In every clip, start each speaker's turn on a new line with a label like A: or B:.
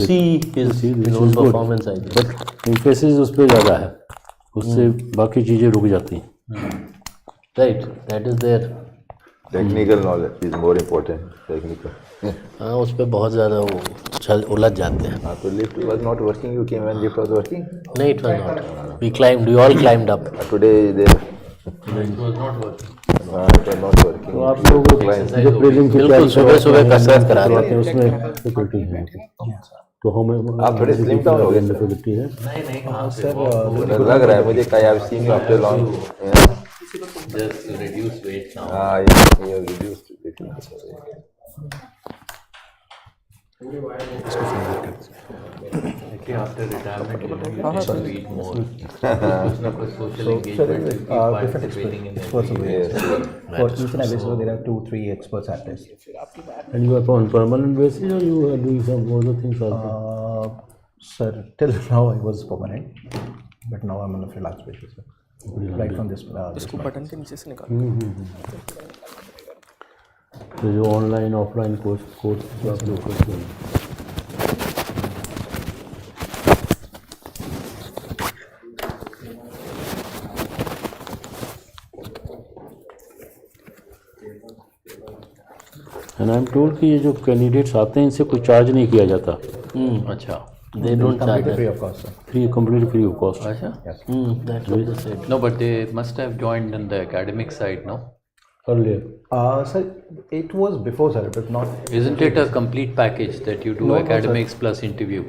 A: See his performance, I guess.
B: But emphasis उस पर ज़्यादा है, उससे बाकी चीज़ें रुक जाती हैं.
A: Right, that is there.
C: Technical knowledge is more important. Technical.
A: हाँ, उस पर बहुत ज़्यादा वो उलझ जाते हैं.
C: हाँ, तो lift was not working. You came when lift was working.
A: नहीं, it was not. We climbed. We all climbed up.
C: Today there.
A: It was not working.
C: It was not working.
B: तो आप लोग जो प्रीलिम की
A: बिल्कुल सुबह कसरत करा रहे
B: करवाते हैं उसमें डिफिकल्टी है, तो हमें
C: आप थोड़े slim down हो गए सर.
B: डिफिकल्टी है.
A: नहीं
C: सर लग रहा है मुझे कहीं I've seen you after long.
A: just reduce weight now.
C: हाँ, you have reduced it.
A: After retirement, you need to eat more. कुछ ना कुछ social engagement. Keep participating in
D: experts of various. For each and every show, there are 2-3 experts at this.
B: And you are on permanent basis or you are doing some other things also?
D: Sir, till now I was permanent, but now I'm on a freelance basis. Sir. Right from this.
E: इसको button के नीचे से निकाल.
B: तो जो online offline course जो आप लोग करते हैं. एंड आई एम टोल्ड कि ये जो कैंडिडेट्स आते हैं इनसे कोई चार्ज नहीं किया जाता.
A: अच्छा. They don't charge
D: Free of cost, sir.
B: completely free of cost.
A: अच्छा. That was the same.
F: No, but they must have joined on the academic side, no?
B: Earlier.
D: Sir, it was before, sir. It was not.
F: Isn't it a complete package that you do
D: No,
F: academics plus interview?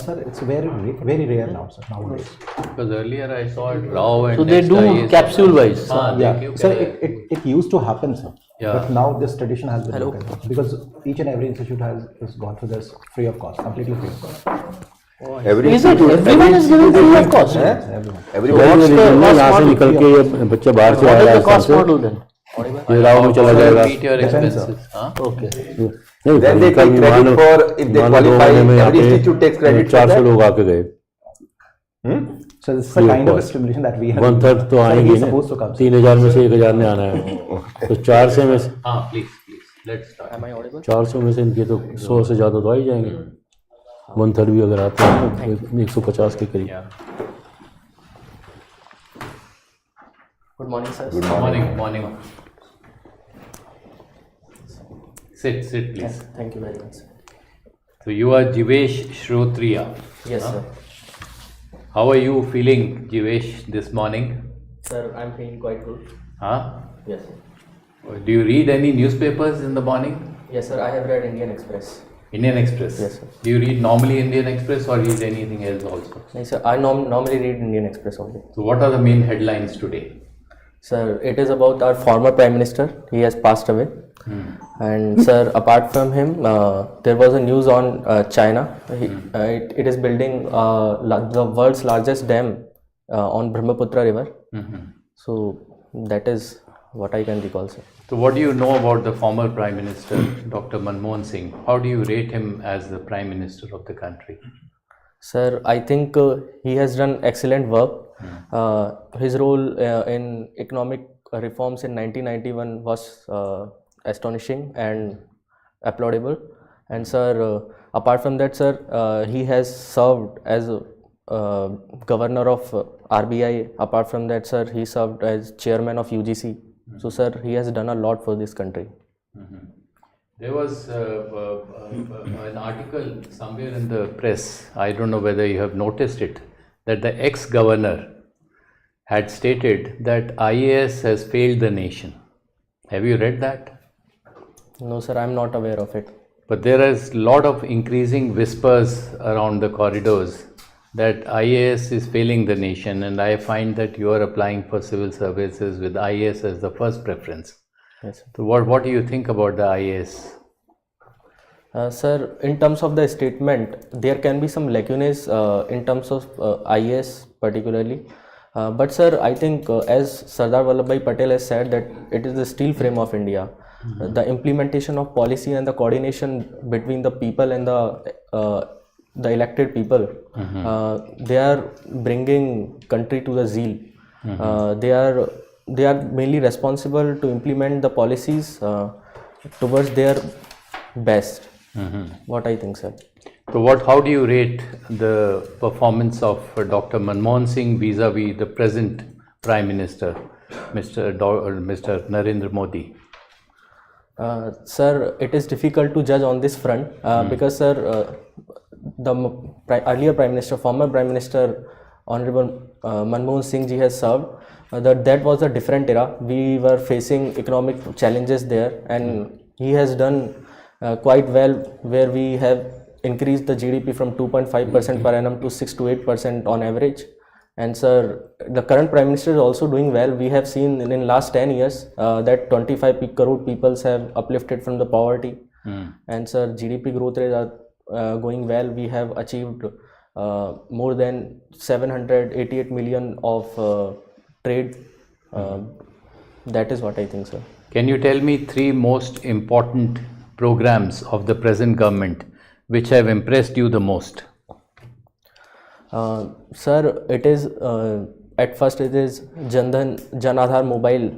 D: Sir, it's very rare now, sir. Nowadays.
F: Because earlier I saw it raw and
A: So they
F: next
A: do
F: IAS.
A: capsule wise.
D: Yeah, sir. It used to happen, sir.
F: Yeah.
D: But now this tradition has been broken because each and every institute has gone through this free of cost, completely free of cost.
C: Every
A: Is it? Everyone is giving free of cost.
C: everybody.
B: यहाँ से निकल के ये बच्चा बाहर से
A: What
B: uh
A: is
B: रहा
A: the
B: है
A: cost
B: से,
A: model then?
B: ये राव में चला जाएगा.
F: Meet your expenses. Huh?
A: Okay.
B: नहीं,
C: Then they
B: कभी
C: take credit
B: मान लो-
C: for if they
B: मान लो
C: qualify.
B: 2 महीने में यहाँ
C: Every
B: पे
C: institute takes credit for
B: 400
C: that.
B: लोग आके गए.
D: So this is
B: Free
D: a
B: of
D: kind of a
B: cost.
D: stimulation that we have.
B: 1/3 तो
D: Sir,
B: आएंगे
D: he's
B: ना.
D: supposed to come.
B: 3000 में से 1000 ने आना है, तो 400 में से
F: Please, let's start.
E: Am I audible?
B: 400 में से इनके तो 100 से ज़्यादा तो आ ही जाएंगे. 1/3 भी अगर आते हैं तो 150 के करीब.
E: Good morning, sir.
C: Good morning.
F: Morning. Sit, please.
E: Thank you very much.
F: So you are Jivesh Shrotriya.
E: Yes, sir.
F: How are you feeling, Jivesh, this morning?
E: Sir, I'm feeling quite good.
F: Huh?
E: Yes, sir.
F: Do you read any newspapers in the morning?
E: Yes, sir. I have read Indian Express.
F: Indian Express?
E: Yes, sir.
F: Do you read normally Indian Express or read anything else also?
E: No, sir. I normally read Indian Express only.
F: So what are the main headlines today?
E: Sir, it is about our former Prime Minister. He has passed away. And sir, apart from him, there was a news on China. It is building the world's largest dam on Brahmaputra River. So that is what I can recall, sir.
F: So what do you know about the former Prime Minister, Dr. Manmohan Singh? How do you rate him as the Prime Minister of the country?
E: Sir, I think he has done excellent work. His role in economic reforms in 1991 was astonishing and applaudable. And sir, apart from that, sir, he has served as governor of RBI. Apart from that, sir, he served as chairman of UGC. So sir, he has done a lot for this country.
F: There was an article somewhere in the press, I don't know whether you have noticed it, that the ex-governor had stated that IAS has failed the nation. Have you read that?
E: No, sir, I am not aware of it.
F: But there is a lot of increasing whispers around the corridors that IAS is failing the nation, and I find that you are applying for civil services with IAS as the first preference.
E: Yes, sir.
F: So what do you think about the IAS?
E: Sir, in terms of the statement, there can be some lacunae in terms of IAS particularly. But sir, I think as Sardar Vallabhbhai Patel has said that it is the steel frame of India. The implementation of policy and the coordination between the people and the elected people, they are bringing country to the zeal. They are mainly responsible to implement the policies towards their best. What I think, sir.
F: So how do you rate the performance of Dr. Manmohan Singh vis-a-vis the present Prime Minister, Mr. Narendra Modi?
E: Sir, it is difficult to judge on this front because, sir, the earlier Prime Minister, former Prime Minister, Honorable Manmohan Singh ji has served. That was a different era. We were facing economic challenges there, and he has done quite well, where we have increased the GDP from 2.5% per annum to 6 to 8% on average. And sir, the current Prime Minister is also doing well. We have seen in last 10 years that 25 crore people have uplifted from the poverty. And sir, GDP growth rates are going well. We have achieved more than 788 million of trade. That is what I think, sir.
F: Can you tell me 3 most important programs of the present government which have impressed you the most?
E: Sir, it is at first it is Jan Aadhaar Mobile,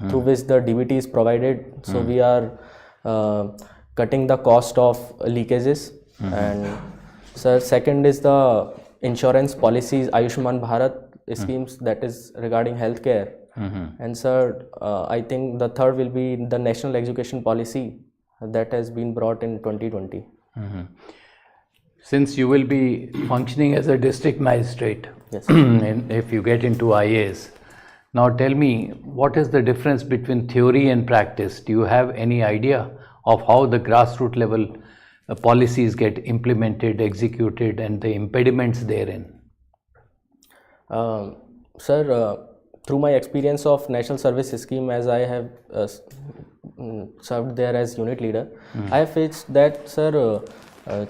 E: through which the DBT is provided. So we are cutting the cost of leakages. And sir, second is the insurance policies, Ayushman Bharat schemes, that is regarding healthcare. And sir, I think the third will be the national education policy that has been brought in 2020.
F: Since you will be functioning as a district magistrate,
E: Yes.
F: and if you get into IAS, now tell me, what is the difference between theory and practice? Do you have any idea of how the grassroots level policies get implemented, executed, and the impediments therein?
E: Sir, through my experience of National Service Scheme, as I have served there as unit leader, I have faced that, sir,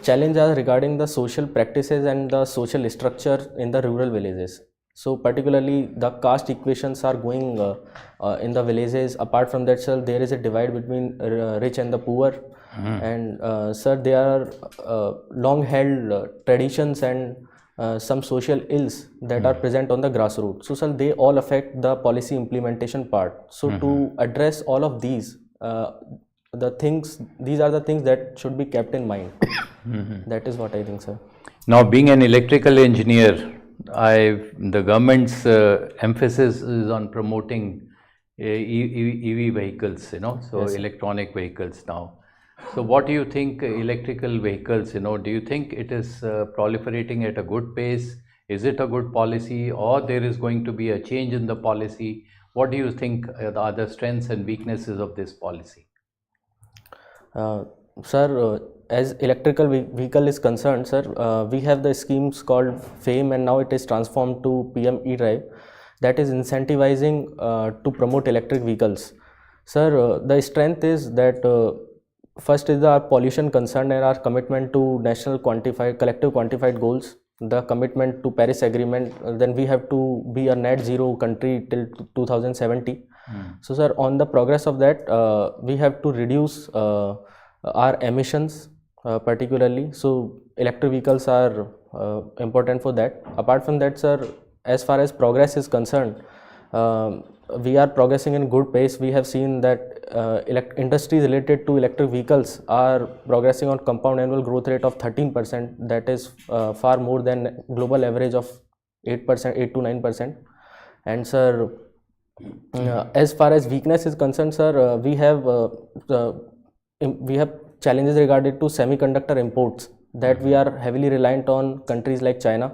E: challenges are regarding the social practices and the social structure in the rural villages. So particularly the caste equations are going in the villages. Apart from that, sir, there is a divide between rich and the poor. And sir, there are long held traditions and some social ills that are present on the grassroots. So sir, they all affect the policy implementation part. So to address all of these, these are the things that should be kept in mind. That is what I think, sir.
F: Now, being an electrical engineer, the government's emphasis is on promoting EV vehicles, so yes, electronic vehicles now. So what do you think electrical vehicles, do you think it is proliferating at a good pace? Is it a good policy, or there is going to be a change in the policy? What do you think are the strengths and weaknesses of this policy?
E: Sir, as electrical vehicle is concerned, sir, we have the schemes called FAME, and now it is transformed to PM E-Drive, that is incentivizing to promote electric vehicles. Sir, the strength is that first is our pollution concern and our commitment to national collective quantified goals, the commitment to Paris Agreement. Then we have to be a net zero country till 2070. So sir, on the progress of that, we have to reduce our emissions particularly. So electric vehicles are important for that. Apart from that, sir, as far as progress is concerned, we are progressing in good pace. We have seen that industries related to electric vehicles are progressing on compound annual growth rate of 13%. That is far more than global average of 8%, 8 to 9%. And sir, as far as weakness is concerned, sir, we have challenges regarding to semiconductor imports, that we are heavily reliant on countries like China.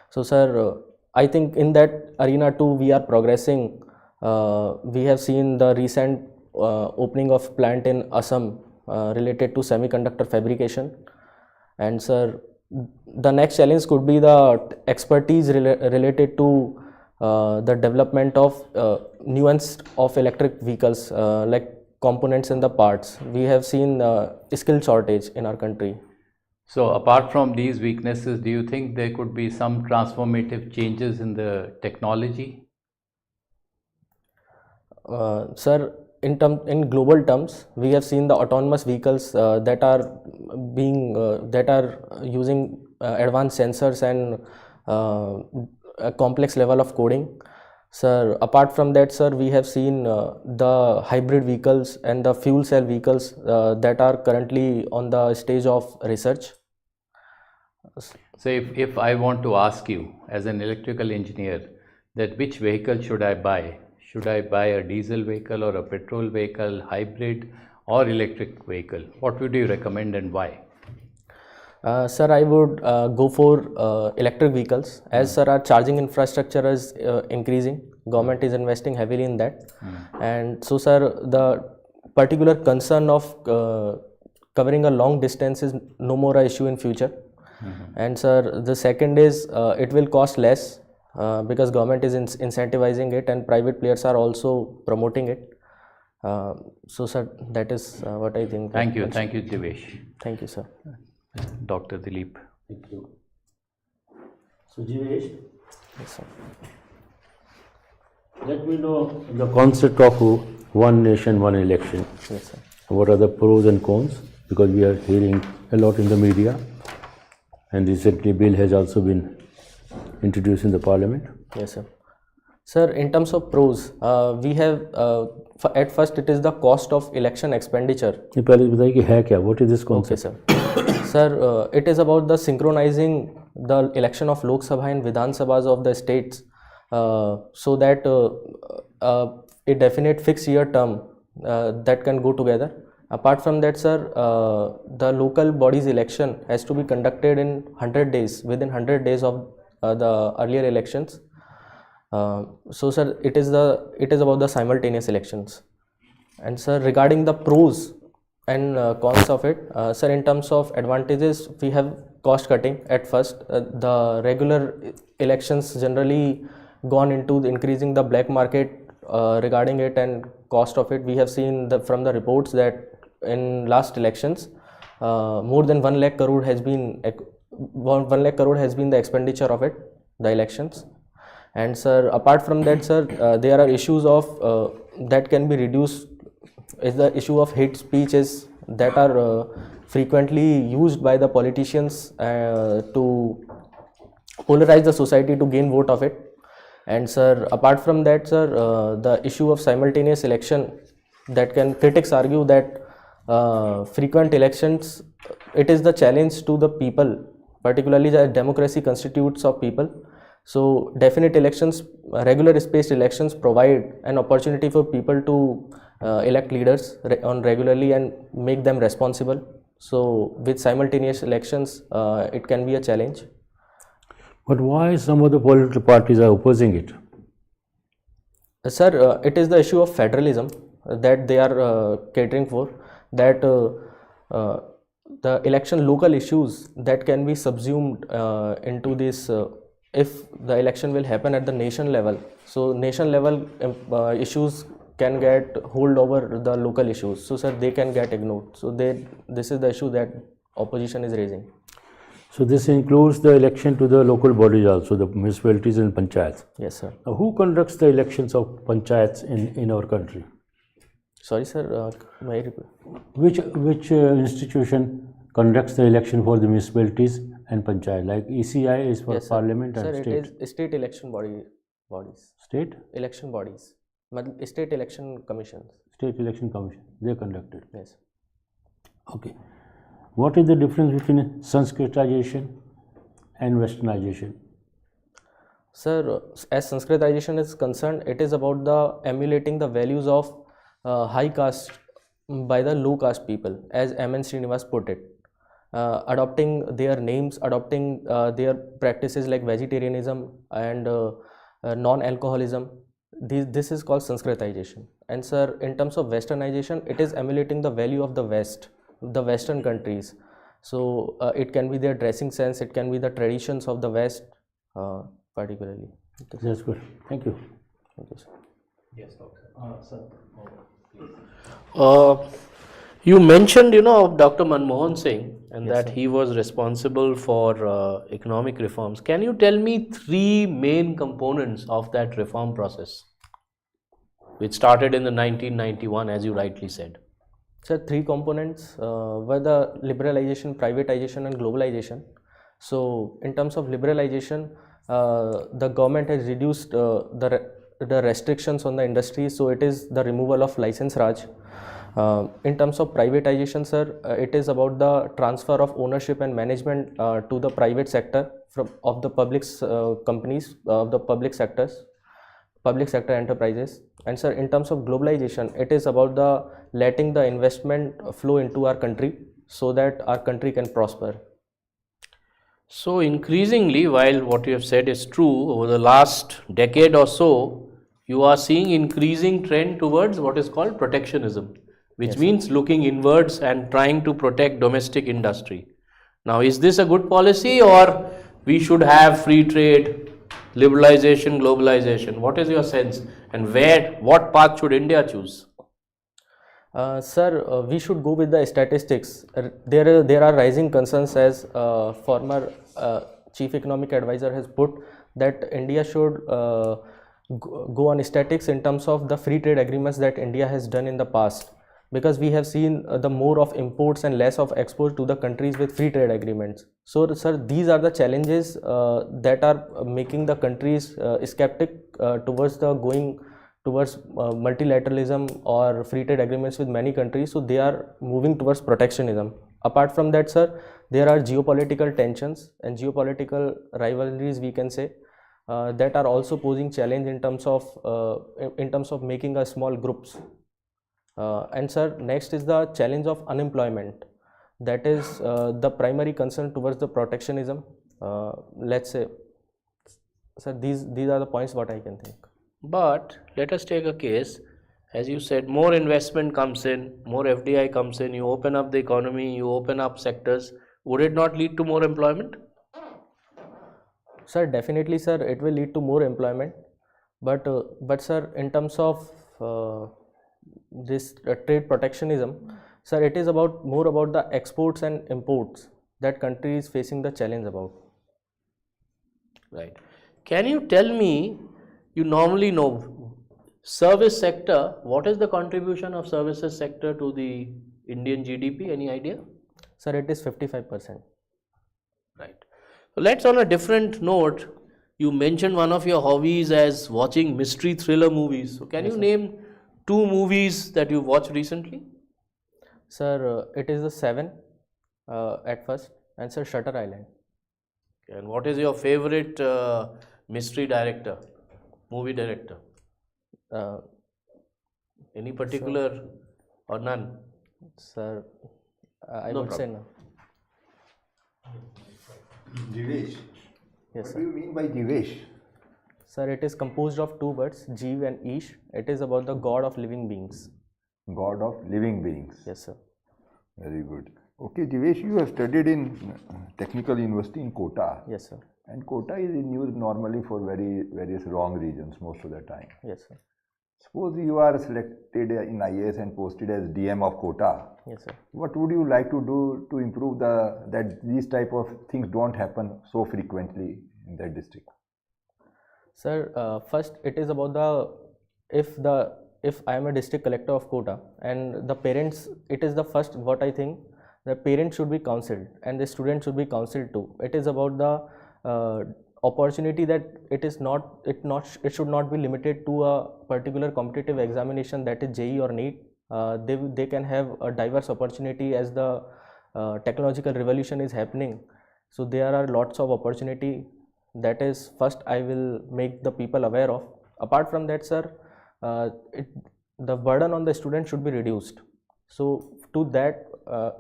E: So sir, I think in that arena too we are progressing. We have seen the recent opening of plant in Assam related to semiconductor fabrication. And sir, the next challenge could be the expertise related to the development of nuance of electric vehicles, like components and the parts. We have seen skill shortage in our country.
F: So apart from these weaknesses, do you think there could be some transformative changes in the technology?
E: Sir, in global terms, we have seen the autonomous vehicles that are using advanced sensors and a complex level of coding. Sir, apart from that, sir, we have seen the hybrid vehicles and the fuel cell vehicles that are currently on the stage of research.
F: So if I want to ask you as an electrical engineer that which vehicle should I buy? Should I buy a diesel vehicle or a petrol vehicle, hybrid or electric vehicle? What would you recommend and why?
E: Sir, I would go for electric vehicles, as sir, our charging infrastructure is increasing. Government is investing heavily in that, and so sir, the particular concern of covering a long distance is no more a issue in future. And sir, the second is it will cost less because government is incentivizing it and private players are also promoting it. So sir, that is what I think.
F: Thank you, Divesh.
E: Thank you, sir.
F: Dr. Dilip.
B: Thank you. So, Jivesh,
E: Yes, sir.
B: let me know the concept of one nation, one election.
E: Yes, sir.
B: What are the pros and cons? Because we are hearing a lot in the media, and recently bill has also been introduced in the parliament.
E: Yes, sir. Sir, in terms of pros, we have at first it is the cost of election expenditure.
B: ये पहले बताइए कि है क्या? What is this
E: Okay,
B: concept?
E: sir. Sir, it is about the synchronizing the election of Lok Sabha and Vidhan Sabhas of the states, so that a definite fixed year term that can go together. Apart from that, sir, the local bodies election has to be conducted in 100 days, within 100 days of the earlier elections. So sir, it is about the simultaneous elections. And sir, regarding the pros and cons of it, sir, in terms of advantages, we have cost cutting at first. The regular elections generally gone into increasing the black market regarding it and cost of it. We have seen from the reports that in last elections, more than 1 lakh crore has been 1 lakh crore has been the expenditure of it, the elections. And sir, apart from that, sir, there are issues of that can be reduced. Is the issue of hate speeches that are frequently used by the politicians to polarize the society to gain vote of it. And sir, apart from that, sir, the issue of simultaneous election, that can critics argue that frequent elections, it is the challenge to the people, particularly the democracy constitutes of people. So definite elections, regular spaced elections provide an opportunity for people to elect leaders on regularly and make them responsible. So with simultaneous elections, it can be a challenge.
B: But why some of the political parties are opposing it?
E: Sir, it is the issue of federalism that they are catering for, that the election local issues that can be subsumed into this if the election will happen at the nation level. So nation level issues can get hold over the local issues. So sir, they can get ignored. So this is the issue that opposition is raising.
B: So this includes the election to the local bodies also, the municipalities and panchayats.
E: Yes, sir.
B: Now, who conducts the elections of panchayats in our country?
E: Sorry, sir. May I repeat?
B: Which institution conducts the election for the municipalities and panchayat? Like ECI is for
E: Yes, sir.
B: parliament and
E: Sir,
B: state.
E: it is state election bodies.
B: State?
E: Election bodies. State election commissions.
B: State election commission. They conduct it.
E: Yes.
B: Okay. What is the difference between Sanskritization and Westernization?
E: Sir, as Sanskritization is concerned, it is about the emulating the values of high caste by the low caste people, as M.N. Srinivas put it. Adopting their names, adopting their practices like vegetarianism and non-alcoholism. This is called Sanskritization. And sir, in terms of Westernization, it is emulating the value of the West, the Western countries. So it can be their dressing sense, it can be the traditions of the West, particularly.
B: That's good. Thank you.
E: Thank you, sir.
F: Yes, doctor.
A: You mentioned, of Dr. Manmohan Singh and that he was responsible for economic reforms. Can you tell me 3 main components of that reform process, which started in the 1991, as you rightly said?
E: Sir, 3 components were the liberalization, privatization and globalization. So in terms of liberalization, the government has reduced the restrictions on the industry, so it is the removal of license Raj. In terms of privatization, sir, it is about the transfer of ownership and management to the private sector of the public companies, of the public sector enterprises. And sir, in terms of globalization, it is about the letting the investment flow into our country so that our country can prosper.
A: So increasingly, while what you have said is true, over the last decade or so, you are seeing increasing trend towards what is called protectionism, which means looking inwards and trying to protect domestic industry. Now, is this a good policy, or we should have free trade, liberalization, globalization? What is your sense, and what path should India choose?
E: Sir, we should go with the statistics. There are rising concerns, as former chief economic advisor has put, that India should go on statistics in terms of the free trade agreements that India has done in the past, because we have seen the more of imports and less of exports to the countries with free trade agreements. So sir, these are the challenges that are making the countries skeptic towards the going towards multilateralism or free trade agreements with many countries. So they are moving towards protectionism. Apart from that, sir, there are geopolitical tensions and geopolitical rivalries, we can say, that are also posing challenge in terms of making a small groups. And sir, next is the challenge of unemployment. That is the primary concern towards the protectionism. Let's say, sir, these are the points what I can think.
A: But let us take a case. As you said, more investment comes in, more FDI comes in, you open up the economy, you open up sectors. Would it not lead to more employment?
E: Sir, definitely, sir, it will lead to more employment. But sir, in terms of this trade protectionism, sir, it is more about the exports and imports that country is facing the challenge about.
A: Right. Can you tell me, you normally know, service sector, what is the contribution of services sector to the Indian GDP? Any idea?
E: Sir, it is 55%.
A: Right. So let's, on a different note, you mentioned one of your hobbies as watching mystery thriller movies. So can you name 2 movies that you watched recently?
E: Sir, it is the 7 at first, and sir, Shutter Island.
A: And what is your favorite mystery director, movie director? Any particular or none?
E: Sir, I
A: No
E: would say no.
C: Jivesh.
E: Yes,
C: What
E: sir.
C: do you mean by Jivesh?
E: Sir, it is composed of 2 words, Jeev and Ish. It is about the god of living beings.
C: God of living beings.
E: Yes, sir.
C: Very good. Okay, Jivesh, you have studied in Technical University in Kota.
E: Yes, sir.
C: And Kota is in use normally for various wrong reasons most of the time.
E: Yes, sir.
C: Suppose you are selected in IAS and posted as DM of Kota.
E: Yes, sir.
C: What would you like to do to improve that these type of things don't happen so frequently in that district?
E: Sir, first it is about if I am a district collector of Kota and the parents, it is the first what I think, the parents should be counseled and the students should be counseled too. It is about the opportunity that it should not be limited to a particular competitive examination, that is JEE or NEET. They can have a diverse opportunity as the technological revolution is happening. So there are lots of opportunity. That is first I will make the people aware of. Apart from that, sir, the burden on the student should be reduced. So to that,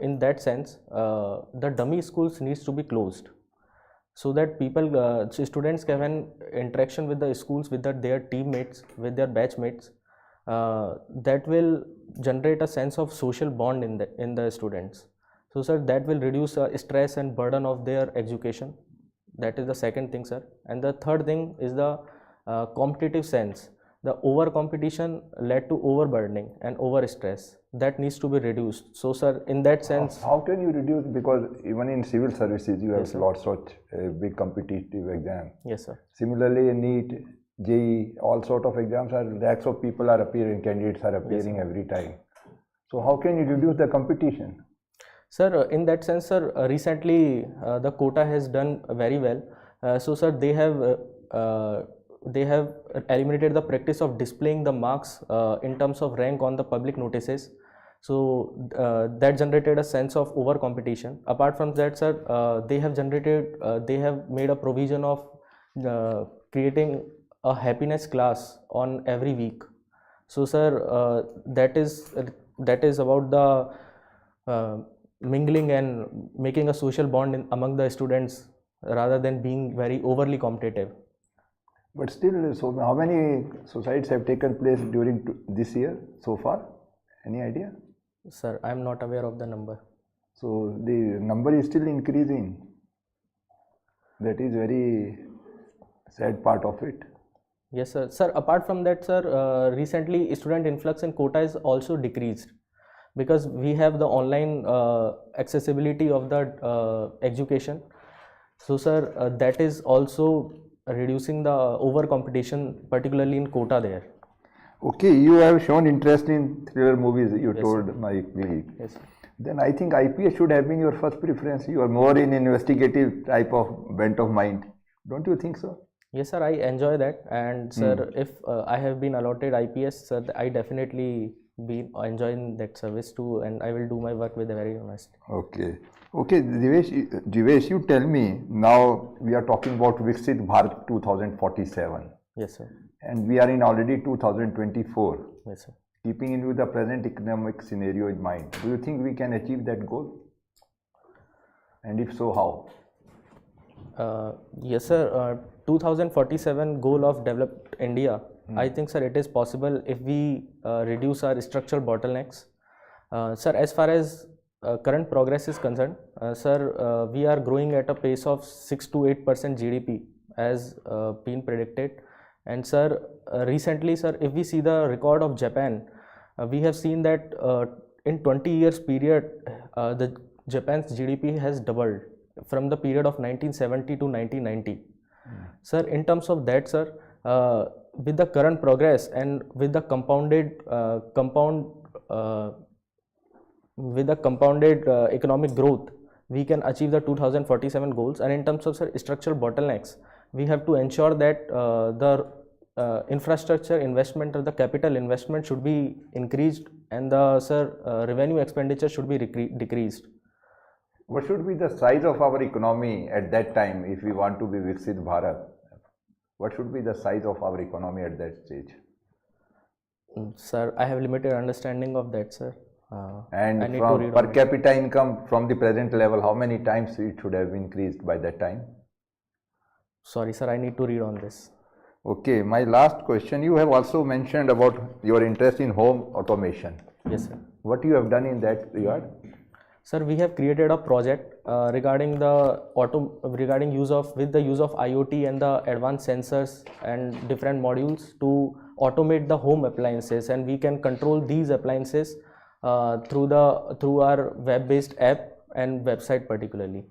E: in that sense, the dummy schools needs to be closed, so that students can have an interaction with the schools, with their teammates, with their batchmates. That will generate a sense of social bond in the students. So sir, that will reduce stress and burden of their education. That is the second thing, sir. And the third thing is the competitive sense. The over competition led to overburdening and over stress. That needs to be reduced. So sir, in that sense,
C: How can you reduce, because even in civil services you have lots of big competitive exams.
E: yes, sir.
C: Similarly, in NEET, JEE, all sort of exams are, lakhs of people are appearing, candidates are appearing every time. So how can you reduce the competition?
E: Sir, in that sense, sir, recently the Kota has done very well. So sir, they have eliminated the practice of displaying the marks in terms of rank on the public notices. So that generated a sense of over competition. Apart from that, sir, they have made a provision of creating a happiness class on every week. So, sir, that is about the mingling and making a social bond among the students rather than being very overly competitive.
C: But still, so how many suicides have taken place during this year so far? Any idea?
E: Sir, I am not aware of the number.
C: So the number is still increasing. That is very sad part of it.
E: Yes, sir. Sir, apart from that, sir, recently student influx in Kota is also decreased because we have the online accessibility of the education. So, sir, that is also reducing the over competition, particularly in Kota there.
C: Okay, you have shown interest in thriller movies, you told my colleague.
E: Yes.
C: Then I think IPS should have been your first preference. You are more in investigative type of bent of mind. Don't you think so?
E: Yes, sir, I enjoy that. And, sir, if I have been allotted IPS, sir, I definitely be enjoying that service too, and I will do my work with a very honest.
C: Okay. Okay, Jivesh, you tell me, now we are talking about Viksit Bharat 2047
E: Yes, sir.
C: and we are in already 2024.
E: Yes, sir.
C: Keeping in view the present economic scenario in mind, do you think we can achieve that goal? And if so, how?
E: Yes, sir. 2047 goal of developed India. I think, sir, it is possible if we reduce our structural bottlenecks. Sir, as far as current progress is concerned, sir, we are growing at a pace of 6 to 8% GDP as been predicted. And, sir, recently, sir, if we see the record of Japan, we have seen that in 20 years period, the Japan's GDP has doubled from the period of 1970 to 1990. Sir, in terms of that, sir, with the current progress and with the compounded economic growth, we can achieve the 2047 goals. And in terms of, sir, structural bottlenecks, we have to ensure that the infrastructure investment or the capital investment should be increased, and the, sir, revenue expenditure should be decreased.
C: What should be the size of our economy at that time if we want to be Viksit Bharat? What should be the size of our economy at that stage?
E: Sir, I have limited understanding of that, sir. I
C: And
E: need to
C: from
E: read
C: per
E: on it.
C: capita income from the present level, how many times it should have increased by that time?
E: Sorry, sir, I need to read on this.
C: Okay, my last question, you have also mentioned about your interest in home automation.
E: Yes, sir.
C: What you have done in that regard?
E: Sir, we have created a project regarding use of IoT and the advanced sensors and different modules to automate the home appliances, and we can control these appliances through our web-based app and website particularly.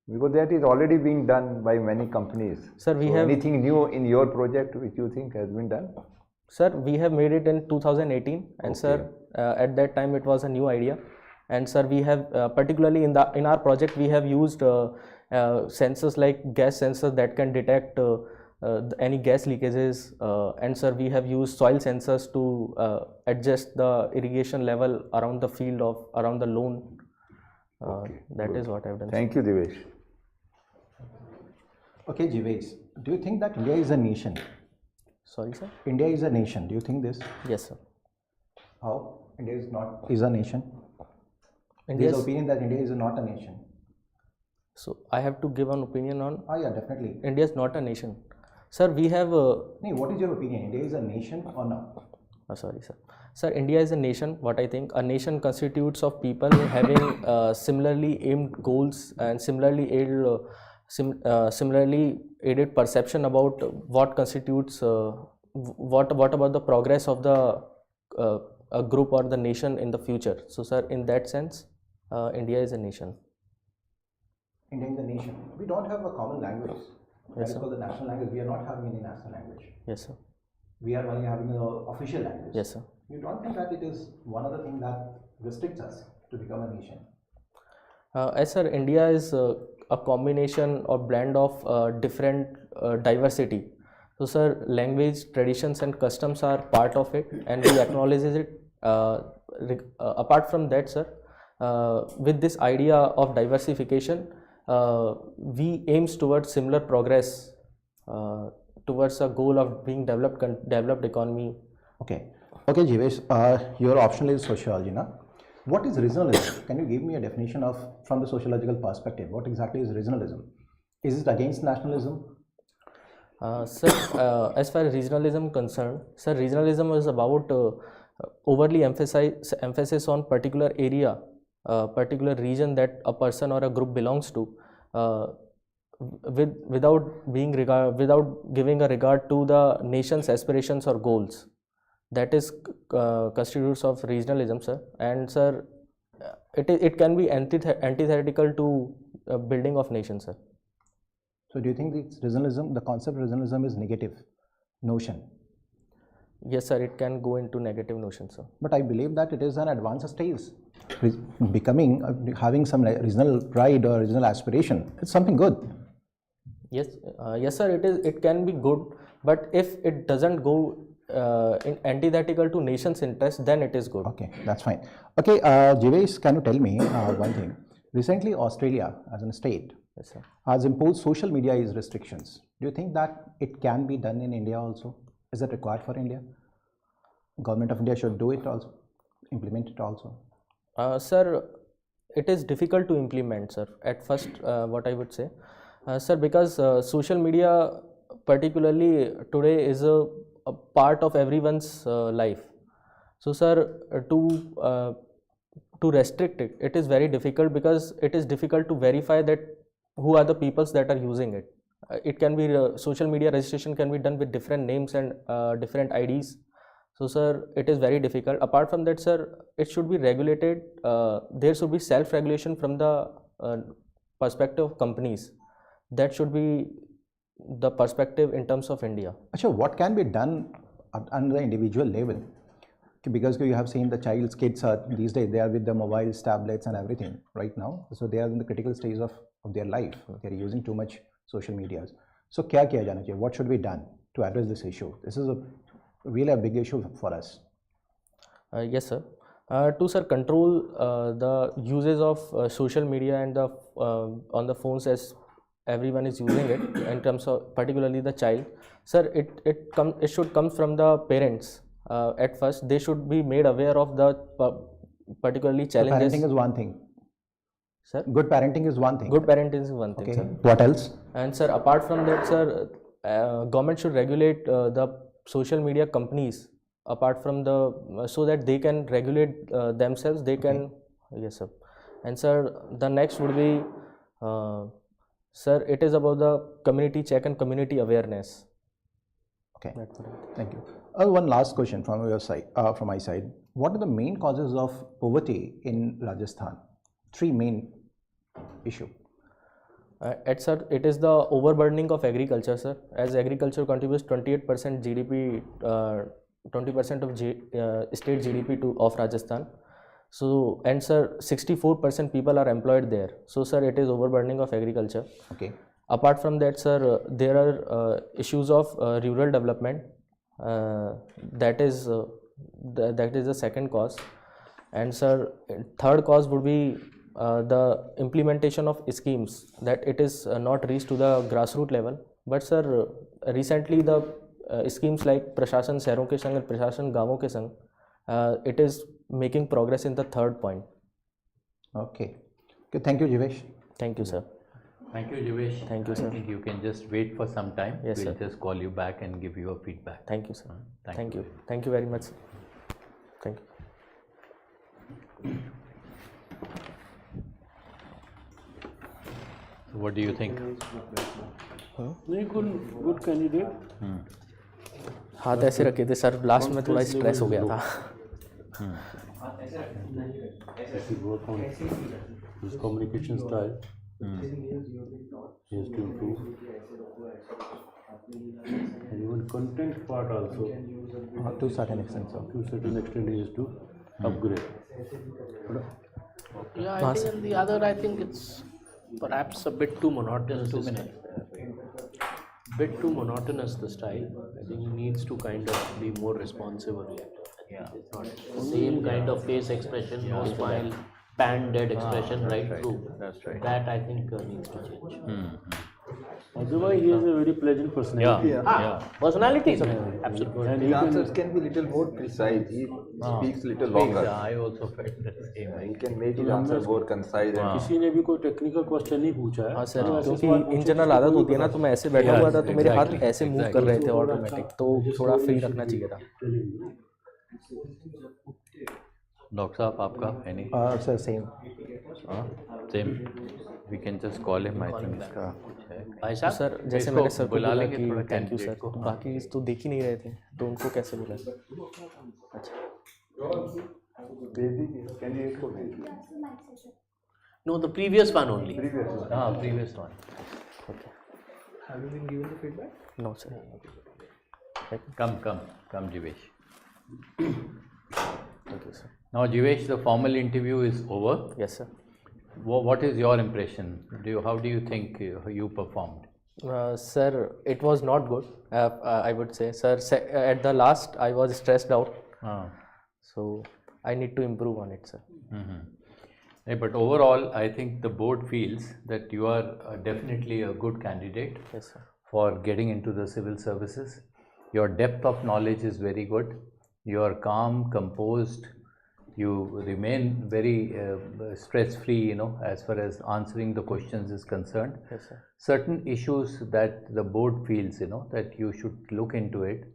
C: Because that is already being done by many companies.
E: Sir, we
C: So
E: have
C: anything new in your project which you think has been done?
E: Sir, we have made it in 2018, and sir, at that time it was a new idea. And sir, we have particularly in our project we have used sensors like gas sensors that can detect any gas leakages, and sir, we have used soil sensors to adjust the irrigation level around the field around the lawn. That is what I have done.
C: Thank you, Divesh.
D: Okay, Jivesh, do you think that India is a nation?
E: Sorry, sir.
D: India is a nation. Do you think this?
E: Yes, sir.
D: How? India is a nation? There
E: India's
D: is opinion that India is not a nation.
E: So I have to give an opinion on
D: Oh yeah, definitely.
E: India is not a nation. Sir, we have.
D: No, what is your opinion? India is a nation or not?
E: Sorry, sir. Sir, India is a nation. What I think, a nation constitutes of people having similarly aimed goals and similarly aided perception about what constitutes what about the progress of the a group or the nation in the future. So, sir, in that sense, India is a nation.
D: India is a nation. We don't have a common language. That is
E: sir.
D: called the national language. We are not having any national language.
E: Yes, sir.
D: We are only having an official language.
E: Yes, sir.
D: You don't think that it is one of the things that restricts us to become a nation?
E: As sir, India is a combination or blend of different diversity. So, sir, language, traditions, and customs are part of it, and we acknowledge it. Apart from that, sir, with this idea of diversification, we aims towards similar progress towards a goal of being developed economy.
D: Okay. Okay, Jivesh, your optional is sociology, na? What is regionalism? Can you give me a definition of, from the sociological perspective, what exactly is regionalism? Is it against nationalism?
E: Sir, as far as regionalism concerned, sir, regionalism is about overly emphasis on particular area, particular region that a person or a group belongs to, without giving a regard to the nation's aspirations or goals. That is constitutes of regionalism, sir. And sir, it can be antithetical to building of nation, sir.
D: So do you think it's regionalism, the concept of regionalism is negative notion?
E: Yes, sir, it can go into negative notion, sir.
D: But I believe that it is an advanced stage. Becoming, having some regional pride or regional aspiration, it's something good.
E: Yes, yes, sir, it can be good, but if it doesn't go in antithetical to nation's interest, then it is good.
D: Okay, that's fine. Okay, Jivesh, can you tell me one thing? Recently, Australia, as a state,
E: Yes, sir.
D: has imposed social media restrictions. Do you think that it can be done in India also? Is it required for India? Government of India should do it also, implement it also.
E: Sir, it is difficult to implement, sir, at first, what I would say. Sir, because social media, particularly today, is a part of everyone's life. So, sir, to restrict it, it is very difficult, because it is difficult to verify that who are the peoples that are using it. It can be social media registration can be done with different names and different IDs. So, sir, it is very difficult. Apart from that, sir, it should be regulated. There should be self-regulation from the perspective of companies. That should be the perspective in terms of India.
D: Achha, what can be done on the individual level? Because you have seen the kids are these days, they are with the mobiles, tablets and everything right now. So they are in the critical stage of their life. They are using too much social media. So kya kiya jana chahiye? What should be done to address this issue? This is really a big issue for us.
E: Yes, sir. To, sir, control the uses of social media and the on the phones as everyone is using it, in terms of particularly the child. Sir, it should come from the parents. At first, they should be made aware of the particularly challenges.
D: Parenting is one thing.
E: Sir?
D: Good parenting is one thing.
E: Good parenting is one thing,
D: Okay.
E: sir.
D: What else?
E: And sir, apart from that, sir, government should regulate the social media companies, apart from the so that they can regulate themselves. They can, yes, sir. And sir, the next would be, sir, it is about the community check and community awareness.
D: Okay. Thank you. One last question from your side, from my side. What are the main causes of poverty in Rajasthan? Three main issue.
E: Sir, it is the overburdening of agriculture, sir. As agriculture contributes 28% GDP, 20% of state GDP of Rajasthan. So, and sir, 64% people are employed there. So, sir, it is overburdening of agriculture.
D: Okay.
E: Apart from that, sir, there are issues of rural development. That is the second cause. And sir, third cause would be the implementation of schemes, that it is not reached to the grassroots level. But sir, recently the schemes like Prashashan Shehron ke Sang and Prashashan Gaavon ke Sang, it is making progress in the third point.
D: Okay. Okay. Thank you, Jivesh.
E: Thank you, sir.
F: Thank you, Jivesh.
E: Thank you, sir.
F: I think you can just wait for some time.
E: Yes,
F: we'll
E: sir.
F: just call you back and give you a feedback.
E: Thank you, sir.
F: Thank you.
E: Thank you very much, sir. Thank you.
F: So what do you think?
A: Good candidate.
E: हाथ ऐसे रखे थे sir, last में थोड़ा stress हो गया था.
B: If you work on his communication style, he has to improve. And even content part also,
D: To a certain extent, sir.
B: to a certain extent, he has to upgrade.
A: Yeah, I think, and the other, I think it's perhaps a bit too monotonous. Bit too monotonous, the style. I think he needs to kind of be more responsive. Same kind of face expression, no smile, pan dead expression right through.
F: That's right.
A: That I think needs to change.
B: Otherwise, he is a very pleasant personality.
A: Personality is amazing. Absolutely.
B: And
C: The
B: he can,
C: answers can be little more precise. He speaks little longer.
F: I also felt the same.
C: He can make his answer more concise and
B: किसी ने भी कोई technical question नहीं पूछा है
E: हाँ sir, क्योंकि in general आदत होती है ना, तो मैं ऐसे बैठा हुआ था तो मेरे हाथ ऐसे मूव कर रहे थे ऑटोमेटिक, तो थोड़ा फ्री रखना चाहिए था.
F: डॉक्टर साहब आपका any
D: Sir, same.
F: Same we can just call him I think इसका कुछ है
A: भाई
E: तो
A: साहब,
E: सर जैसे
F: इसको
E: मैंने सर को
F: बुला
E: बोला
F: लेंगे
E: कि
F: थोड़ा
E: थैंक यू सर,
F: candidate को.
E: तो बाकी तो देख ही नहीं रहे थे, तो उनको कैसे बोला? अच्छा,
C: कैंडिडेट को भेज दिया.
A: no, the previous one only.
F: हाँ previous one
E: no sir.
F: come Jivesh.
E: Thank you sir.
F: Now Jivesh, the formal interview is over.
E: Yes sir.
F: What is your impression? How do you think you performed?
E: Sir, it was not good, I would say. Sir, at the last I was stressed out, so I need to improve on it, sir.
F: Yeah, but overall, I think the board feels that you are definitely a good candidate
E: Yes, sir.
F: for getting into the civil services. Your depth of knowledge is very good. You are calm, composed. You remain very stress-free, as far as answering the questions is concerned.
E: Yes, sir.
F: Certain issues that the board feels, that you should look into it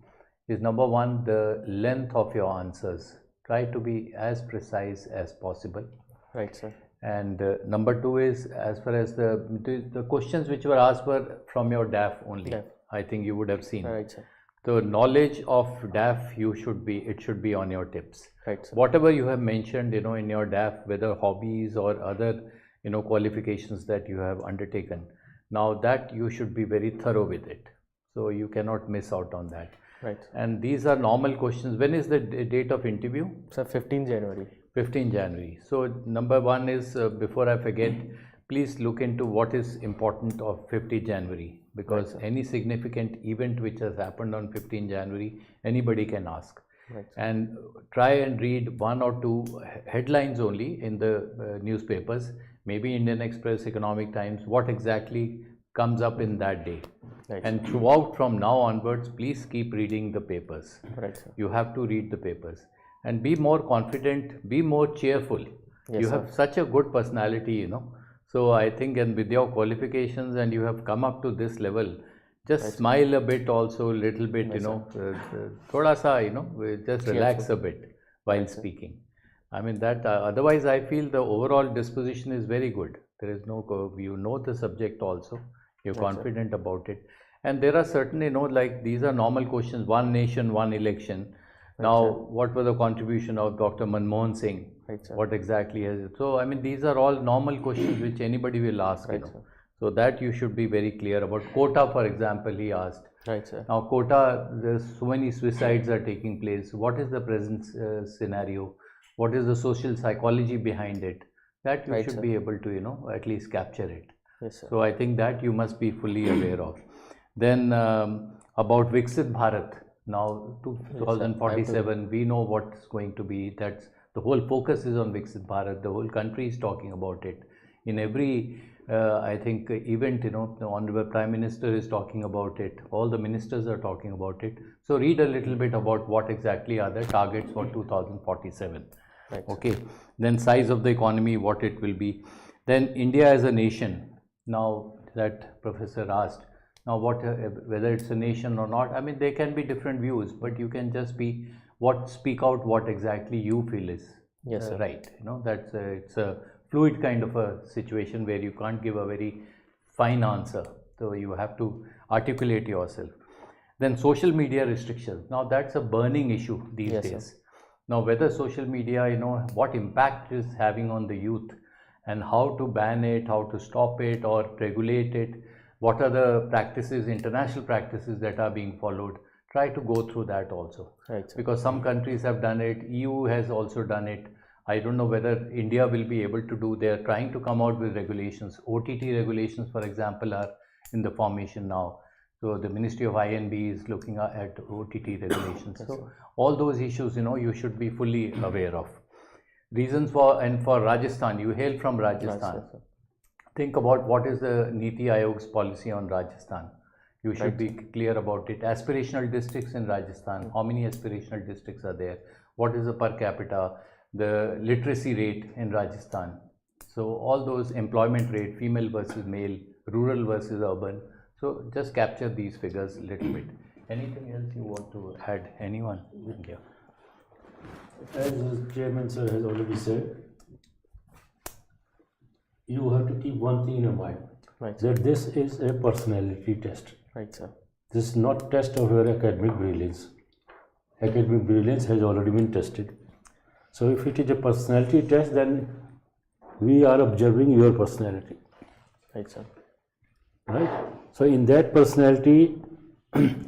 F: is number one, the length of your answers. Try to be as precise as possible.
E: Right, sir.
F: And number two is, as far as the questions which were asked were from your DAF only.
E: DAF.
F: I think you would have seen.
E: Right, sir.
F: The knowledge of DAF, it should be on your tips.
E: Right, sir.
F: Whatever you have mentioned, in your DAF, whether hobbies or other, qualifications that you have undertaken, now that you should be very thorough with it. So you cannot miss out on that.
E: Right, sir.
F: And these are normal questions. When is the date of interview?
E: Sir, 15 January.
F: 15 January. So number one is, before I forget, please look into what is important of 15 January, because any significant event which has happened on 15 January, anybody can ask.
E: Right,
F: And try and read one or two headlines only in the newspapers, maybe Indian Express, Economic Times, what exactly comes up in that day.
E: Right,
F: And throughout from now onwards, please keep reading the papers.
E: Right, sir.
F: You have to read the papers and be more confident, be more cheerful.
E: Yes,
F: You
E: sir.
F: have such a good personality, So I think, and with your qualifications, and you have come up to this level, just smile a bit also, little bit, thoda sa, just relax a bit while speaking. I mean that, otherwise I feel the overall disposition is very good. There is no, you know the subject also, you're confident about it. And there are certain, like these are normal questions, one nation, one election. Now, what was the contribution of Dr. Manmohan Singh?
E: Right, sir.
F: What exactly has it? So, I mean, these are all normal questions which anybody will ask,
E: Right, sir.
F: So that you should be very clear about. Quota, for example, he asked.
E: Right, sir.
F: Now, quota, there's so many suicides are taking place. What is the present scenario? What is the social psychology behind it? That you
E: Right,
F: should
E: sir.
F: be able to, at least capture it.
E: Yes, sir.
F: So I think that you must be fully aware of. Then about Viksit Bharat. Now, 2047, we know what's going to be. That's the whole focus is on Viksit Bharat. The whole country is talking about it. In every, I think, event, the Honorable Prime Minister is talking about it. All the ministers are talking about it. So read a little bit about what exactly are the targets for 2047.
E: Right.
F: Okay. Then size of the economy, what it will be. Then India as a nation. Now that Professor asked. Now, whether it's a nation or not, I mean, there can be different views, but you can just speak out what exactly you feel is
E: Yes, sir.
F: right. That's it's a fluid kind of a situation where you can't give a very fine answer. So you have to articulate yourself. Then social media restrictions. Now that's a burning issue these
E: Yes, sir.
F: days. Now whether social media, what impact is having on the youth and how to ban it, how to stop it or regulate it. What are the practices, international practices that are being followed? Try to go through that also.
E: Right, sir.
F: Because some countries have done it, EU has also done it. I don't know whether India will be able to do, they are trying to come out with regulations. OTT regulations, for example, are in the formation now. So the Ministry of INB is looking at OTT regulations. So all those issues, you should be fully aware of. Reasons for Rajasthan, you hail from Rajasthan. Think about what is the Niti Aayog's policy on Rajasthan. You should be clear about it. Aspirational districts in Rajasthan, how many aspirational districts are there? What is the per capita? The literacy rate in Rajasthan. So all those employment rate, female versus male, rural versus urban. So just capture these figures a little bit. Anything else you want to add? Anyone? Yeah.
B: As the chairman sir has already said, you have to keep one thing in your mind,
E: Right.
B: that this is a personality test.
E: Right, sir.
B: This is not test of your academic brilliance. Academic brilliance has already been tested. So if it is a personality test, then we are observing your personality,
E: Right, sir.
B: right? So in that personality,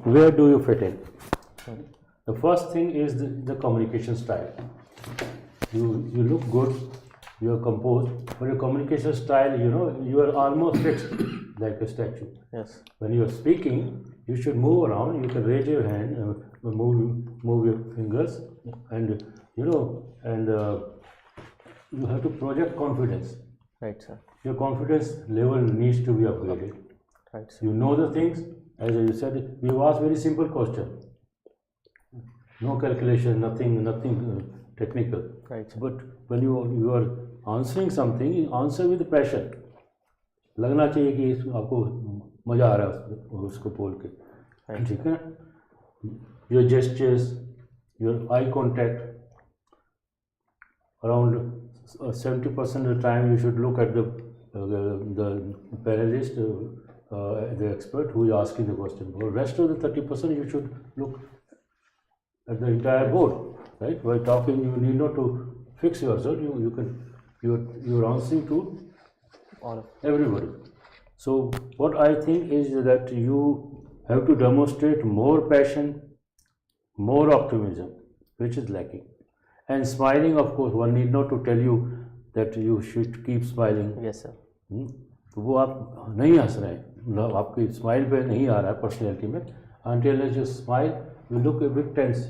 B: where do you fit in? The first thing is the communication style. You look good, you are composed, but your communication style, you are almost fixed like a statue.
E: Yes.
B: When you are speaking, you should move around. You can raise your hand, move your fingers, and you have to project confidence.
E: Right, sir.
B: Your confidence level needs to be upgraded.
E: Right, sir.
B: You know the things, as you said. We asked very simple question. No calculation, nothing technical.
E: Right, sir.
B: But when you are answering something, answer with passion. लगना चाहिए कि आपको मजा आ रहा है उसको बोल के, ठीक है. Your gestures, your eye contact. Around 70% of the time, you should look at the panelist, the expert who is asking the question. For the rest of the 30%, you should look at the entire board, right? While talking, you need not to fix yourself. You're answering to
E: All of
B: everybody. So what I think is that you have to demonstrate more passion, more optimism, which is lacking. And smiling, of course, one need not to tell you that you should keep smiling.
E: Yes, sir.
B: तो वो आप नहीं हंस रहे हैं, मतलब आपकी smile पे नहीं आ रहा है पर्सनैलिटी में. Until you smile, you look a bit tense.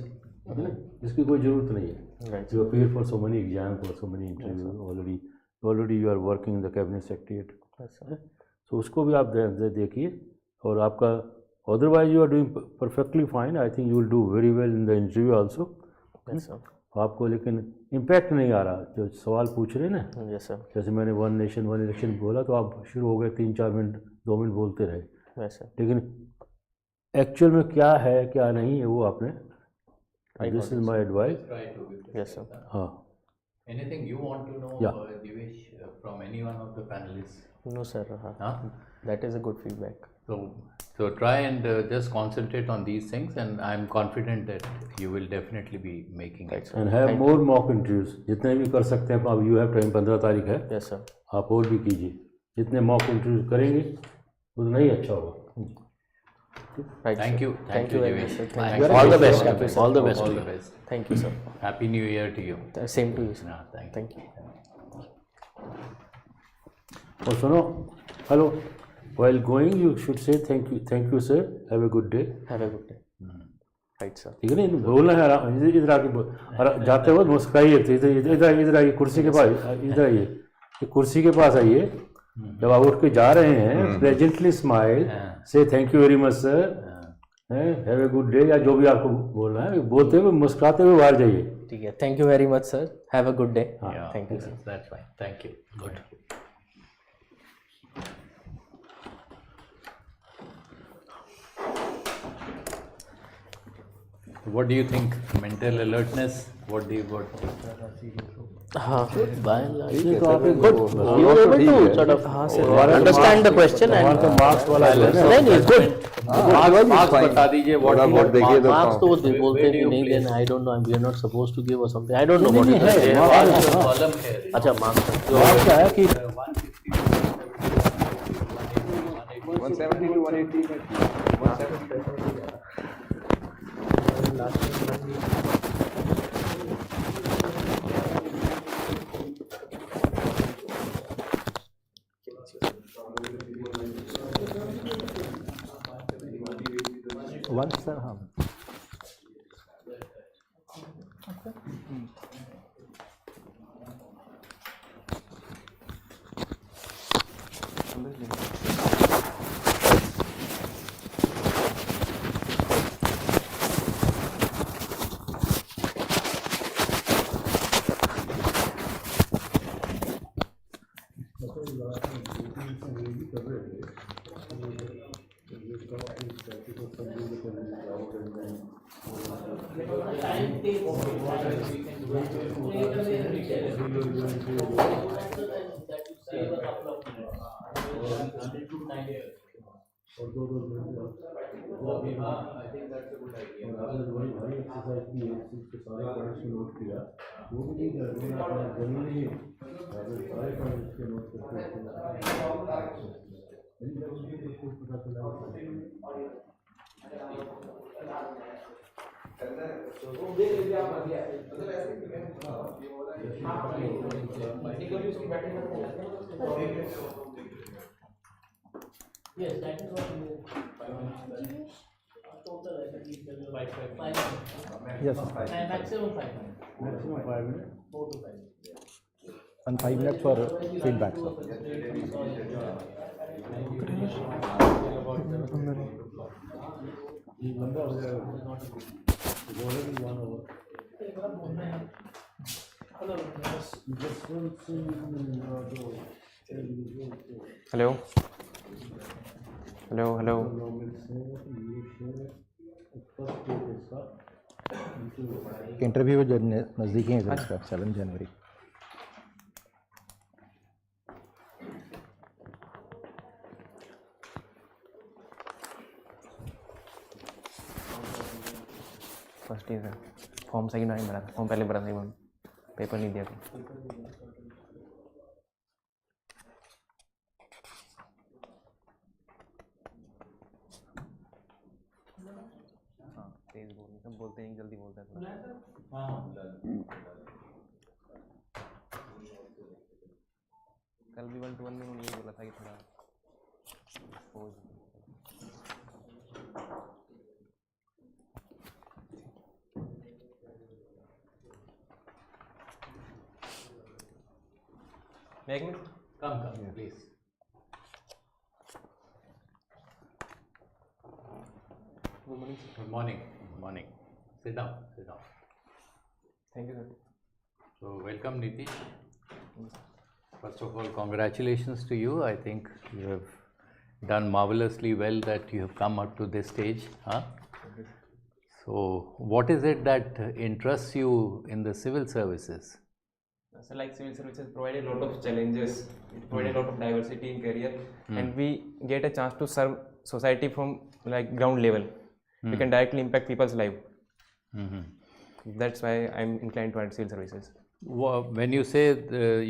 B: इसकी कोई ज़रूरत नहीं है.
E: Right.
B: You appear for so many exams, for so many interviews. Already you are working in the cabinet secretariat.
E: Yes, sir.
B: So उसको भी आप देखिए. और आपका otherwise you are doing perfectly fine. I think you will do very well in the interview also.
E: Yes, sir.
B: आपको लेकिन impact नहीं आ रहा. जो सवाल पूछ रहे हैं ना,
E: Yes, sir.
B: जैसे मैंने वन नेशन वन इलेक्शन बोला तो आप शुरू हो गए 3-4 मिनट 2 मिनट बोलते रहे.
E: Yes, sir.
B: लेकिन एक्चुअल में क्या है क्या नहीं है वो आपने, this is my advice.
F: Try to give this
E: Yes, sir.
F: answer.
B: हाँ.
F: Anything you want to know,
B: Yeah.
F: Divesh, from any one of the panelists?
E: No, sir.
F: Huh?
E: That is a good feedback.
F: So try and just concentrate on these things, and I'm confident that you will definitely be making it.
B: And have more mock interviews, जितने भी कर सकते हैं आप. You have time, 15 तारीख है,
E: Yes, sir.
B: आप और भी कीजिए. जितने मॉक इंटरव्यूज करेंगे उतना ही अच्छा होगा.
E: Right.
F: Thank
E: sir.
F: you.
E: Thank you very much, sir. Thank
F: Thank
E: you.
F: you.
A: All the best.
E: Thank you, sir.
A: All the best.
F: All the best.
E: Thank you, sir.
F: Happy New Year to you.
E: Same to you, sir.
F: Yeah, thank you.
E: Thank you.
B: और सुनो, hello, while going you should say thank you sir, have a good day.
E: Have a good day. Right, sir.
B: ठीक है ना, बोलना है आराम. इधर आके जाते वक्त मुस्कुराइए. इधर आइए, कुर्सी के पास इधर आइए, कुर्सी के पास आइए. जब आप उठ के जा रहे हैं, प्रेजेंटली स्माइल, से thank you very much sir, have a good day, या जो भी आपको बोलना है बोलते हुए मुस्कुराते हुए बाहर जाइए.
E: ठीक है. Thank you very much, sir. Have a good day.
F: Yeah,
E: Thank you, sir.
F: That's fine. Thank you. Good. What do you think? Mental alertness? What do you got?
A: हाँ, by and large,
B: ये तो आपने
A: good. You were able to sort of understand the question and
B: marks वाला है ना.
A: नहीं नहीं good.
F: Marks बता दीजिए. What you got?
A: Marks तो वो बोलते कि नहीं देना. I don't know. We are not supposed to give or something. I don't know what it is.
F: Column here.
A: अच्छा marks.
B: मार्क्स क्या है कि
C: 170 to 180. 170.
D: once yes,
A: Maximum 5 minutes.
B: Maximum 5 minutes.
A: 4 to 5 minutes.
D: and 5 minutes for feedback. Sir.
B: ये लंबा हो जाएगा already 1 hour.
G: Hello. Hello. Hello.
D: Interview जो नज़दीकी है इसका 7 जनवरी.
G: फर्स्ट ईयर फॉर्म सेकंड नहीं भरा था, फॉर्म पहले भरा था, पेपर नहीं दिया था. हाँ तेज बोलने सब बोलते हैं, जल्दी बोलता है कल भी 1-to-1 में उन्होंने बोला था कि थोड़ा एक minute.
F: Come, please. Good morning. Sit down.
G: Thank you sir.
F: So, welcome, Nitish. First of all, congratulations to you. I think you have done marvelously well that you have come up to this stage. Huh? So, what is it that interests you in the civil services?
G: So like civil services provide a lot of challenges, it provide a lot of diversity in career, and we get a chance to serve society from like ground level. We can directly impact people's life. That's why I'm inclined towards civil services.
F: When you say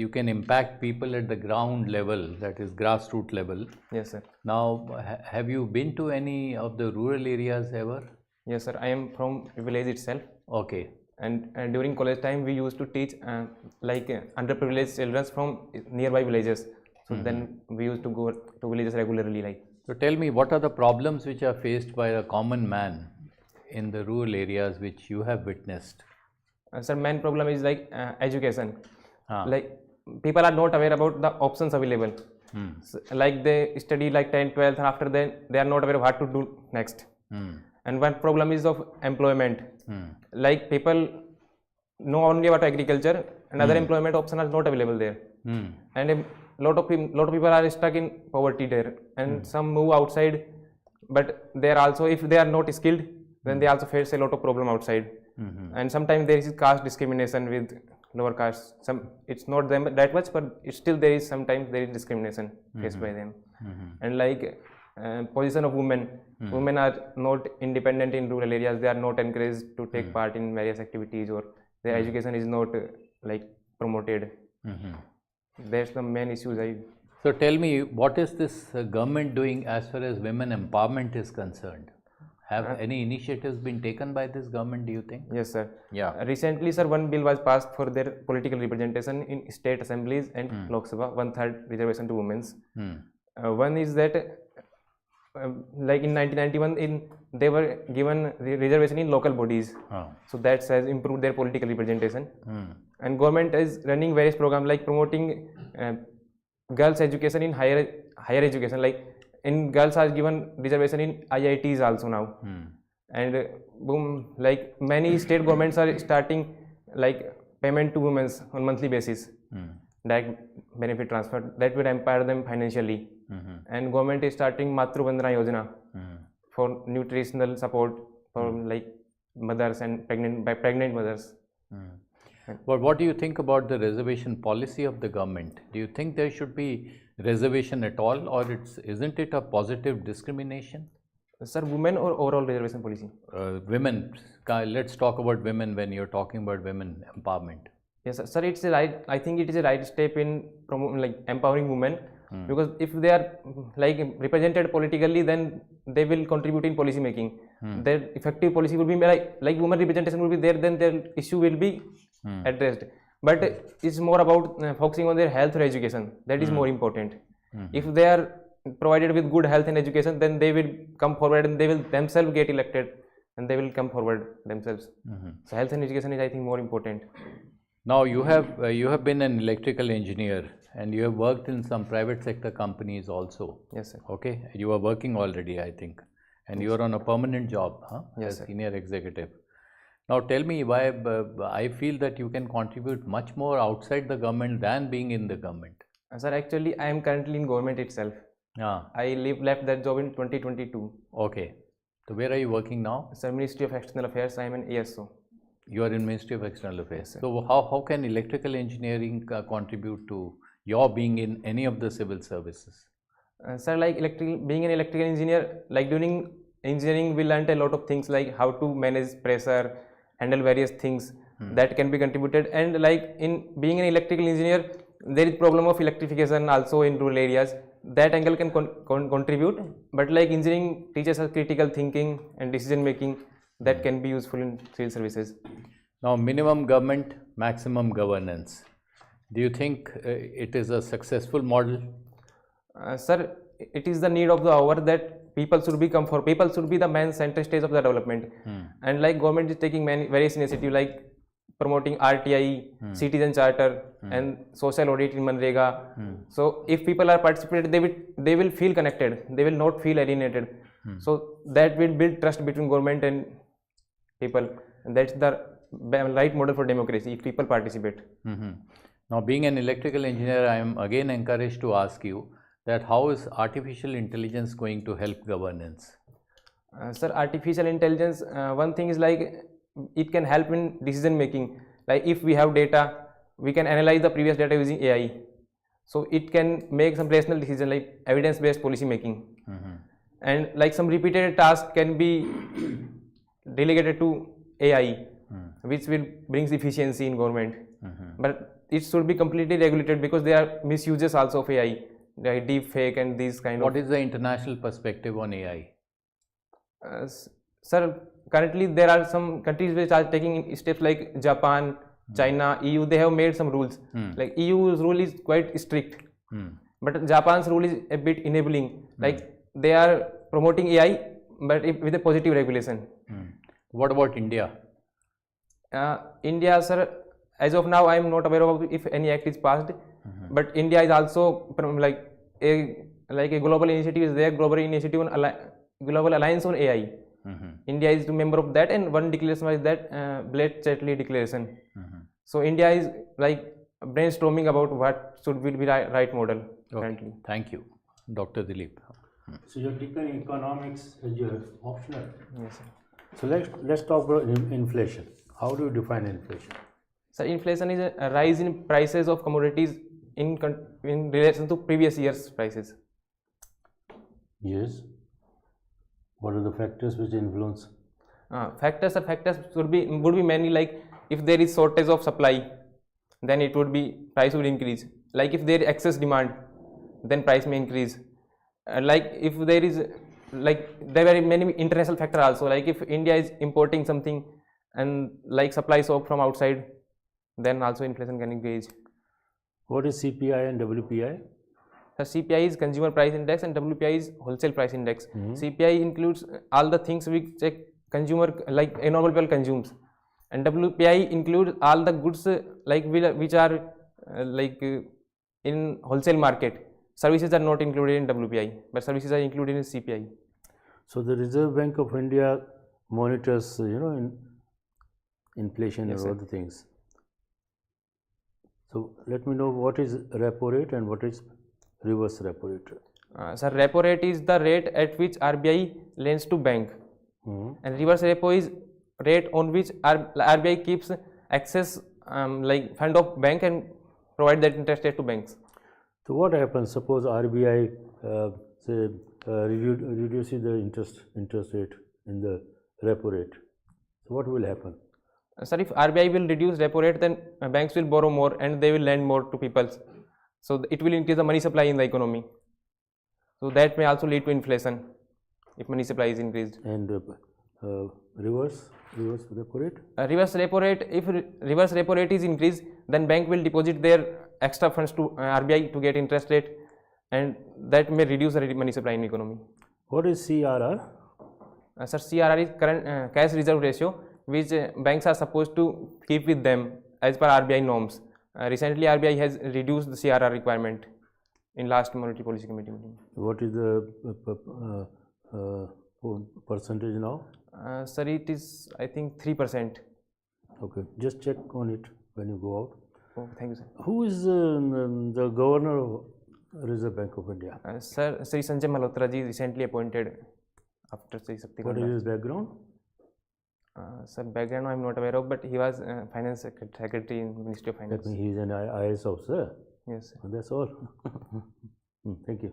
F: you can impact people at the ground level, that is grassroots level.
G: Yes sir.
F: Now, have you been to any of the rural areas ever?
G: Yes sir, I am from village itself.
F: Okay.
G: And during college time we used to teach underprivileged children from nearby villages. So then we used to go to villages regularly. Like.
F: So tell me, what are the problems which are faced by a common man in the rural areas which you have witnessed?
G: Sir, main problem is like education. Like people are not aware about the options available. So, like they study like 10th, 12th, and after that they are not aware of what to do next. And one problem is of employment. Like people know only about agriculture, and other employment options are not available there. And a lot of people are stuck in poverty there, and some move outside, but they are also, if they are not skilled, then they also face a lot of problem outside. And sometimes there is caste discrimination with lower caste. It's not them that much, but still there is sometimes there is discrimination faced by them. And like position of women are not independent in rural areas. They are not encouraged to take part in various activities, or their education is not like promoted. That's the main issues.
F: So tell me, what is this government doing as far as women empowerment is concerned? Have any initiatives been taken by this government, do you think?
G: Yes sir.
F: Yeah.
G: Recently sir, one bill was passed for their political representation in state assemblies and Lok Sabha, 1/3 reservation to women's. One is that like in 1991 in they were given reservation in local bodies.
F: Ah.
G: So that has improved their political representation.
F: Hmm.
G: And government is running various programs like promoting girls education in higher education. Like in girls are given reservation in IITs also now. And boom, like many state governments are starting like payment to women on monthly basis. Direct benefit transfer that will empower them financially. And government is starting Matru Bandhana Yojana for nutritional support for like mothers and pregnant mothers.
F: But what do you think about the reservation policy of the government? Do you think there should be reservation at all, or isn't it a positive discrimination?
G: Sir, women or overall reservation policy?
F: Women. Let's talk about women when you're talking about women empowerment.
G: Yes, sir. It's a right. I think it is a right step in like empowering women, because if they are like represented politically, then they will contribute in policy making. Their effective policy will be like women representation will be there. Then their issue will be addressed. But it's more about focusing on their health or education. That is more important. If they are provided with good health and education, then they will come forward and they will themselves get elected, and they will come forward themselves. So health and education is, I think, more important.
F: Now you have been an electrical engineer and you have worked in some private sector companies also.
G: Yes, sir.
F: Okay, you are working already, I think, and you are on a permanent job, huh?
G: Yes,
F: as
G: sir.
F: senior executive. Now tell me why I feel that you can contribute much more outside the government than being in the government.
G: Sir, actually, I am currently in government itself.
F: Ah,
G: I left that job in 2022.
F: okay. So where are you working now?
G: Sir, Ministry of External Affairs. I am an ASO.
F: You are in Ministry of External Affairs.
G: Yes, sir.
F: So how can electrical engineering contribute to your being in any of the civil services?
G: Sir, like being an electrical engineer, like during engineering, we learned a lot of things like how to manage pressure, handle various things that can be contributed. And like in being an electrical engineer, there is problem of electrification also in rural areas. That angle can contribute. But like engineering teaches us critical thinking and decision making that can be useful in civil services.
F: Now, minimum government, maximum governance. Do you think it is a successful model?
G: Sir, it is the need of the hour that people should be people should be the main center stage of the development. And like government is taking various initiatives like promoting RTI, citizen charter, and social audit in Manrega. So if people are participating, they will feel connected. They will not feel alienated. So that will build trust between government and people. And that's the right model for democracy if people participate.
F: Now, being an electrical engineer, I am again encouraged to ask you that how is artificial intelligence going to help governance?
G: Sir, artificial intelligence, one thing is like it can help in decision making. Like if we have data, we can analyze the previous data using AI. So it can make some rational decision like evidence-based policy making. And like some repeated tasks can be delegated to AI, which will brings efficiency in government. But it should be completely regulated because there are misuses also of AI, like deep fake and these kind of.
F: What is the international perspective on AI?
G: Sir, currently there are some countries which are taking steps like Japan, China, EU. They have made some rules. Like EU's rule is quite strict, but Japan's rule is a bit enabling. Like they are promoting AI, but with a positive regulation.
F: What about India?
G: India, sir, as of now, I am not aware of if any act is passed. But India is also like a global initiative is there. Global initiative on Global Alliance on AI. India is a member of that, and one declaration was that Blake Chatterley declaration. So India is like brainstorming about what should be the right model currently.
F: Thank you, Dr. Dilip.
B: So you're taking economics as your optional.
G: Yes, sir.
B: So let's talk about inflation. How do you define inflation?
G: So inflation is a rise in prices of commodities in relation to previous year's prices.
B: Yes. What are the factors which influence?
G: Factors would be many. Like if there is shortage of supply, then it would be price would increase. Like if there is excess demand, then price may increase. Like if there is there are many international factors also. Like if India is importing something and like supply soap from outside, then also inflation can increase.
B: What is CPI and WPI?
G: So CPI is consumer price index and WPI is wholesale price index. CPI includes all the things which a consumer like a normal people consumes, and WPI includes all the goods which are in wholesale market. Services are not included in WPI, but services are included in CPI.
B: So the Reserve Bank of India monitors, inflation and all the things. So let me know what is repo rate and what is reverse repo rate.
G: Sir, repo rate is the rate at which RBI lends to bank, and reverse repo is rate on which RBI keeps excess fund of bank and provide that interest rate to banks.
B: So what happens? Suppose RBI reduces the interest rate in the repo rate. So what will happen?
G: Sir, if RBI will reduce repo rate, then banks will borrow more and they will lend more to people. So it will increase the money supply in the economy. So that may also lead to inflation if money supply is increased.
B: And reverse repo rate?
G: Reverse repo rate, if reverse repo rate is increased, then bank will deposit their extra funds to RBI to get interest rate, and that may reduce the money supply in economy.
B: What is CRR?
G: Sir, CRR is current cash reserve ratio, which banks are supposed to keep with them as per RBI norms. Recently, RBI has reduced the CRR requirement in last monetary policy committee meeting.
B: What is the percentage now?
G: Sir, it is I think 3%.
B: Okay, just check on it when you go out.
G: Oh, thank you, sir.
B: Who is the governor of Reserve Bank of India?
G: Sir, Sri Sanjay Malhotra ji recently appointed after Sri Shakti
B: What is his background?
G: Sir, background I am not aware of, but he was finance secretary in Ministry of Finance.
B: That means he is an IAS officer.
G: Yes, sir.
B: That's all. Thank you.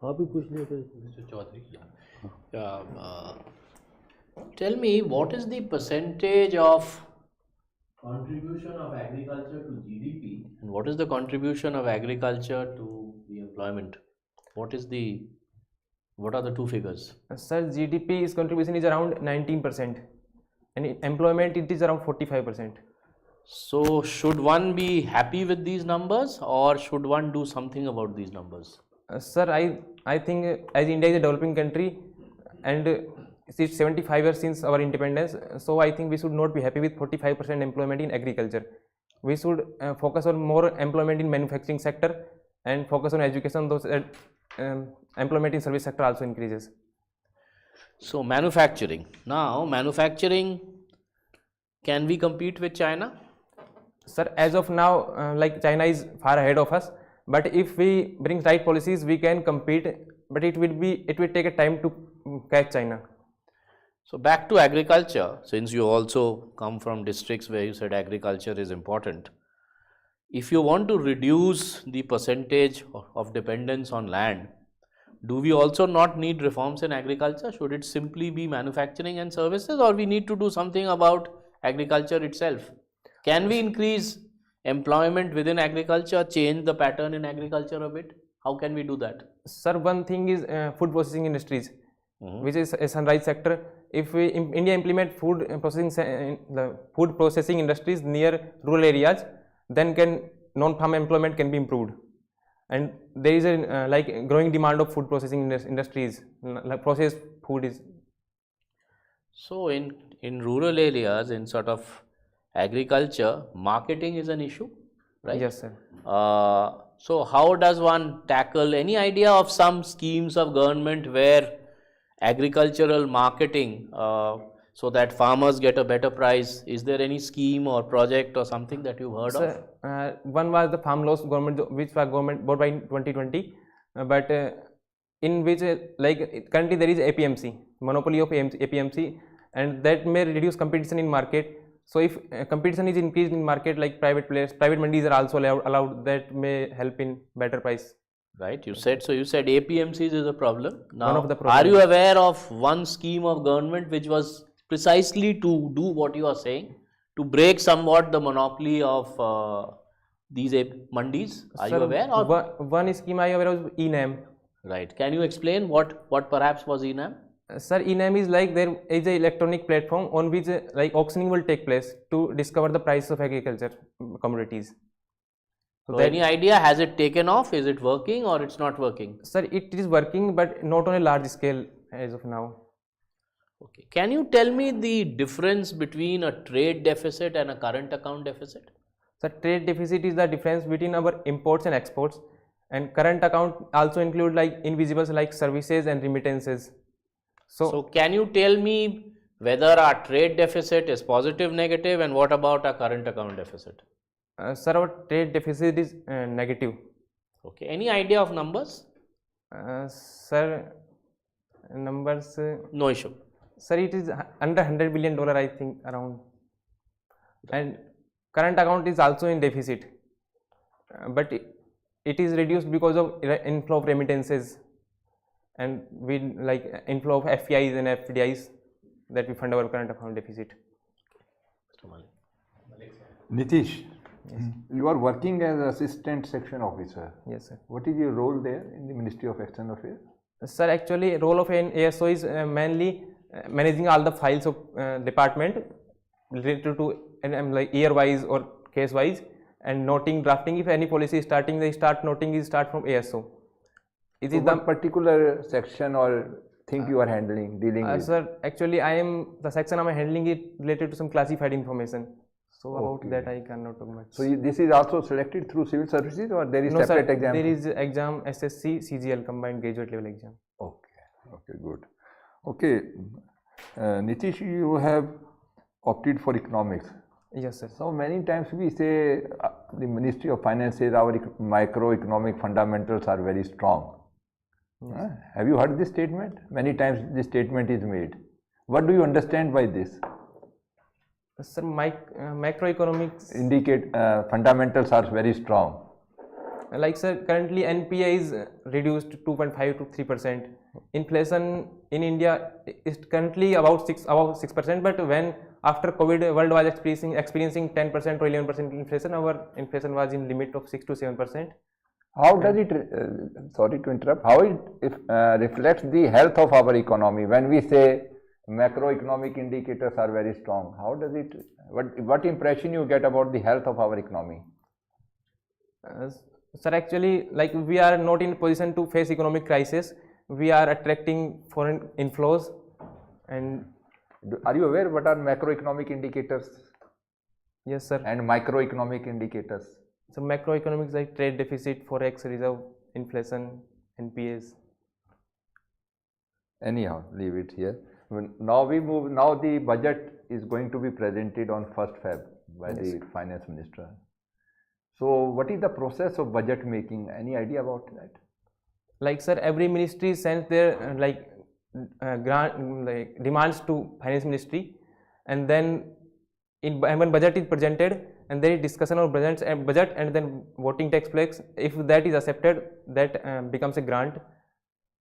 B: आप भी पूछ लिया थे
F: Mr. Chaudhary.
A: Tell me, what is the percentage of contribution of agriculture to GDP and what is the contribution of agriculture to the employment? What are the two figures?
G: Sir, GDP's contribution is around 19%, and in employment it is around 45%.
A: So should one be happy with these numbers or should one do something about these numbers?
G: Sir, I think as India is a developing country and it's 75 years since our independence, so I think we should not be happy with 45% employment in agriculture. We should focus on more employment in manufacturing sector and focus on education, those employment in service sector also increases.
A: So manufacturing. Now manufacturing, can we compete with China?
G: Sir, as of now, China is far ahead of us, but if we bring right policies, we can compete, but it will take a time to catch China.
A: So back to agriculture, since you also come from districts where you said agriculture is important. If you want to reduce the percentage of dependence on land, do we also not need reforms in agriculture? Should it simply be manufacturing and services, or we need to do something about agriculture itself? Can we increase employment within agriculture, change the pattern in agriculture a bit? How can we do that?
G: Sir, one thing is food processing industries, which is a sunrise sector. If we India implement food processing industries near rural areas, then non-farm employment can be improved, and there is a growing demand of food processing industries. Processed food is.
A: So in rural areas, in sort of agriculture, marketing is an issue, right?
G: Yes, sir.
A: So how does one tackle, any idea of some schemes of government where agricultural marketing so that farmers get a better price? Is there any scheme or project or something that you've heard of?
G: One was the farm laws government, which was government bought by 2020, but in which currently there is APMC, monopoly of APMC, and that may reduce competition in market. So if competition is increased in market, like private players, private mandis are also allowed, that may help in better price.
A: Right, you said APMCs is a problem. Now,
G: One of the problems.
A: Are you aware of one scheme of government which was precisely to do what you are saying, to break somewhat the monopoly of these mandis? Are you aware? Or?
G: One scheme I am aware of, eNAM.
A: Right, can you explain what perhaps was eNAM?
G: Sir, eNAM is there is an electronic platform on which auctioning will take place to discover the price of agriculture commodities.
A: So any idea, has it taken off? Is it working or it's not working?
G: Sir, it is working, but not on a large scale as of now.
A: Okay. Can you tell me the difference between a trade deficit and a current account deficit?
G: So trade deficit is the difference between our imports and exports, and current account also include like invisibles like services and remittances.
A: So can you tell me whether our trade deficit is positive, negative, and what about our current account deficit?
G: Sir, our trade deficit is negative.
A: Okay. Any idea of numbers?
G: Sir, numbers.
A: No issue.
G: Sir, it is under $100 billion, I think, around. And current account is also in deficit, but it is reduced because of inflow of remittances, and we like inflow of FPIs and FDIs that we fund our current account deficit.
C: Nitish, you are working as assistant section officer.
G: Yes, sir.
C: What is your role there in the Ministry of External Affairs?
G: Sir, actually, role of an ASO is mainly managing all the files of department related to like year-wise or case-wise, and noting, drafting. If any policy is starting, they start noting is start from ASO. It
C: So
G: is
C: what particular section or thing you are handling, dealing with?
G: Sir, actually, I am the section I am handling it related to some classified information. So about that I cannot talk much.
C: So this is also selected through civil services, or there is
G: No,
C: separate
G: sir,
C: exam?
G: there is exam SSC CGL combined graduate level exam.
C: Okay, okay, good. Okay, Nitish, you have opted for economics.
G: Yes, sir.
C: So many times we say the Ministry of Finance says our microeconomic fundamentals are very strong. Have you heard this statement? Many times this statement is made. What do you understand by this?
G: Sir, macroeconomics.
C: Indicate fundamentals are very strong.
G: Like, sir, currently NPI is reduced to 2.5 to 3%. Inflation in India is currently about 6%, but when after COVID world was experiencing 10% or 11% inflation, our inflation was in limit of 6 to 7%.
C: How does it, sorry to interrupt, how it reflects the health of our economy when we say macroeconomic indicators are very strong? How does it, what impression you get about the health of our economy?
G: Sir, actually, like, we are not in position to face economic crisis. We are attracting foreign inflows. And
C: are you aware what are macroeconomic indicators
G: yes, sir.
C: and microeconomic indicators?
G: So macroeconomics like trade deficit, forex reserve, inflation, NPAs.
C: Anyhow, leave it here. Now we move. Now the budget is going to be presented on 1st Feb by the finance minister. So what is the process of budget making? Any idea about that?
G: Like, sir, every ministry sends their demands to finance ministry, and then when budget is presented, and there is discussion of budget, and then voting takes place. If that is accepted, that becomes a grant.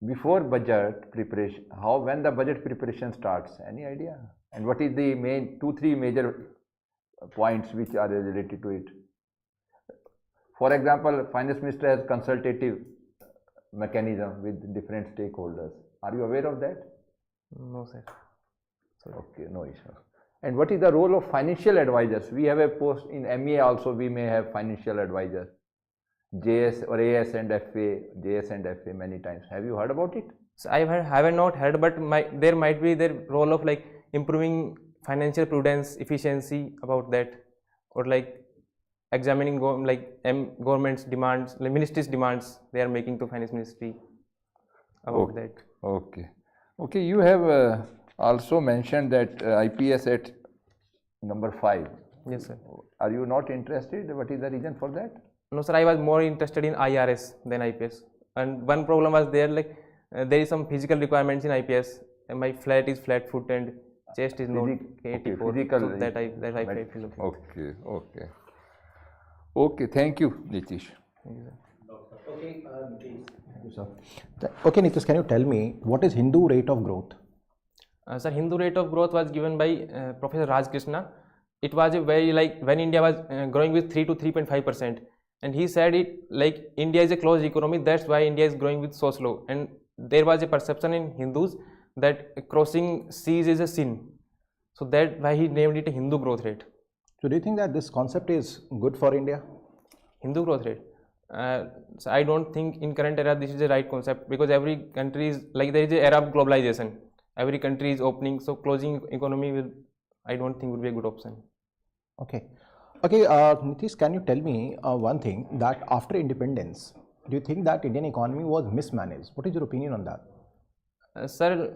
C: Before budget preparation, when the budget preparation starts? Any idea? And what is the main 2-3 major points which are related to it? For example, finance minister has consultative mechanism with different stakeholders. Are you aware of that?
G: No, sir. Sorry.
C: Okay, no issue. And what is the role of financial advisors? We have a post in MEA also, we may have financial advisors. JS or AS and FA, JS and FA many times. Have you heard about it?
G: So I have not heard, but there might be the role of like improving financial prudence, efficiency about that, or like examining government's demands, like ministry's demands they are making to finance ministry about that.
C: Okay. Okay, you have also mentioned that IPS at number 5.
G: Yes, sir.
C: Are you not interested? What is the reason for that?
G: No, sir, I was more interested in IRS than IPS. And one problem was there, like there is some physical requirements in IPS. And my flat is flat foot and chest is not 84.
C: Physical.
G: So that I feel okay.
C: Okay, okay. Okay, thank you, Nitish.
D: Okay, Nitish, can you tell me what is Hindu rate of growth?
G: Sir, Hindu rate of growth was given by Professor Raj Krishna. It was a very like when India was growing with 3 to 3.5%, and he said it like India is a closed economy. That's why India is growing with so slow. And there was a perception in Hindus that crossing seas is a sin. So that's why he named it a Hindu growth rate.
D: So do you think that this concept is good for India?
G: Hindu growth rate. So I don't think in current era this is the right concept, because every country is like, there is a era of globalization. Every country is opening, so closing economy will, I don't think would be a good option.
D: Okay. Okay, Nitish, can you tell me one thing, that after independence, do you think that Indian economy was mismanaged? What is your opinion on that?
G: Sir,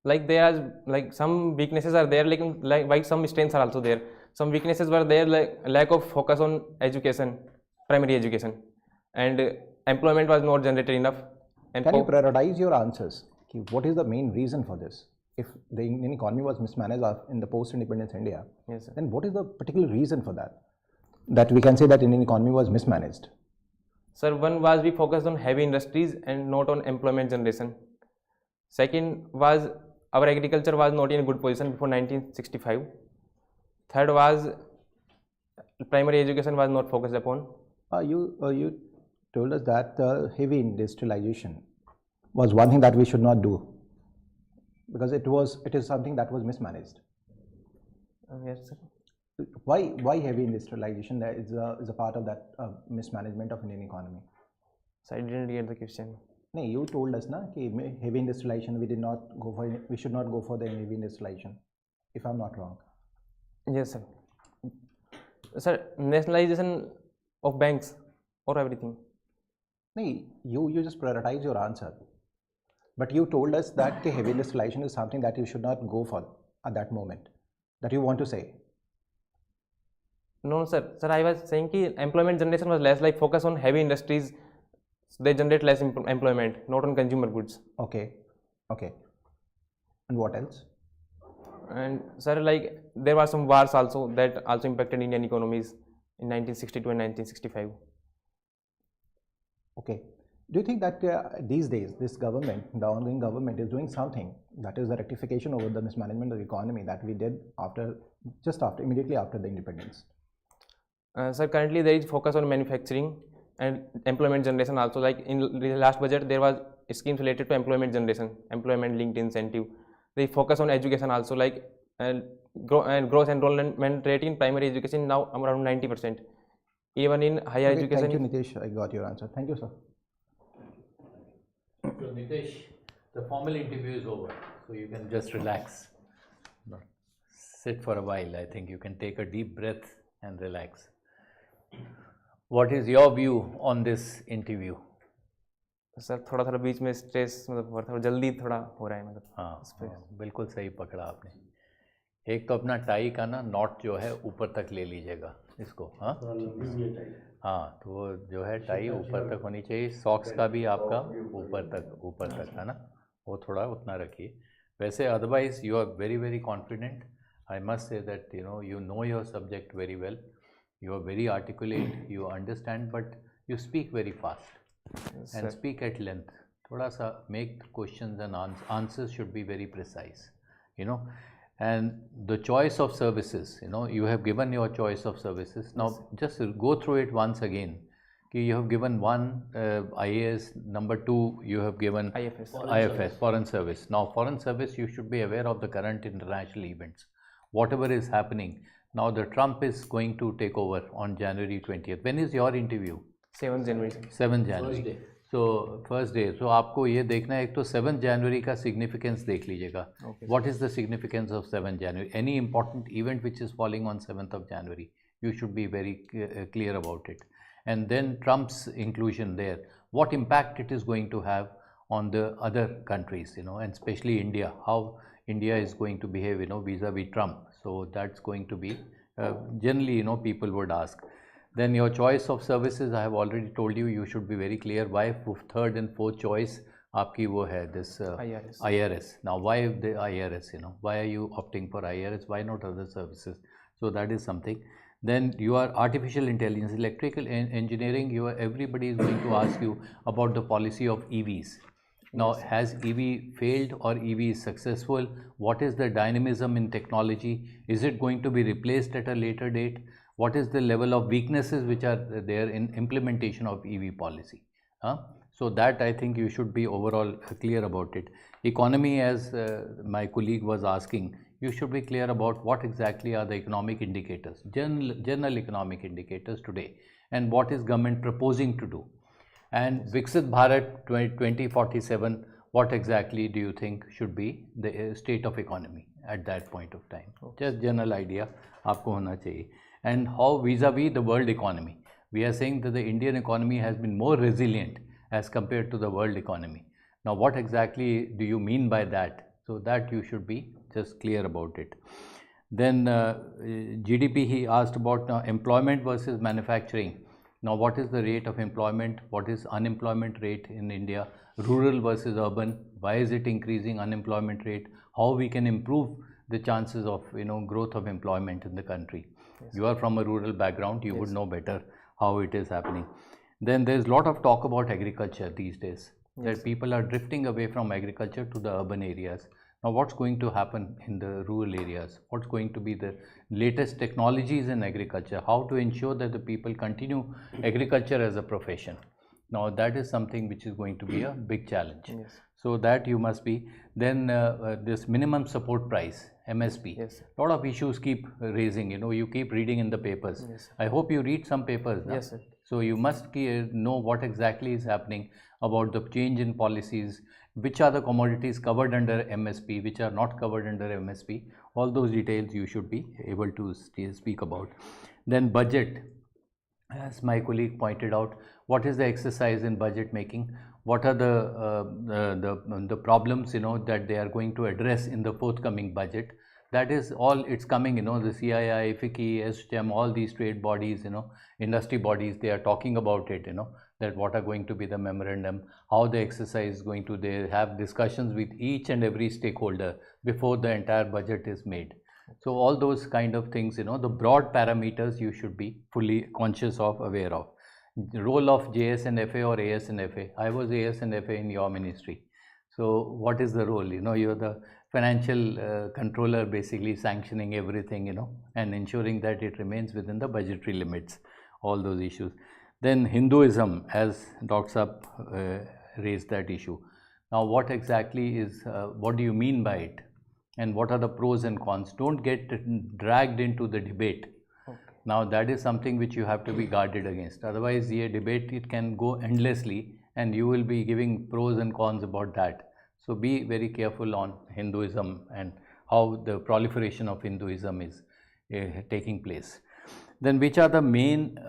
G: like there are like some weaknesses are there, like some strengths are also there. Some weaknesses were there, like lack of focus on education, primary education, and employment was not generated enough. And
D: Can you prioritize your answers? What is the main reason for this? If the Indian economy was mismanaged in the post-independence India,
G: yes, sir.
D: then what is the particular reason for that? That we can say that Indian economy was mismanaged.
G: Sir, one was we focused on heavy industries and not on employment generation. Second was our agriculture was not in a good position before 1965. Third was primary education was not focused upon.
D: You told us that heavy industrialization was one thing that we should not do, because it is something that was mismanaged.
G: Yes, sir.
D: Why heavy industrialization is a part of that mismanagement of Indian economy?
G: So I didn't get the question.
D: No, you told us na कि heavy industrialization we should not go for the heavy industrialization, if I'm not wrong.
G: Yes, sir. Sir, nationalization of banks or everything.
D: No, you just prioritize your answer, but you told us that heavy industrialization is something that you should not go for at that moment, that you want to say.
G: No, sir. Sir, I was saying that employment generation was less, like focus on heavy industries. They generate less employment, not on consumer goods.
D: Okay. And what else?
G: And sir, like there were some wars also that also impacted Indian economies in 1962 and 1965.
D: Okay. Do you think that these days this government, the ongoing government, is doing something that is the rectification over the mismanagement of the economy that we did immediately after the independence?
G: Sir, currently there is focus on manufacturing and employment generation also. Like in the last budget, there was schemes related to employment generation, employment linked incentive. They focus on education also, like gross enrollment rate in primary education now around 90%. Even in higher education.
D: Thank you, Nitish. I got your answer. Thank you, sir.
F: So Nitesh, the formal interview is over, so you can just relax. Sit for a while. I think you can take a deep breath and relax. What is your view on this interview?
G: Sir थोड़ा बीच में stress मतलब थोड़ा जल्दी थोड़ा हो रहा है मतलब.
F: हाँ, बिल्कुल सही पकड़ा आपने. एक तो अपना टाई का ना नॉट जो है ऊपर तक ले लीजिएगा इसको. हाँ तो वो जो है टाई ऊपर तक होनी चाहिए. सॉक्स का भी आपका ऊपर तक है ना, वो थोड़ा उतना रखिए. वैसे otherwise you are very confident. I must say that you know your subject very well. You are very articulate, you understand, but you speak very fast. Yes, and speak at length. Thoda sa make questions and answers should be very precise, and the choice of services, you have given your choice of services. Now just go through it once again. You have given one IAS, number 2 you have given IFS, foreign service. Now foreign service, you should be aware of the current international events, whatever is happening. Now the Trump is going to take over on January 20th. When is your interview?
G: 7 January.
F: 7 January. So first day. So आपको ये देखना है, एक तो 7 January का significance देख लीजिएगा. What is the significance of 7 January? Any important event which is falling on 7th of January, you should be very clear about it. And then Trump's inclusion there, what impact it is going to have on the other countries, and especially India, how India is going to behave, vis-a-vis Trump. So that's going to be generally, people would ask. Then your choice of services, I have already told you, you should be very clear why third and fourth choice आपकी वो है this IRS. Now why the IRS? Why are you opting for IRS? Why not other services? So that is something. Then you are artificial intelligence, electrical engineering. Everybody is going to ask you about the policy of EVs. Now, has EV failed or EV is successful? What is the dynamism in technology? Is it going to be replaced at a later date? What is the level of weaknesses which are there in implementation of EV policy? So that I think you should be overall clear about it. Economy, as my colleague was asking, you should be clear about what exactly are the economic indicators, general economic indicators today, and what is government proposing to do. And Viksit Bharat 2047, what exactly do you think should be the state of economy at that point of time? Just general idea आपको होना चाहिए. And how vis-a-vis the world economy. We are saying that the Indian economy has been more resilient as compared to the world economy. Now what exactly do you mean by that? So that you should be just clear about it. Then GDP, he asked about employment versus manufacturing. Now what is the rate of employment? What is unemployment rate in India? Rural versus urban? Why is it increasing unemployment rate? How we can improve the chances of growth of employment in the country? Yes. You are from a rural background, you would know better how it is happening. Then there's a lot of talk about agriculture these days, that people are drifting away from agriculture to the urban areas. Now what's going to happen in the rural areas? What's going to be the latest technologies in agriculture? How to ensure that the people continue agriculture as a profession? Now that is something which is going to be a big challenge. Yes. So that you must be. Then this minimum support price, MSP. Yes. A lot of issues keep raising, you keep reading in the papers. Yes. I hope you read some papers now. Yes, sir. So you must know what exactly is happening about the change in policies, which are the commodities covered under MSP, which are not covered under MSP. All those details you should be able to speak about. Then budget, as my colleague pointed out, what is the exercise in budget making? What are the problems that they are going to address in the forthcoming budget? That is all, it's coming, the CII, FICCI, SGEM, all these trade bodies, industry bodies, they are talking about it, that what are going to be the memorandum, how the exercise is going to, they have discussions with each and every stakeholder before the entire budget is made. So all those kind of things, the broad parameters you should be fully conscious of, aware of. The role of JSNFA or ASNFA. I was ASNFA in your ministry. So what is the role? You're the financial controller, basically sanctioning everything, and ensuring that it remains within the budgetary limits, all those issues. Then Hinduism, as Dr. Saab raised that issue. Now what exactly is, what do you mean by it? And what are the pros and cons? Don't get dragged into the debate. Okay. Now that is something which you have to be guarded against. Otherwise, the debate, it can go endlessly and you will be giving pros and cons about that. So be very careful on Hinduism and how the proliferation of Hinduism is taking place. Then which are the main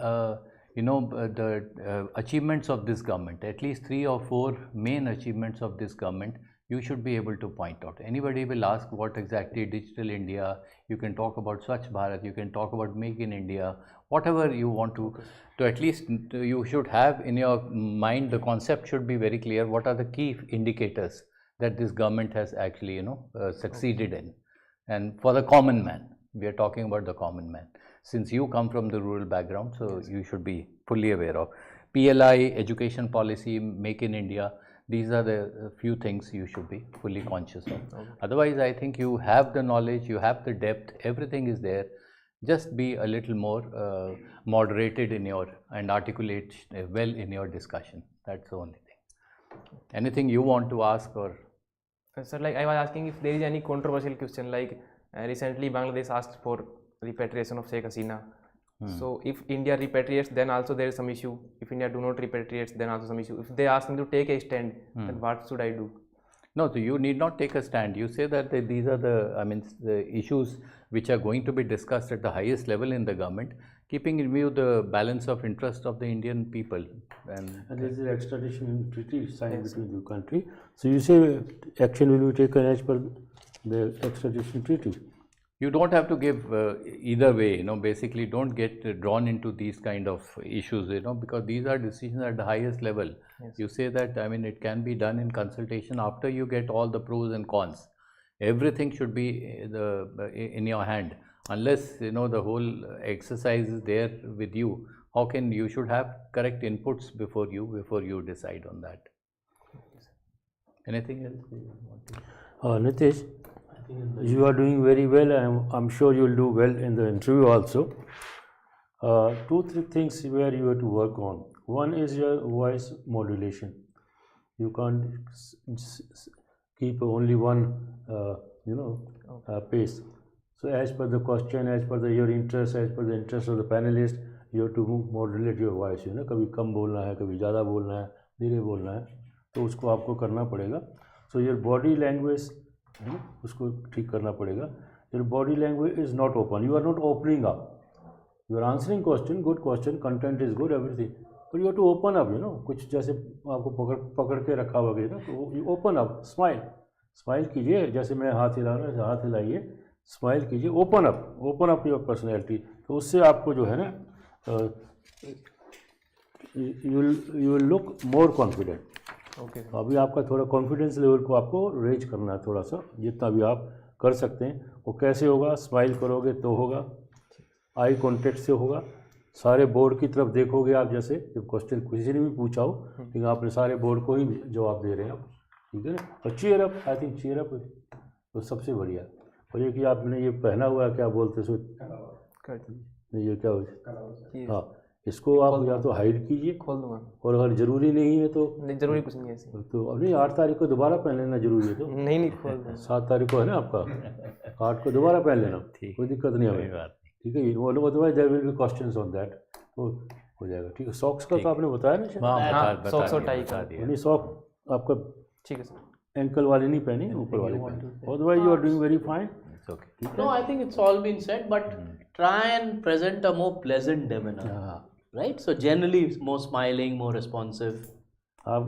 F: achievements of this government? At least 3 or 4 main achievements of this government you should be able to point out. Anybody will ask what exactly Digital India, you can talk about Swachh Bharat, you can talk about Make in India, whatever you want to at least you should have in your mind, the concept should be very clear. What are the key indicators that this government has actually, succeeded in? And for the common man, we are talking about the common man. Since you come from the rural background, so you should be fully aware of. PLI, education policy, Make in India, these are the few things you should be fully conscious of. Okay. Otherwise, I think you have the knowledge, you have the depth, everything is there. Just be a little more moderated in your, and articulate well in your discussion. That's the only thing. Anything you want to ask or?
G: Sir, like I was asking if there is any controversial question, like recently Bangladesh asked for repatriation of Sheikh Hasina. So if India repatriates, then also there is some issue. If India do not repatriate, then also some issue. If they ask me to take a stand, then what should I do?
F: No, so you need not take a stand. You say that these are the issues which are going to be discussed at the highest level in the government, keeping in view the balance of interest of the Indian people. And
B: there is an extradition treaty signed between the country. So you say action will be taken as per the extradition treaty.
F: You don't have to give either way, basically don't get drawn into these kind of issues, because these are decisions at the highest level. Yes. You say that, it can be done in consultation after you get all the pros and cons. Everything should be in your hand. Unless, the whole exercise is there with you, how can you should have correct inputs before you decide on that. Anything else you want to?
B: Nitish, you are doing very well, and I'm sure you'll do well in the interview also. 2-3 things where you have to work on. One is your voice modulation. You can't keep only one, pace. So as per the question, as per your interest, as per the interest of the panelist, you to modulate your voice, ना कभी कम बोलना है, कभी ज़्यादा बोलना है, धीरे बोलना है, तो उसको आपको करना पड़ेगा. सो योर बॉडी लैंग्वेज है ना, उसको ठीक करना पड़ेगा. Your body language is not open, you are not opening up. You are answering question, good question, content is good, everything, but you have to open up. कुछ जैसे आपको पकड़ के रखा हुआ ना, तो यू ओपन अप, स्माइल कीजिए. जैसे मैं हाथ हिला रहा हूँ, हाथ हिलाइए, स्माइल कीजिए, ओपन अप योर पर्सनैलिटी. तो उससे आपको जो है ना, you will look more confident.
G: Okay
B: तो अभी आपका थोड़ा कॉन्फिडेंस लेवल को आपको रेज करना है थोड़ा सा, जितना भी आप कर सकते हैं. वो कैसे होगा? स्माइल करोगे तो होगा, आई कांटेक्ट से होगा, सारे बोर्ड की तरफ देखोगे आप. जैसे जब क्वेश्चन किसी ने भी पूछा हो, लेकिन आपने सारे बोर्ड को ही जवाब दे रहे हैं आप, ठीक है ना. और cheer up, I think cheer up तो सबसे बढ़िया. और ये कि आपने ये पहना हुआ है, क्या बोलते हैं नहीं, ये क्या हो, हाँ, इसको आप या तो हाइड कीजिए,
G: खोल दूंगा.
B: और अगर ज़रूरी नहीं है तो
G: नहीं, जरूरी कुछ नहीं है ऐसे.
B: तो अब नहीं, 8 तारीख को दोबारा पहन लेना जरूरी है. तो
G: नहीं खोल दूंगा.
B: 7 तारीख को है ना आपका, 8 को दोबारा पहन लेना, कोई दिक्कत नहीं हमें, ठीक है. वो otherwise there will be questions on that, तो हो जाएगा. ठीक है. सॉक्स का तो आपने बताया ना शायद?
G: हाँ, सॉक्स और टाई का.
B: नहीं, सॉक आपका
G: ठीक है सर.
B: एंकल वाले नहीं पहने, ऊपर वाले पहने. Otherwise you are doing very fine.
A: No, I think it's all been said, but try and present a more pleasant demeanor, right? So generally, more smiling, more responsive.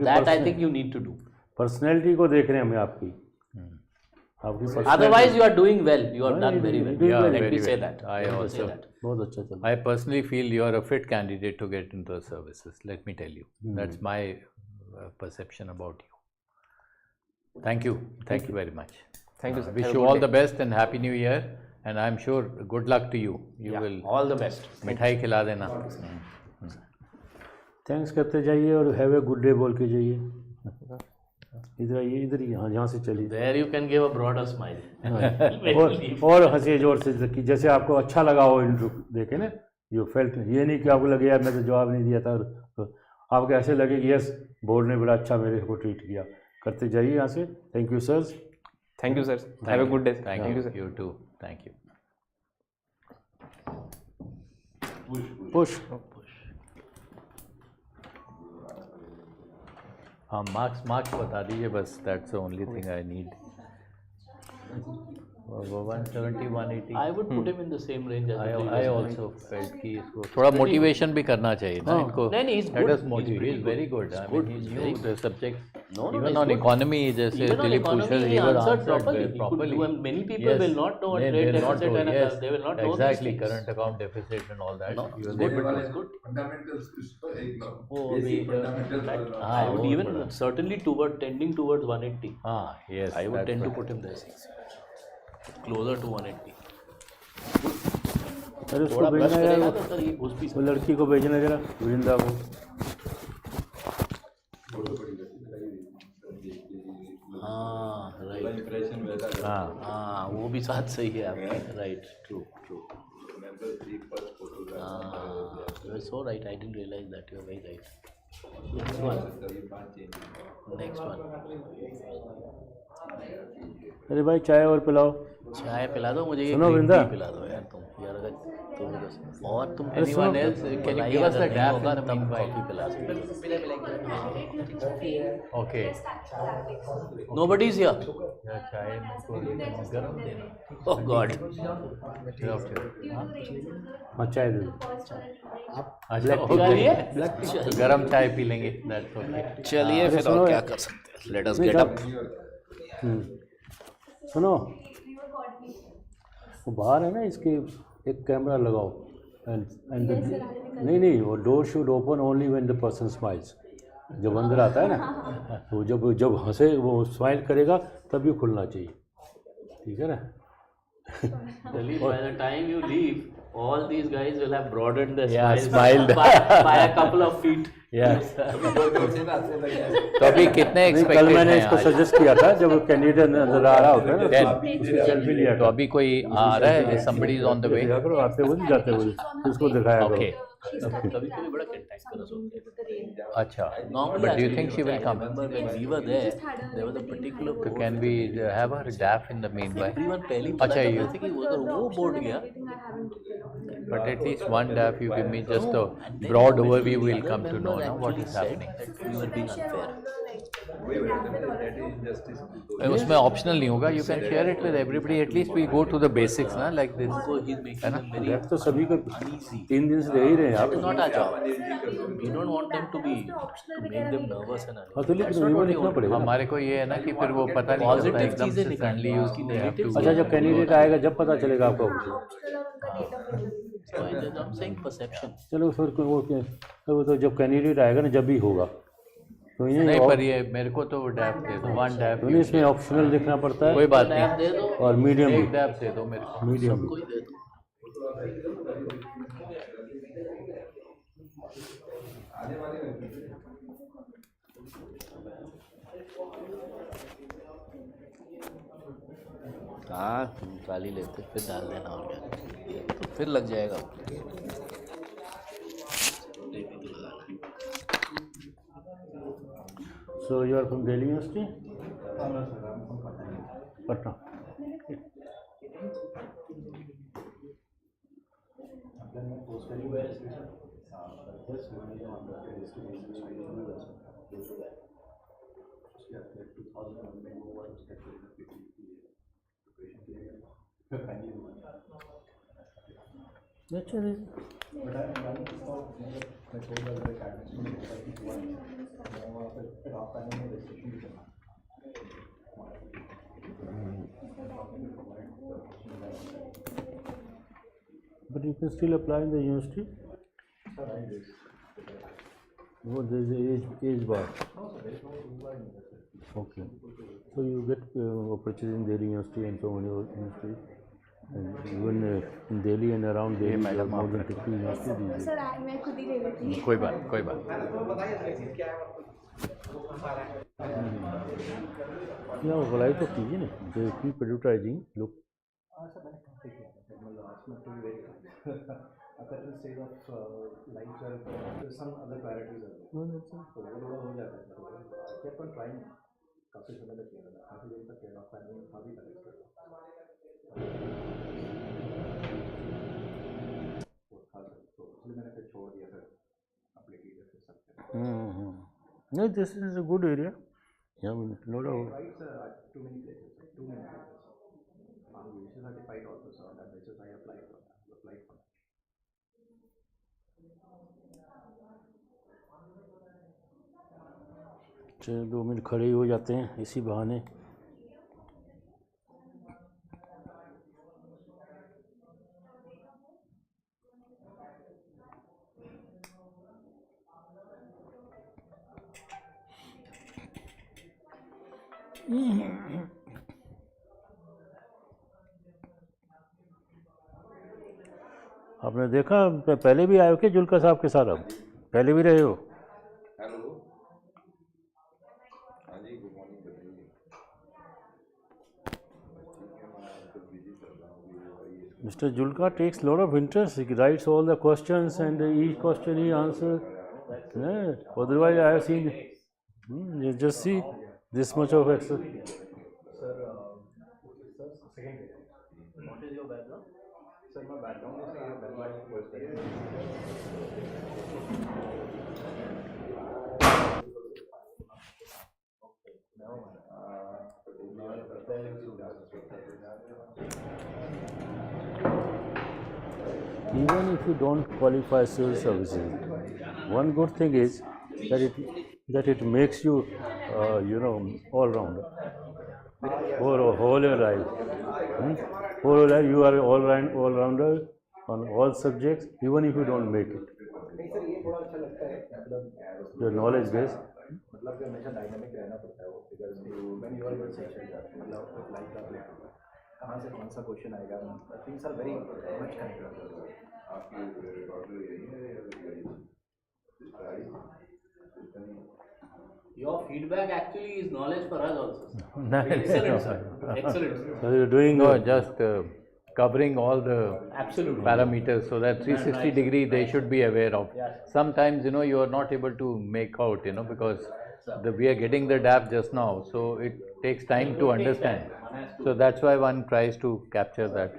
A: That I think you need to do.
B: Personality को देख रहे हैं हमें आपकी.
A: Otherwise, you are doing well. You have done very well.
B: Yeah,
A: Let
F: very
A: me say
F: well.
A: that.
F: I
A: Let me
F: also-
A: say that.
B: बहुत अच्छा चल.
F: I personally feel you are a fit candidate to get into the services. Let me tell you, that's my perception about you. Thank you very much.
G: Thank you sir.
F: Wish
G: Have a
F: you
G: good
F: all
G: day.
F: the best and happy new year. And I'm sure good luck to you. You will
A: All the best.
F: मिठाई खिला देना.
B: Thanks करते जाइए और have a good day बोल के जाइए. इधर आइए, इधर ही, हाँ, यहाँ से चलिए.
A: There you can give a broader smile.
B: और हंसिए जोर से, कि जैसे आपको अच्छा लगा हो इंटरव्यू देखे ना. यू फेल्ट, ये नहीं कि आपको लगे यार मैं तो जवाब नहीं दिया था, तो आपको ऐसे लगे कि यस, बोर्ड ने बड़ा अच्छा मेरे को ट्रीट किया. करते जाइए यहाँ से. Thank you sir.
G: Thank you sir. Have a good day.
F: Thank you.
G: sir.
F: You too. Thank you.
B: Push.
F: हाँ, मार्क्स बता दीजिए बस. That's the only thing I need. 170, 180.
A: I would put him in the same range as the
F: I
A: previous one.
F: also felt कि इसको थोड़ा motivation भी करना चाहिए ना इनको.
A: नहीं, नहीं, he's
F: Let
A: good.
F: us motivate.
A: He's
F: He's
A: pretty
F: very good. I mean, he knew the subject.
A: No,
F: Even
A: he's
F: on
A: good.
F: economy, जैसे
A: Even on
F: Dilip
A: economy,
F: Bhushan,
A: he
F: he was
A: answered
F: answered
A: properly.
F: very
A: He could
F: properly.
A: do, and many people
F: Yes.
A: will not know
F: They
A: trade
F: will not
A: deficit
F: know,
A: and
F: yes.
A: they will not know
F: Exactly,
A: these things.
F: current account deficit and all that.
A: No,
F: He was
A: good,
F: able to-
A: good.
H: Fundamentals उसको एक लो.
A: Oh,
H: Basic
A: I
H: fundamentals
A: would
F: वो
A: even
F: बड़ा.
A: certainly tending towards 180.
F: हाँ, yes.
A: I would
F: that's
A: tend to
F: what-
A: put him there, closer to 180.
B: अरे उसको
A: थोड़ा brush
B: भेजना
A: करेगा
B: यार,
A: तो सर ये घुस भी
B: वो लड़की को भेजना जरा, वृंदा को.
A: हाँ, right.
H: impression whether
F: हाँ,
A: हाँ, वो भी बात सही है आपकी. Right, true.
H: remember the first photograph.
A: You are so right. I didn't realize that. You are very right. Next one.
H: You can't change it.
A: Next one.
B: अरे भाई चाय और पिलाओ.
A: चाय पिला दो मुझे.
B: सुनो वृंदा.
A: पिला दो यार तुम. यार अगर तुम और तुम
F: Anyone else? Can you give us the gap in the
A: तब
F: meanwhile?
A: कॉफी पिला सकते.
F: Okay.
A: Nobody is here.
F: या चाय को गरम देना.
A: Oh God.
B: हाँ चाय दे दो.
F: अच्छा, okay. गरम चाय पी लेंगे. That's okay.
A: चलिए फिर और क्या कर सकते हैं. Let us get up.
B: सुनो, वो बाहर है ना, इसके एक कैमरा लगाओ. एंड नहीं, वो door should open only when the person smiles. जब अंदर आता है ना, तो जब हंसे, वो स्माइल करेगा तभी खुलना चाहिए. ठीक है ना.
A: By the time you leave, all these guys will have broadened their
F: Yeah,
A: smiles
F: smiled.
A: by a couple of feet.
F: Yes.
H: तो
F: तो अभी कितने
B: नहीं, कल
F: एक्सपेक्टेड
B: मैंने
F: हैं
B: इसको
F: आज?
B: सजेस्ट किया था, जब कैंडिडेट अंदर आ रहा होता है ना,
F: 10.
B: उसकी सेल्फी लिया
F: तो
B: था.
F: अभी कोई आ रहा है? Somebody is on the way.
B: देखा करो, आते हुए जाते हुए उसको दिखाया करो.
F: Okay.
A: कभी कभी बड़ा cantankerous होते हैं.
F: अच्छा.
A: Normally,
F: But do you
A: actually,
F: think she will
A: I
F: come?
A: remember when we were there, there was a particular
F: So
A: board.
F: can we have her DAF in the meanwhile?
A: Everyone पहले ही
F: अच्छा,
A: पता कर
F: you-
A: रहे थे कि अगर वो board गया,
F: But at least one DAF, you give me just a broad overview, we'll come to know now what is happening.
A: we were being unfair.
F: उसमें optional नहीं होगा, you can share it with everybody, at least we go to the basics ना, like this.
A: So he's making them very
B: Ref तो सभी को
A: uneasy.
B: 3 दिन से दे ही रहे हैं आप.
A: Not our job. We don't want them to make them nervous and
B: हाँ तो
A: uneasy.
B: लेकिन वो लिखना पड़ेगा.
F: हमारे को ये है ना कि फिर वो पता नहीं चलता
A: Positive
F: एकदम
A: चीजें
F: से
A: निकालनी
F: suddenly
A: है,
F: you
A: उसकी
F: they have to
A: negatives
B: अच्छा जब कैंडिडेट आएगा जब पता चलेगा आपको.
A: So I'm saying perception.
B: चलो फिर वो तो जब कैंडिडेट आएगा ना जब भी होगा. तो ये
F: नहीं, पर ये मेरे को तो DAF दे दो, one DAF.
B: तो इसमें ऑप्शनल लिखना पड़ता
F: कोई
B: है
F: बात
A: App
F: नहीं,
A: दे दो,
B: और मीडियम
F: एक DAF दे दो मेरे को.
B: मीडियम
A: कोई दे दो. हाँ निकाल ही लेते, फिर डाल देना और क्या, फिर लग जाएगा.
B: So you are from Delhi University? Patna. अच्छा But you can still apply in the university? What there is a age bar? Okay. So you get opportunities in Delhi University and so many other universities. And even in Delhi and around Delhi, there are more than 50 universities these days.
I: Sir मैं खुद ही ले लेती
F: कोई बात, कोई बात.
B: Yeah, well, I तो कीजिए ना. They keep advertising. Look.
D: A certain stage of life where some other priorities are there.
B: No, that's all.
D: तो वो थोड़ा हो जाता है. I kept on trying. काफ़ी समय तक किया था. काफ़ी देर तक किया. फाइनली काफ़ी करेक्ट किया. तो इसलिए मैंने फिर छोड़ दिया. फिर अपने टीचर से सब.
B: No, this is a good area. Yeah, I mean, lot of.
D: Right, too many places. Too many places. I'm UC certified also, so on that basis I applied for that.
B: चलो 2 minute खड़े ही हो जाते हैं इसी बहाने. आपने देखा पहले भी आए हो क्या जुल्का साहब के साथ? आप पहले भी रहे हो?
H: हेलो, हाँ जी, गुड मॉर्निंग. बताइए.
B: Mr. Julka takes a lot of interest. He writes all the questions and each question he answers. Yeah. Otherwise, I have seen. You just see this much of exercise.
D: Sir, second. What is your background? Sir, my background is background was
B: Even if you don't qualify civil services, one good thing is that it makes you, all rounder. Whole your life. Whole your life you are all rounder on all subjects, even if you don't make it. Your knowledge base.
D: मतलब कि हमेशा dynamic रहना पड़ता है वो. Because when you are in session मतलब like का कहाँ से कौन सा क्वेश्चन आएगा. Things are very much connected.
H: आपकी ऑर्डर यही है या
A: Your feedback actually is knowledge for us also.
B: Nice.
A: Excellent, sir. Excellent.
B: So you're doing
F: No, just covering all the parameters, so that 360 degree they should be aware of. Sometimes, you know, you are not able to make out, you know, because we are getting the DAP just now, so it takes time to understand. So that's why one tries to capture that.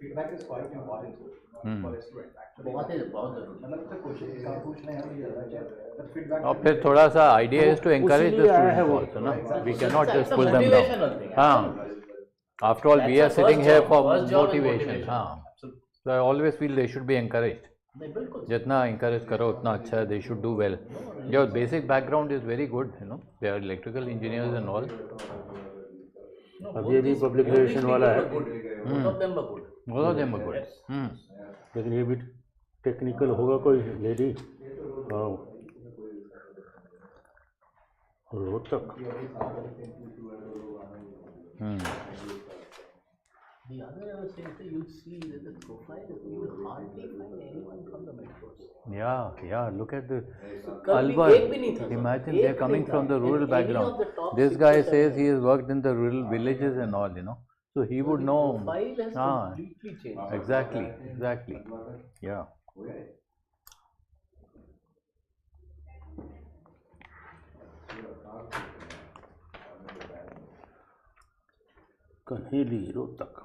D: Feedback is quite important for a student.
A: बहुत है, बहुत जरूरी है।
D: मतलब तो question का पूछ रहे हैं फीडबैक
F: और फिर थोड़ा सा idea is to encourage the students also, no? We cannot just pull them down. हाँ. After all, we are sitting here for motivation. हाँ. So I always feel they should be encouraged. जितना encourage करो उतना अच्छा है. They should do well. Your basic background is very good, you know. They are electrical engineers and all.
B: अब ये भी public relation वाला है,
A: Both of them were good.
F: Both of them are good.
B: लेकिन ये भी टेक्निकल होगा कोई लेडी। हाँ, Rohtak.
A: The other I was saying, so you'll see that the profile, you will hardly find anyone from the metros.
F: Yeah. Look at the
A: कभी
F: Alwar.
A: एक भी नहीं था।
F: Imagine
A: एक
F: they're
A: भी
F: coming
A: नहीं
F: from
A: था।
F: the rural
A: In any
F: background.
A: of the top
F: This
A: 6
F: guy
A: or 7
F: says he has worked in the rural villages and all, you know. So he would know.
A: Profile has completely changed.
F: Exactly. Yeah.
B: कन्हेली, Rohtak.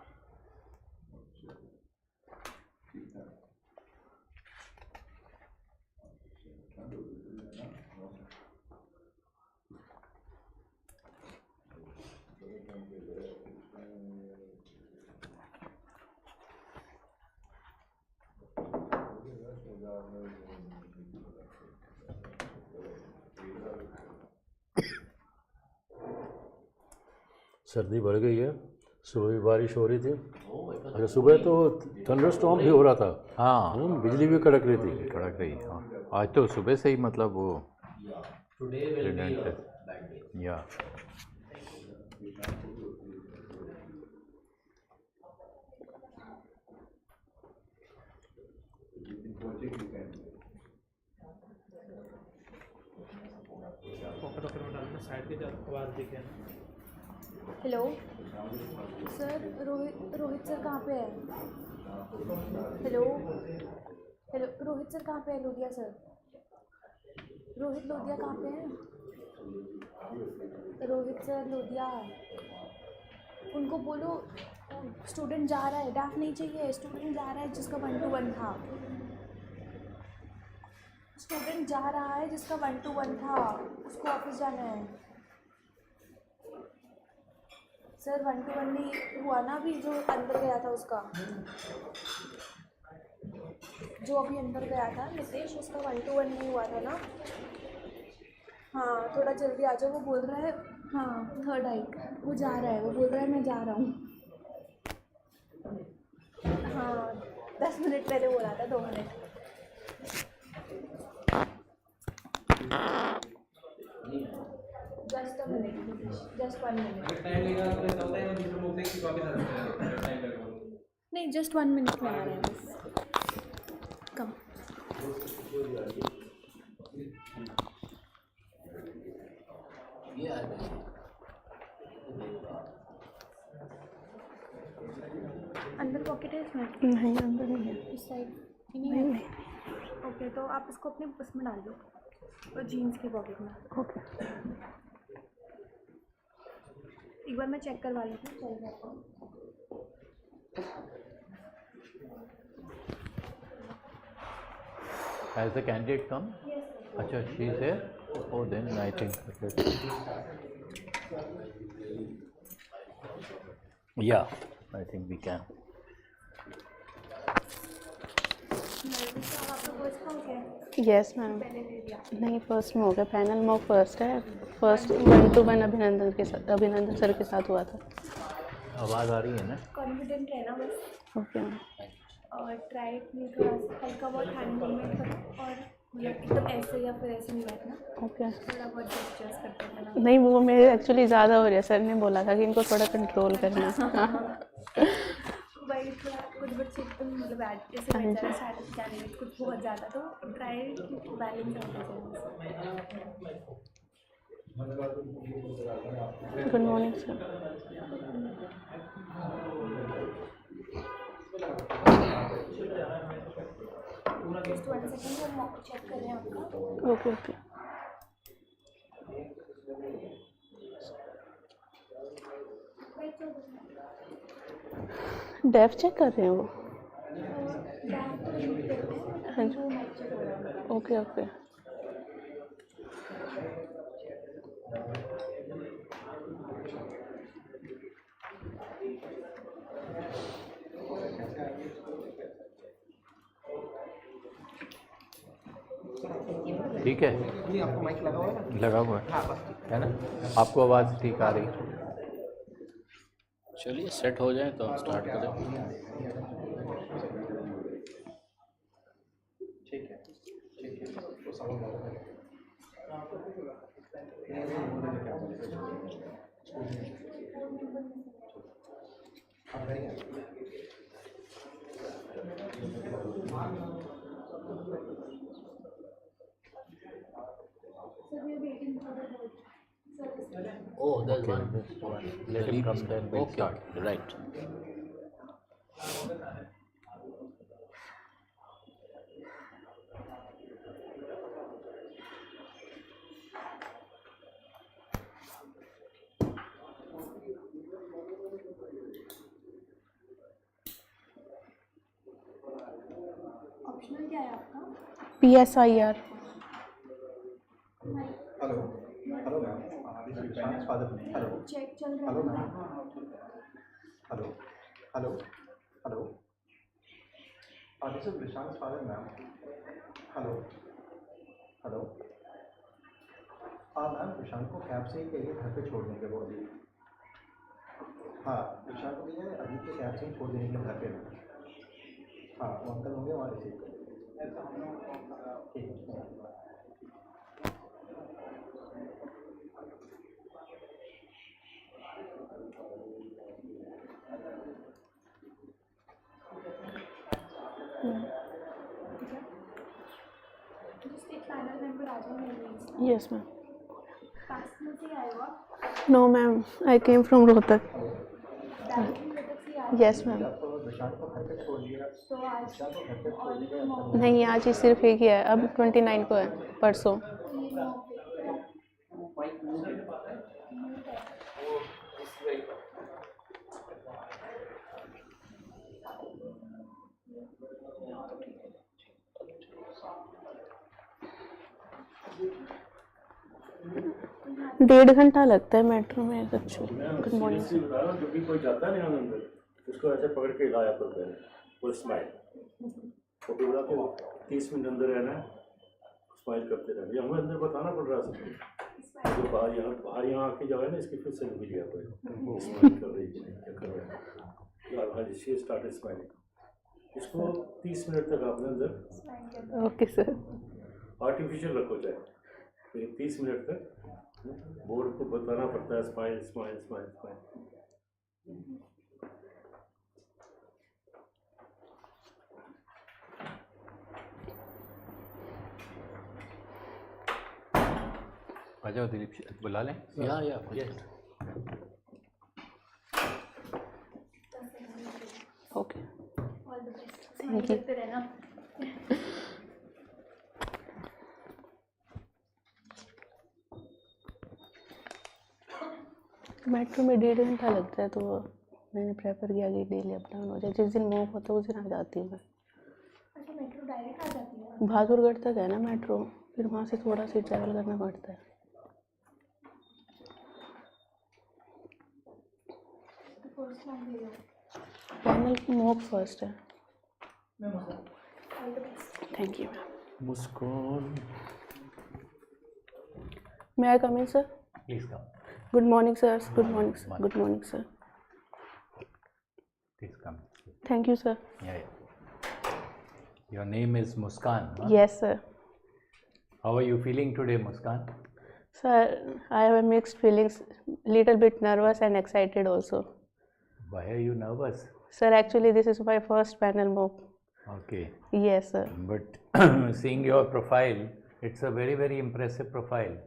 B: सर्दी बढ़ गई है, सुबह भी बारिश हो रही थी। अच्छा, सुबह तो थंडरस्टॉर्म भी हो रहा था।
F: हाँ,
B: बिजली भी कड़क रही थी।
F: कड़क रही। हाँ, आज तो सुबह से ही मतलब वो
A: Today will be a
F: Brilliant.
A: bad day.
F: या
I: हेलो सर, रोहित सर कहाँ पे है? हेलो रोहित सर कहाँ पे है? लोधिया सर, रोहित लोधिया कहाँ पे है? रोहित सर लोधिया, उनको बोलो स्टूडेंट जा रहा है, डाफ नहीं चाहिए, स्टूडेंट जा रहा है जिसका 1-to-1 था, स्टूडेंट जा रहा है जिसका 1-to-1 था, उसको ऑफिस जाना है। सर 1-to-1 नहीं हुआ ना अभी, जो अंदर गया था उसका, जो अभी अंदर गया था नितेश, उसका 1-to-1 नहीं हुआ था ना। हाँ, थोड़ा जल्दी आ जाओ, वो बोल रहा है, हाँ 3rd हाइक, वो जा रहा है, वो बोल रहा है मैं जा रहा हूँ। हाँ 10 मिनट पहले बोला था, 2 minute. Just a minute, just 1 minute. नहीं, just 1 minute में आ रहे हैं बस। कम अंदर पॉकेट है इसमें?
J: नहीं, अंदर नहीं है।
I: इस साइड नहीं है? ओके, तो आप इसको अपने उसमें डाल दो, और जीन्स की पॉकेट में।
J: ओके।
I: एक बार मैं चेक करवा लेती हूँ, चल जाता हूँ।
F: Has the candidate come?
I: Yes, sir.
F: Acha, she is here? Oh, then I think. Yeah, I think we can.
I: आपका फर्स्ट हो गया?
J: Yes ma'am.
I: पहले दे दिया।
J: नहीं, फर्स्ट में हो गया, पैनल में फर्स्ट है। फर्स्ट 1-to-1 अभिनंदन सर के साथ हुआ था।
F: आवाज़ आ रही है ना?
I: कॉन्फिडेंट रहना बस,
J: ओके मैम।
I: और ट्राई नहीं, थोड़ा सा हल्का बहुत हैंड मूवमेंट करो, और मतलब एकदम ऐसे या फिर ऐसे नहीं बैठना,
J: ओके।
I: थोड़ा बहुत जेस्चर्स करते रहना।
J: नहीं, वो मेरे एक्चुअली ज़्यादा हो रहा है, सर ने बोला था कि इनको थोड़ा कंट्रोल करना।
I: भाई थोड़ा कुछ बच्चे एकदम मतलब जैसे बेचारा स्टार्ट जाने कुछ बहुत ज़्यादा, तो ट्राई बैलेंस रहना चाहिए।
J: Good morning sir.
I: Just 1 second, हम mock check कर रहे हैं आपका.
J: ओके ओके डेफ चेक कर रहे हैं वो. हाँ जी ओके ओके
F: ठीक है, लगा हुआ है ना? आपको आवाज़ ठीक आ रही है?
A: चलिए सेट हो जाए तो हम स्टार्ट करें. Oh, there's one.
F: Let him come, then we'll
A: Okay,
F: start.
A: right.
I: Optional क्या है आपका?
J: PSIR.
D: Hello hello ma'am father hello
I: check चल रहा
D: हेलो
I: है.
D: Ma'am hello hello hello this is Vishant father ma'am hello hello ma'am Vishant को cab से ही कहिए घर पे छोड़ देंगे वो अभी. हाँ विशांत को कहिए अभी के कैब से ही छोड़ देंगे घर पे. हाँ वो अंकल होंगे वहाँ रिसीव करेंगे. ठीक है.
I: Just एक पैनल मेंबर आ जाए मेरे लिए.
J: Yes ma'am.
I: पास में से आएगा.
J: No ma'am, I came from Rohtak.
I: Directly तक से आएगा.
J: Yes ma'am.
D: विशांत को घर पे छोड़ दिया.
I: तो आज
D: विशांत को घर पे छोड़ दिया.
J: नहीं आज ही सिर्फ एक ही है, अब 29 को है परसों. डेढ़ घंटा लगता है मेट्रो में एक्चुअली. Good morning sir.
B: जो भी कोई जाता है ना अंदर उसको ऐसे पकड़ के लाया करो पहले फुल स्माइल फोटोग्राफ को 30 मिनट अंदर रहना है. स्माइल करते रहना. ये हमें अंदर बताना पड़ रहा है सबको. जो बाहर यहाँ आके जाओ ना इसकी फिर से भी लिया कोई स्माइल कर रही है क्या कर रहा है. हाँ जी शी स्टार्टेड स्माइलिंग. इसको 30 मिनट तक आपने अंदर
J: ओके सर.
B: आर्टिफिशियल रखो चाहे फिर 30 मिनट तक बोर्ड को बताना पड़ता है स्माइल स्माइल स्माइल स्माइल.
F: आ जाओ दिलीप, बुला लें.
A: Yeah.
J: Okay
I: all the best. करते रहना.
J: मेट्रो में डेढ़ घंटा लगता है तो मैंने प्रेफर किया कि डेली अप डाउन हो जाए. जिस दिन मूव होता है उस दिन आ जाती हूँ मैं.
I: अच्छा मेट्रो डायरेक्ट आ जाती है.
J: बहादुरगढ़ तक है ना मेट्रो, फिर वहाँ से थोड़ा सा ट्रैवल करना पड़ता है.
I: तो फर्स्ट टाइम दे लो.
J: पैनल मॉक फर्स्ट है.
I: All the best.
J: Thank you ma'am.
A: Muskan.
J: May I come in sir?
F: Please come.
J: Good morning sir. Good morning sir. Good morning sir.
F: Please come.
J: Thank you sir.
F: Yeah. Your name is Muskan. Huh?
J: Yes sir.
F: How are you feeling today, Muskan?
J: Sir, I have a mixed feelings, little bit nervous and excited also.
F: Why are you nervous?
J: Sir, actually this is my first panel mock.
F: Okay.
J: Yes sir.
F: But seeing your profile, it's a very, very impressive profile.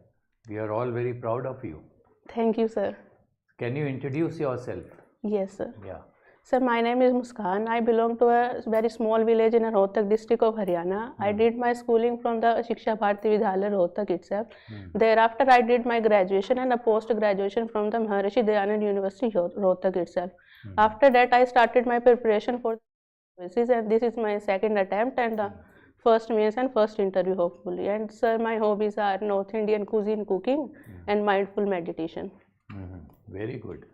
F: We are all very proud of you.
J: Thank you sir.
F: Can you introduce yourself?
J: Yes sir.
F: Yeah.
J: Sir, my name is Muskan. I belong to a very small village in a Rohtak district of Haryana. I did my schooling from the Shiksha Bharati Vidyalaya Rohtak itself. Thereafter, I did my graduation and a post-graduation from the Maharishi Dayanand University Rohtak itself. After that, I started my preparation for services, and this is my second attempt and the first mains and first interview hopefully. And sir, my hobbies are North Indian cuisine cooking and mindful meditation.
F: Very good.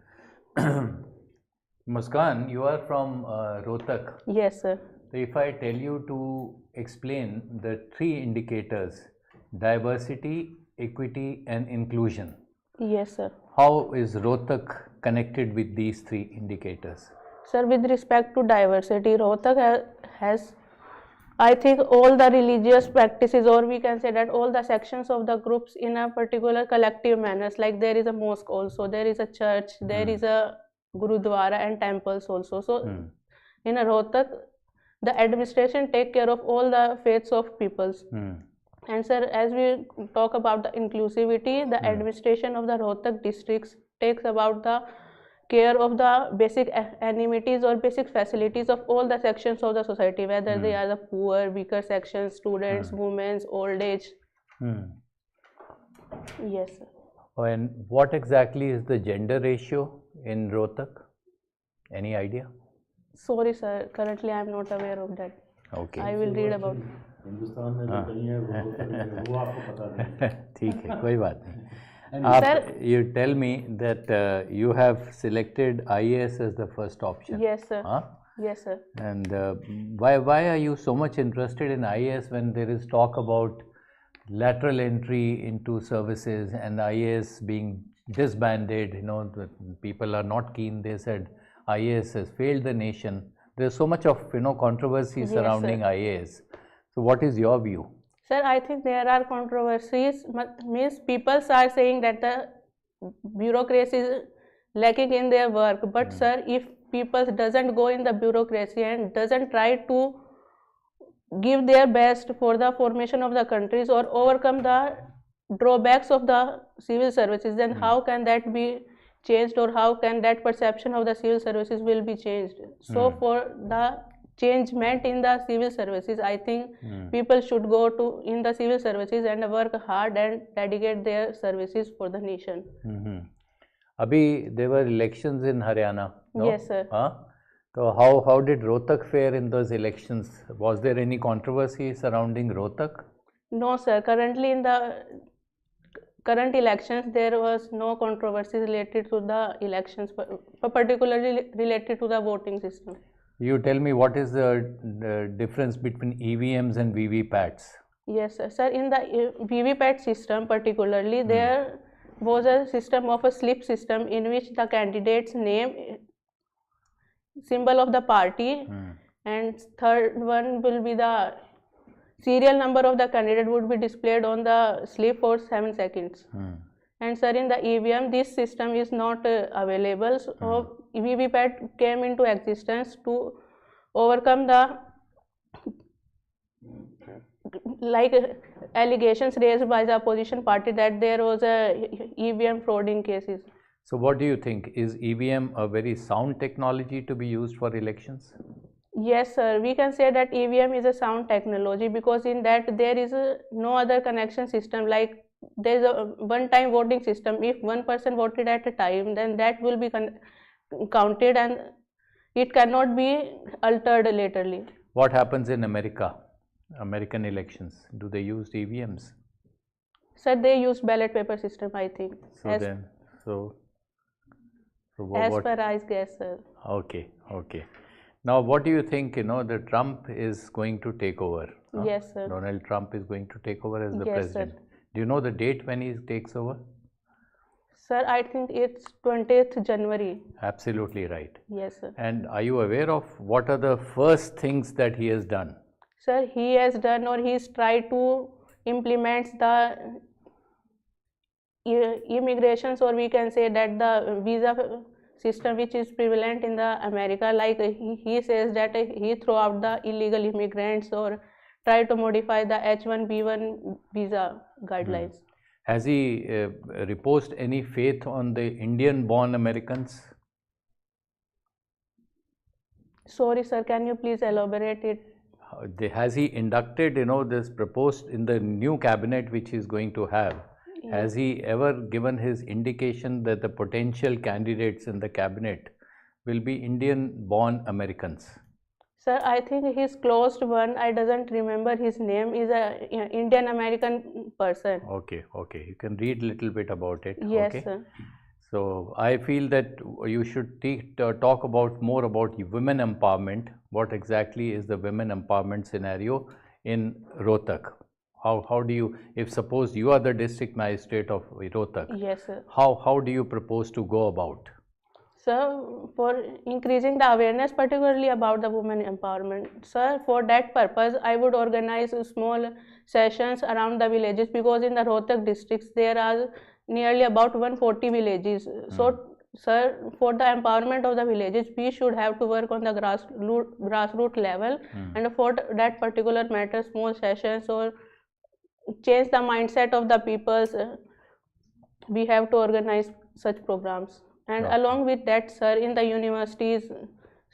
F: Muskan, you are from Rohtak.
J: Yes, sir.
F: So if I tell you to explain the three indicators, diversity, equity and inclusion,
J: Yes, sir.
F: how is Rohtak connected with these three indicators?
J: Sir, with respect to diversity, Rohtak has, I think, all the religious practices, or we can say that all the sections of the groups in a particular collective manners. Like there is a mosque also, there is a church, there is a Gurudwara and temples also. So in a Rohtak, the administration take care of all the faiths of peoples. And sir, as we talk about the inclusivity, the administration of the Rohtak districts takes about the care of the basic amenities or basic facilities of all the sections of the society, whether they are the poor, weaker sections, students, women, old age. Yes, sir.
F: And what exactly is the gender ratio in Rohtak? Any idea?
J: Sorry, sir. Currently, I am not aware of that.
F: Okay.
J: I will read about.
B: Hindustan में जो कहीं है वो कहीं है, वो आपको पता नहीं।
F: ठीक है, कोई बात नहीं। You tell me that you have selected IAS as the first option.
J: Yes, sir.
F: Huh?
J: Yes, sir.
F: And why are you so much interested in IAS when there is talk about lateral entry into services and IAS being disbanded? You know, the people are not keen. They said IAS has failed the nation. There's so much of controversy surrounding IAS. So what is your view?
J: Sir, I think there are controversies. Means people are saying that the bureaucracy is lacking in their work. But sir, if people doesn't go in the bureaucracy and doesn't try to give their best for the formation of the countries or overcome the drawbacks of the civil services, then how can that be changed, or how can that perception of the civil services will be changed? So for the changement in the civil services, I think people should go to in the civil services and work hard and dedicate their services for the nation.
F: Abhi, there were elections in Haryana. No?
J: Yes, sir.
F: Huh? So how did Rohtak fare in those elections? Was there any controversy surrounding Rohtak?
J: No, sir. Currently in the current elections, there was no controversy related to the elections, particularly related to the voting system.
F: You tell me, what is the difference between EVMs and VVPATs?
J: Yes, sir. Sir, in the VVPAT system particularly, there was a system of a slip system in which the candidate's name, symbol of the party, and third one will be the serial number of the candidate would be displayed on the slip for 7 seconds. And sir, in the EVM, this system is not available. So VVPAT came into existence to overcome the allegations raised by the opposition party that there was a EVM frauding cases.
F: So what do you think? Is EVM a very sound technology to be used for elections?
J: Yes, sir. We can say that EVM is a sound technology because in that there is no other connection system. Like there is a one-time voting system. If one person voted at a time, then that will be counted and it cannot be altered laterally.
F: What happens in America? American elections, do they use EVMs?
J: Sir, they use ballot paper system, I think.
F: So
J: as per I guess, sir.
F: Okay. Now, what do you think? The Trump is going to take over. Huh?
J: Yes, sir.
F: Donald Trump is going to take over as the
J: Yes,
F: president.
J: sir.
F: Do you know the date when he takes over?
J: Sir, I think it's 20th January.
F: Absolutely right.
J: Yes, sir.
F: And are you aware of what are the first things that he has done?
J: Sir, he has done, or he's tried to implement the immigrations, or we can say that the visa system which is prevalent in the America. Like he says that he throw out the illegal immigrants or try to modify the H1B1 visa guidelines.
F: Has he reposed any faith on the Indian-born Americans?
J: Sorry, sir, can you please elaborate it?
F: Has he inducted, this proposed in the new cabinet which he is going to have? Has he ever given his indication that the potential candidates in the cabinet will be Indian-born Americans?
J: Sir, I think his closed one, I doesn't remember his name, is a Indian American person.
F: Okay. You can read a little bit about it.
J: Yes,
F: okay?
J: sir.
F: So I feel that you should talk more about women empowerment. What exactly is the women empowerment scenario in Rohtak? How do you, if suppose you are the district magistrate of Rohtak,
J: Yes, sir.
F: how do you propose to go about?
J: Sir, for increasing the awareness, particularly about the women empowerment, sir, for that purpose, I would organize small sessions around the villages, because in the Rohtak districts there are nearly about 140 villages. So, sir, for the empowerment of the villages, we should have to work on the grassroots level, and for that particular matter, small sessions or change the mindset of the peoples, we have to organize such programs. And along with that, sir, in the universities,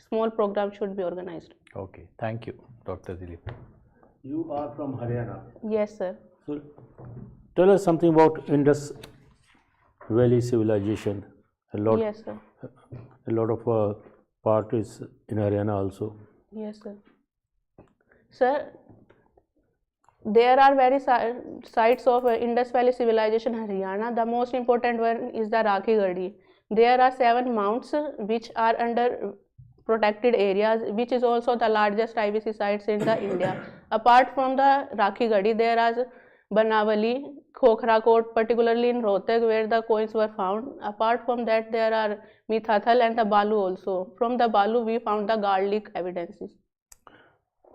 J: small programs should be organized.
F: Okay, thank you, Dr. Dilip.
B: You are from Haryana.
J: Yes, sir.
B: So tell us something about Indus Valley civilization.
J: Yes, sir.
B: A lot of part is in Haryana also.
J: Yes, sir. Sir, there are various sites of Indus Valley civilization in Haryana. The most important one is the Rakhi Garhi. There are 7 mounts which are under protected areas, which is also the largest IBC sites in the India. Apart from the Rakhi Garhi, there are Banavali, Khokhra Kot, particularly in Rohtak, where the coins were found. Apart from that, there are Mithathal and the Balu also. From the Balu, we found the garlic evidences.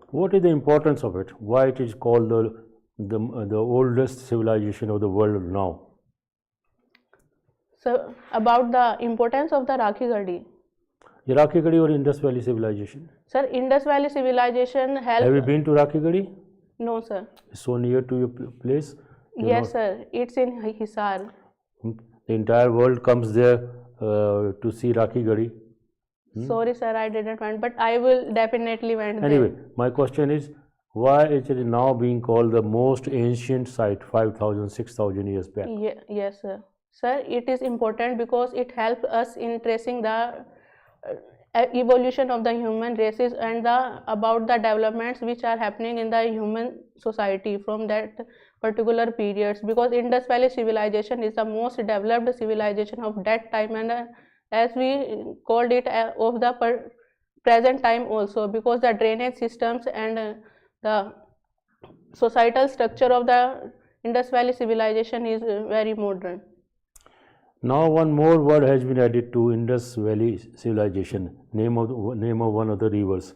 B: What is the importance of it? Why it is called the oldest civilization of the world now?
J: So, about the importance of the Rakhi Garhi.
B: Rakhi Garhi or Indus Valley civilization?
J: Sir, Indus Valley civilization helped.
B: Have you been to Rakhi Garhi?
J: No, sir.
B: It's so near to your place.
J: Yes, sir. It's in Hisar.
B: The entire world comes there to see Rakhi Garhi.
J: Sorry, sir, I didn't went, but I will definitely went
B: Anyway,
J: there.
B: my question is, why it is now being called the most ancient site 5,000, 6,000 years back?
J: Yes, sir. Sir, it is important because it helps us in tracing the evolution of the human races and about the developments which are happening in the human society from that particular periods, because Indus Valley civilization is the most developed civilization of that time, and as we called it of the present time also, because the drainage systems and the societal structure of the Indus Valley civilization is very modern.
B: Now one more word has been added to Indus Valley civilization, name of one of the rivers.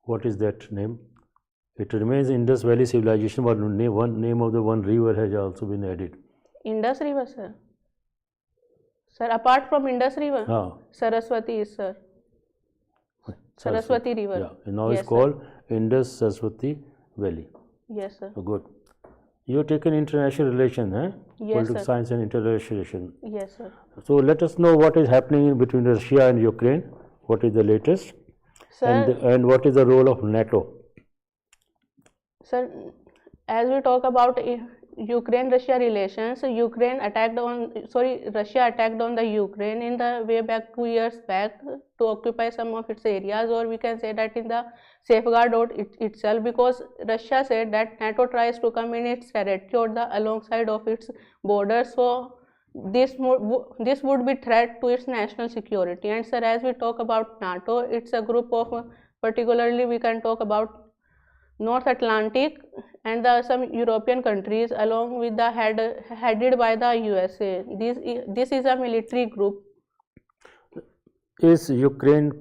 B: What is that name? It remains Indus Valley civilization, but name of the one river has also been added.
J: Indus River, sir. Sir, apart from Indus River, Saraswati is, sir. Saraswati River.
B: Yeah, and now
J: yes,
B: it's called Indus Saraswati Valley.
J: Yes, sir.
B: So good. You have taken international relations,
J: Yes,
B: political
J: sir.
B: science and international relations.
J: Yes, sir.
B: So let us know what is happening between Russia and Ukraine. What is the latest?
J: Sir,
B: And what is the role of NATO?
J: Sir, as we talk about Ukraine-Russia relations, Russia attacked on the Ukraine in the way back 2 years back to occupy some of its areas, or we can say that in the safeguard itself, because Russia said that NATO tries to come in its territory or alongside of its borders, so this would be threat to its national security. And sir, as we talk about NATO, it's a group of, particularly we can talk about North Atlantic and some European countries, along with the headed by the USA. This is a military group.
B: Is Ukraine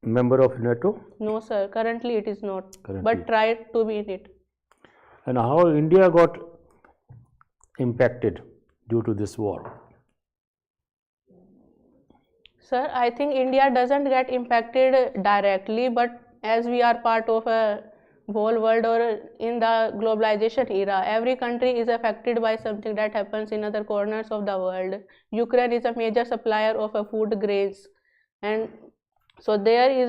B: member of NATO?
J: No, sir. Currently, it is not.
B: Currently.
J: But try to be in it.
B: And how India got impacted due to this war?
J: Sir, I think India doesn't get impacted directly, but as we are part of a whole world or in the globalization era, every country is affected by something that happens in other corners of the world. Ukraine is a major supplier of food grains, and so there is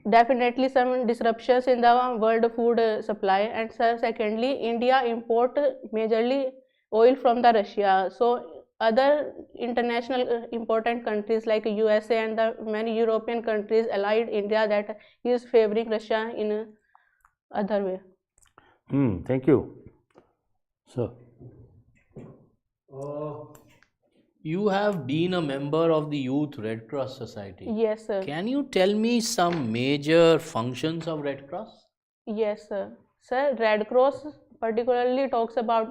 J: definitely some disruptions in the world food supply. And sir, secondly, India import majorly oil from the Russia. So other international important countries like USA and the many European countries allied India that is favoring Russia in other way.
B: Thank you. So,
A: You have been a member of the Youth Red Cross Society.
J: Yes, sir.
A: Can you tell me some major functions of Red Cross?
J: Yes, sir. Sir, Red Cross particularly talks about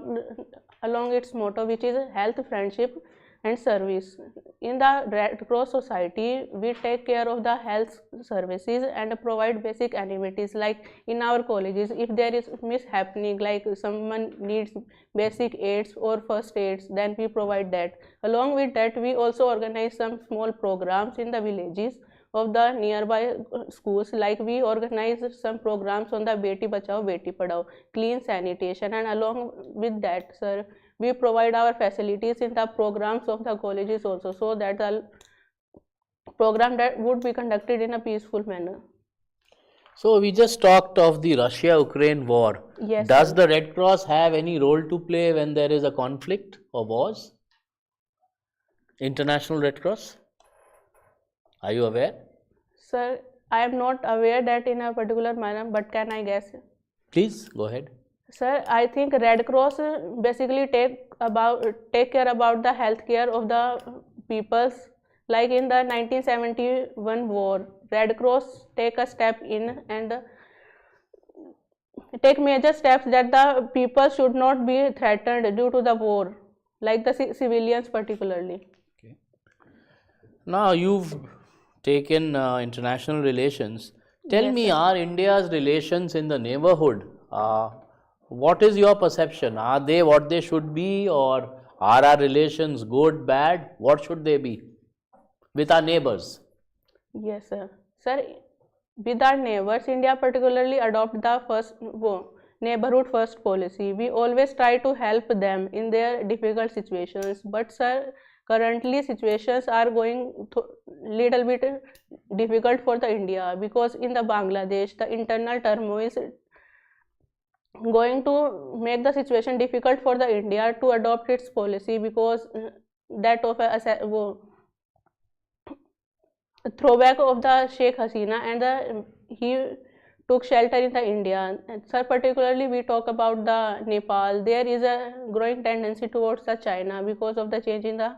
J: along its motto, which is health, friendship, and service. In the Red Cross Society, we take care of the health services and provide basic amenities. Like in our colleges, if there is mishappening, like someone needs basic aids or first aids, then we provide that. Along with that, we also organize some small programs in the villages of the nearby schools. Like we organize some programs on the Beti Bachao Beti Padhao, clean sanitation, and along with that, sir, we provide our facilities in the programs of the colleges also, so that the program that would be conducted in a peaceful manner.
A: So we just talked of the Russia-Ukraine war.
J: Yes,
A: Does
J: sir.
A: the Red Cross have any role to play when there is a conflict or wars? International Red Cross? Are you aware?
J: Sir, I am not aware that in a particular manner, but can I guess?
A: Please go ahead.
J: Sir, I think Red Cross basically take care about the healthcare of the peoples. Like in the 1971 war, Red Cross take a step in and take major steps that the people should not be threatened due to the war, like the civilians particularly.
A: Now you've taken international relations. Tell
J: Yes,
A: me,
J: sir.
A: are India's relations in the neighborhood? What is your perception? Are they what they should be, or are our relations good, bad? What should they be with our neighbors?
J: Yes, sir. Sir, with our neighbors, India particularly adopt the neighborhood first policy. We always try to help them in their difficult situations. But sir, currently situations are going little bit difficult for the India, because in the Bangladesh, the internal turmoil is going to make the situation difficult for the India to adopt its policy, because that of a throwback of the Sheikh Hasina, and he took shelter in the India. And sir, particularly we talk about the Nepal. There is a growing tendency towards the China because of the change in the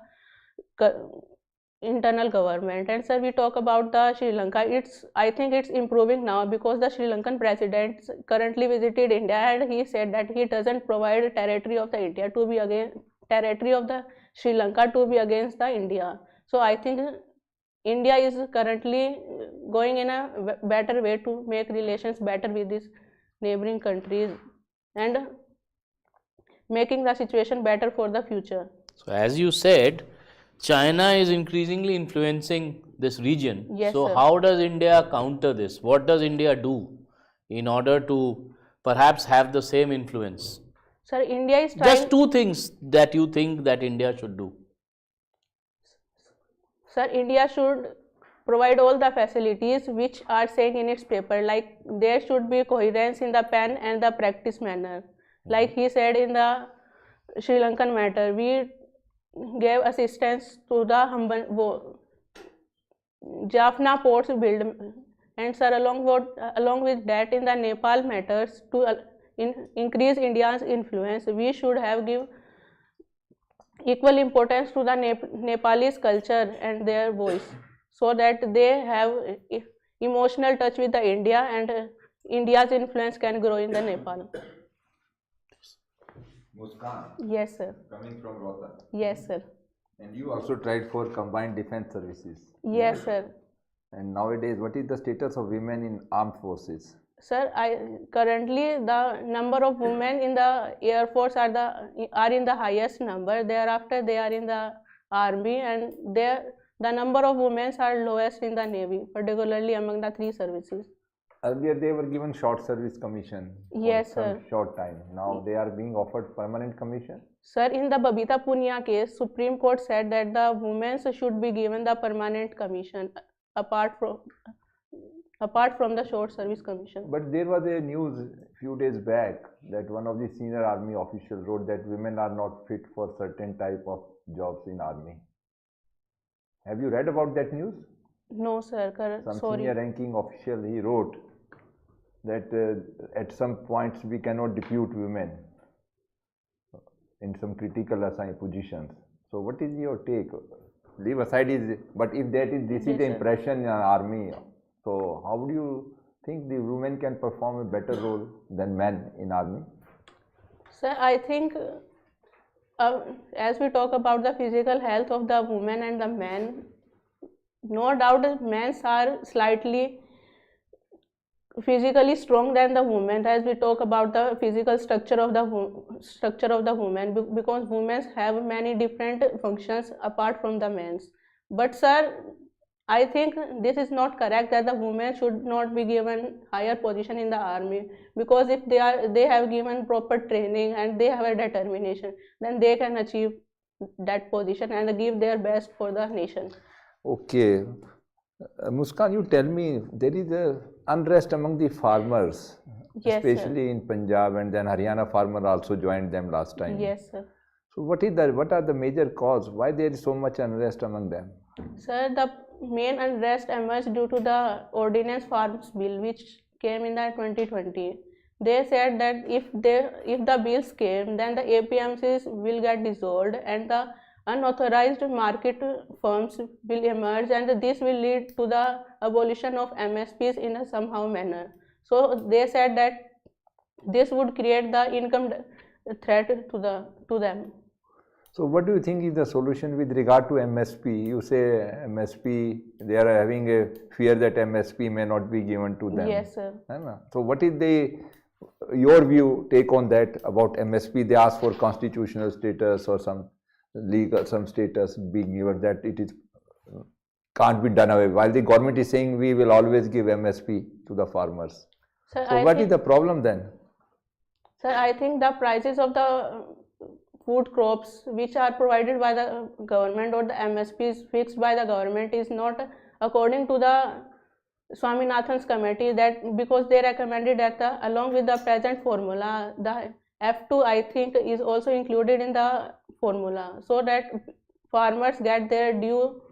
J: internal government. And sir, we talk about the Sri Lanka. I think it's improving now, because the Sri Lankan president currently visited India and he said that he doesn't provide territory of the India to be against territory of the Sri Lanka to be against the India. So I think India is currently going in a better way to make relations better with these neighboring countries and making the situation better for the future.
A: So as you said, China is increasingly influencing this region.
J: Yes,
A: so
J: sir.
A: how does India counter this? What does India do in order to perhaps have the same influence?
J: Sir, India is trying.
A: Just two things that you think that India should do.
J: Sir, India should provide all the facilities which are saying in its paper, like there should be coherence in the pen and the practice manner. Like he said in the Sri Lankan matter, we gave assistance to the Jaffna ports build, and sir, along with that, in the Nepal matters, to increase India's influence, we should have give equal importance to the Nepalese culture and their voice, so that they have emotional touch with the India, and India's influence can grow in the Nepal.
C: Muskan,
J: Yes, sir.
C: coming from Rohtak.
J: Yes, sir.
C: And you also tried for combined defense services.
J: Yes, sir.
C: And nowadays, what is the status of women in armed forces?
J: Sir, currently the number of women in the Air Force are in the highest number. Thereafter, they are in the Army, and the number of women are lowest in the Navy, particularly among the three services.
C: Earlier, they were given short service commission for
J: Yes,
C: some
J: sir.
C: short time. Now they are being offered permanent commission.
J: Sir, in the Babita Punia case, Supreme Court said that the women should be given the permanent commission apart apart from the short service commission.
C: But there was a news few days back that one of the senior army officials wrote that women are not fit for certain type of jobs in army. Have you read about that news?
J: No, sir.
C: Some
J: Sorry.
C: senior ranking official, he wrote that at some points we cannot depute women in some critical assigned positions. So what is your take? Leave aside is, but if that is, this is
J: Yes,
C: the
J: sir.
C: impression in army, so how do you think the women can perform a better role than men in army?
J: Sir, I think as we talk about the physical health of the women and the men, no doubt that men are slightly physically strong than the women, as we talk about the physical structure of the woman, because women have many different functions apart from the men's. But sir, I think this is not correct that the women should not be given higher position in the army, because if they have given proper training and they have a determination, then they can achieve that position and give their best for the nation.
C: Okay. Muskan, you tell me, there is a unrest among the farmers,
J: Yes, sir.
C: especially in Punjab, and then Haryana farmer also joined them last time.
J: Yes, sir.
C: So what are the major cause? Why there is so much unrest among them?
J: Sir, the main unrest emerged due to the Ordinance Farms Bill, which came in the 2020. They said that if the bills came, then the APMCs will get dissolved and the unauthorized market firms will emerge, and this will lead to the abolition of MSPs in a somehow manner. So they said that this would create the income threat to them.
C: So what do you think is the solution with regard to MSP? You say MSP, they are having a fear that MSP may not be given to them.
J: Yes, sir.
C: So what is your view, take on that about MSP? They ask for constitutional status or some legal, some status being given that it is can't be done away, while the government is saying we will always give MSP to the farmers.
J: Sir,
C: So what is the problem then?
J: Sir, I think the prices of the food crops which are provided by the government or the MSPs fixed by the government is not according to the Swaminathan's committee, that because they recommended that along with the present formula, the F2 I think is also included in the formula, so that farmers get their due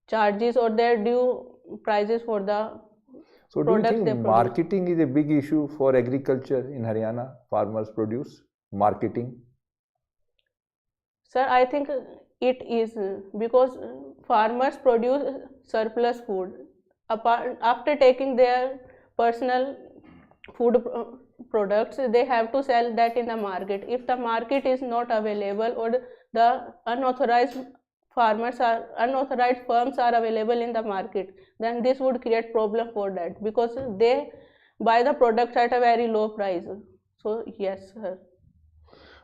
J: charges or their due prices for the
C: So do you
J: products they
C: think
J: produce.
C: marketing is a big issue for agriculture in Haryana? Farmers produce marketing.
J: Sir, I think it is because farmers produce surplus food. After taking their personal food products, they have to sell that in the market. If the market is not available or the unauthorized firms are available in the market, then this would create problem for that, because they buy the products at a very low price. So yes, sir.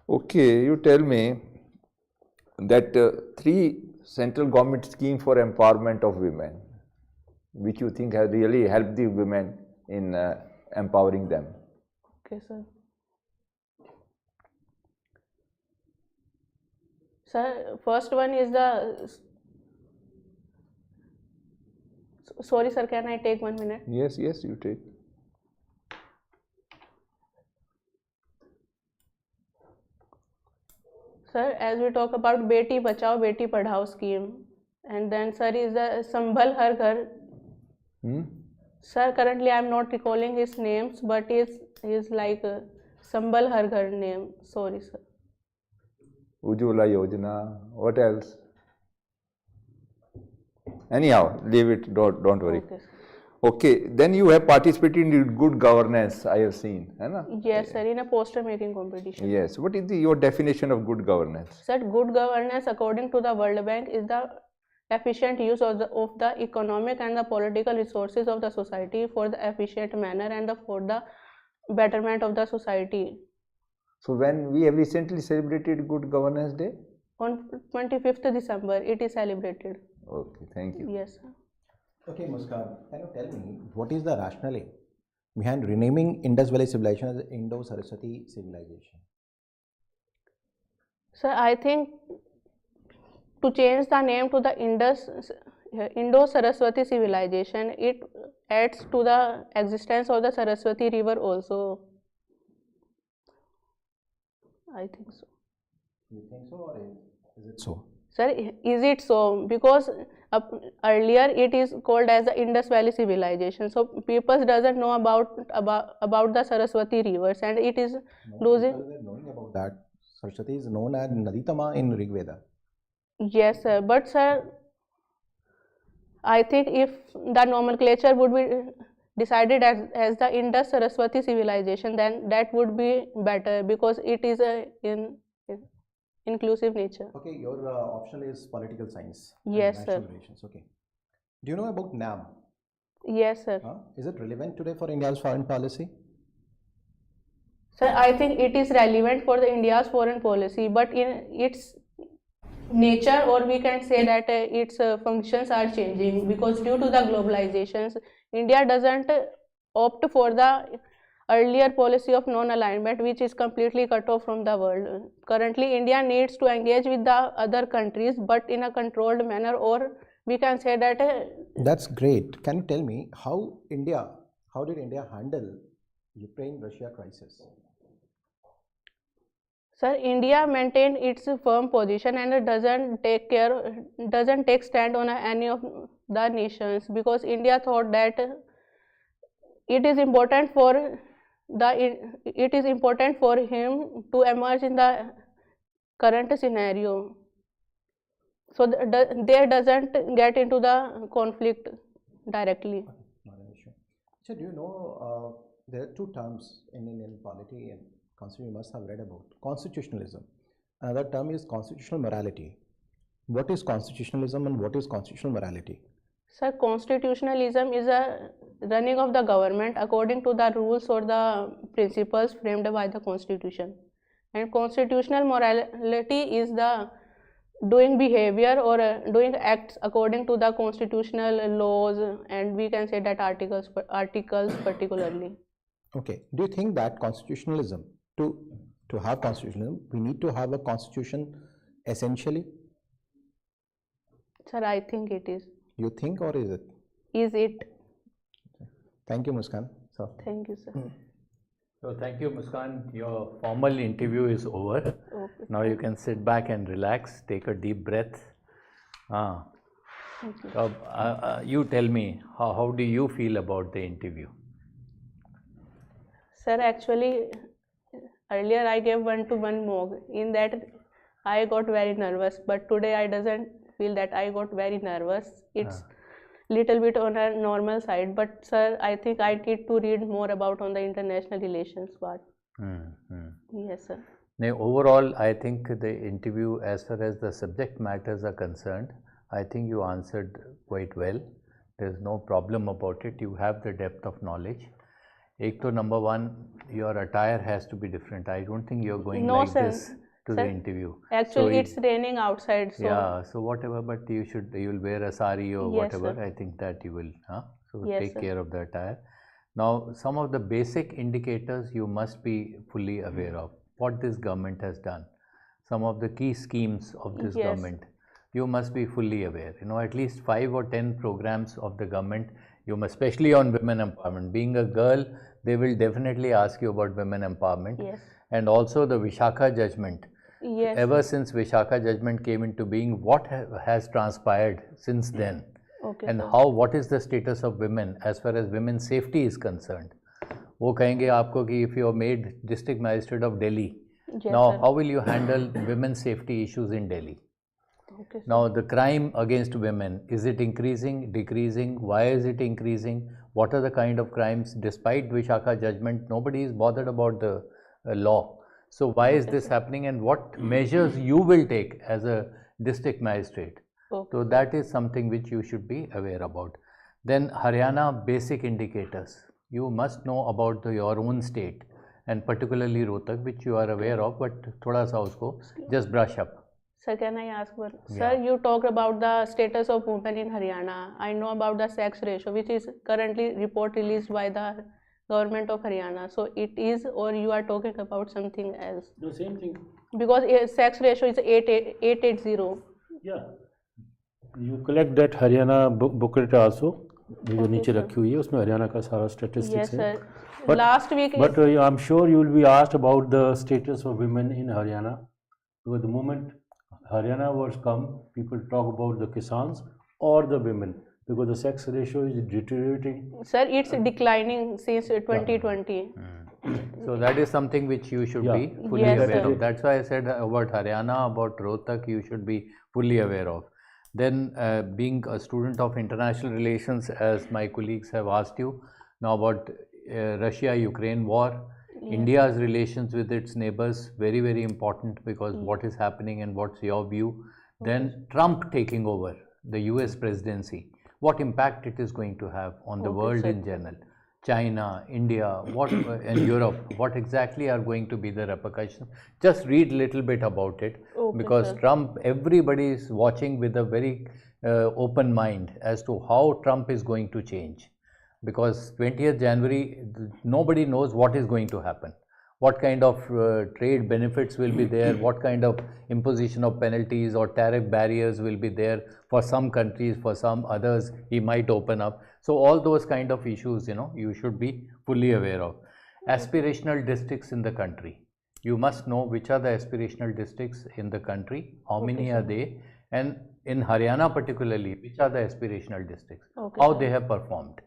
C: Okay, you tell me that 3 central government scheme for empowerment of women, which you think have really helped the women in empowering them.
J: Okay, sir. Sir, first one is the. Sorry, sir. Can I take 1 minute?
C: Yes, yes, you take.
J: Sir, as we talk about Beti Bachao, Beti Padhao scheme, and then sir is the Sambhal Har Ghar. Sir, currently I am not recalling his names, but is like Sambhal Har Ghar name. Sorry, sir.
C: Ujjwala Yojana, what else? Anyhow, leave it, don't worry.
J: Okay, sir.
C: Okay, then you have participated in good governance, I have seen. Hai na?
J: Yes, sir, in a poster making competition.
C: Yes, what is your definition of good governance?
J: Sir, good governance according to the World Bank is the efficient use of the economic and the political resources of the society for the efficient manner and for the betterment of the society.
C: So when we have recently celebrated Good Governance Day?
J: On 25th December, it is celebrated.
C: Okay, thank you.
J: Yes, sir.
D: Okay, Muskan, can you tell me what is the rationale behind renaming Indus Valley Civilization as Indo-Saraswati Civilization?
J: Sir, I think to change the name to the Indo-Saraswati civilization, it adds to the existence of the Saraswati river also. I think so.
D: You think so, or is it so?
J: Sir, is it so? Because earlier it is called as the Indus Valley civilization. So people doesn't know about the Saraswati rivers, and it is losing.
D: People were knowing about that. Saraswati is known as Naditama in Rig Veda.
J: Yes, sir. But sir, I think if the nomenclature would be decided as the Indus Saraswati civilization, then that would be better, because it is in inclusive nature.
D: Okay, your option is political science. and
J: Yes,
D: national
J: sir.
D: relations. Okay. Do you know about NAM?
J: Yes, sir.
D: Is it relevant today for India's foreign policy?
J: Sir, I think it is relevant for the India's foreign policy, but in its nature, or we can say that its functions are changing, because due to the globalizations, India doesn't opt for the earlier policy of non-alignment, which is completely cut off from the world. Currently, India needs to engage with the other countries, but in a controlled manner, or we can say that
D: That's great. Can you tell me how did India handle Ukraine-Russia crisis?
J: Sir, India maintained its firm position and doesn't take stand on any of the nations, because India thought that it is important for him to emerge in the current scenario, so there doesn't get into the conflict directly.
D: Not an issue. So, do you know there are two terms in Indian polity and constitution you must have read about: constitutionalism. Another term is constitutional morality. What is constitutionalism and what is constitutional morality?
J: Sir, constitutionalism is a running of the government according to the rules or the principles framed by the constitution, and constitutional morality is the doing behavior or doing acts according to the constitutional laws, and we can say that articles particularly.
D: Okay. Do you think that constitutionalism, to have constitutionalism, we need to have a constitution essentially?
J: Sir, I think it is.
D: You think, or is it?
J: Is it?
D: Thank you, Muskan. So,
J: Thank you, sir.
F: So thank you, Muskan. Your formal interview is over.
J: Okay.
F: Now you can sit back and relax, take a deep breath.
J: Thank you.
F: So, you tell me, how do you feel about the interview?
J: Sir, actually, earlier I gave 1-to-1 mock. In that, I got very nervous, but today I doesn't feel that I got very nervous. It's little bit on a normal side, but sir, I think I need to read more about on the international relations part. Yes, sir.
F: Now, overall, I think the interview, as far as the subject matters are concerned, I think you answered quite well. There's no problem about it. You have the depth of knowledge. Ek to number one, your attire has to be different. I don't think you're going
J: No,
F: like
J: sir.
F: this to the interview.
J: Actually,
F: So
J: it's raining outside, so
F: yeah, so whatever, but you'll wear a sari or
J: Yes,
F: whatever.
J: sir.
F: I think that you will. So
J: Yes,
F: take
J: sir.
F: care of the attire. Now, some of the basic indicators you must be fully aware of. What this government has done, some of the key schemes of this
J: Yes.
F: government, you must be fully aware. At least 5 or 10 programs of the government, you must, especially on women empowerment. Being a girl, they will definitely ask you about women empowerment.
J: yes,
F: And also the Vishakha judgment.
J: yes,
F: Ever since Vishakha judgment came into being, what has transpired since then?
J: okay,
F: And
J: sir.
F: what is the status of women as far as women's safety is concerned? वो कहेंगे आपको कि if you are made district magistrate of Delhi,
J: Yes,
F: now
J: sir.
F: how will you handle women's safety issues in Delhi?
J: Okay, sir.
F: Now the crime against women, is it increasing, decreasing? Why is it increasing? What are the kind of crimes? Despite Vishakha judgment, nobody is bothered about the law. So why is this happening, and what measures you will take as a district magistrate?
J: Okay.
F: So that is something which you should be aware about. Then Haryana basic indicators. You must know about your own state, and particularly Rohtak, which you are aware of, but thoda sa usko just brush up.
J: Sir, can I ask one? Sir, you talked about the status of women in Haryana. I know about the sex ratio, which is currently report released by the government of Haryana. So it is, or you are talking about something else?
B: The same thing.
J: Because sex ratio is 880.
B: Yeah. You collect that Haryana booklet also, जो नीचे रखी हुई है उसमें हरियाणा का सारा statistics
J: Yes,
B: है.
J: sir.
B: But-
J: Last week.
B: But I'm sure you will be asked about the status of women in Haryana. Because the moment Haryana was come, people talk about the Kisans or the women, because the sex ratio is deteriorating.
J: Sir, it's declining since 2020.
F: So that is something which you should
B: Yeah.
F: be fully
J: Yes,
F: aware
J: sir.
F: of. That's why I said about Haryana, about Rohtak, you should be fully aware of. Then being a student of international relations, as my colleagues have asked you, now about Russia-Ukraine war, India's relations with its neighbors, very, very important, because what is happening and what's your view. Then Trump taking over the US presidency, what impact it is going to have on the world in general. China, India, what and Europe, what exactly are going to be the repercussions? Just read little bit about it, because Trump, everybody is watching with a very open mind as to how Trump is going to change. Because 20th January, nobody knows what is going to happen. What kind of trade benefits will be there, what kind of imposition of penalties or tariff barriers will be there for some countries, for some others he might open up. So all those kind of issues, you should be fully aware of. Aspirational districts in the country. You must know which are the aspirational districts in the country, how many are they, and in Haryana particularly, which are the aspirational districts, how they have performed.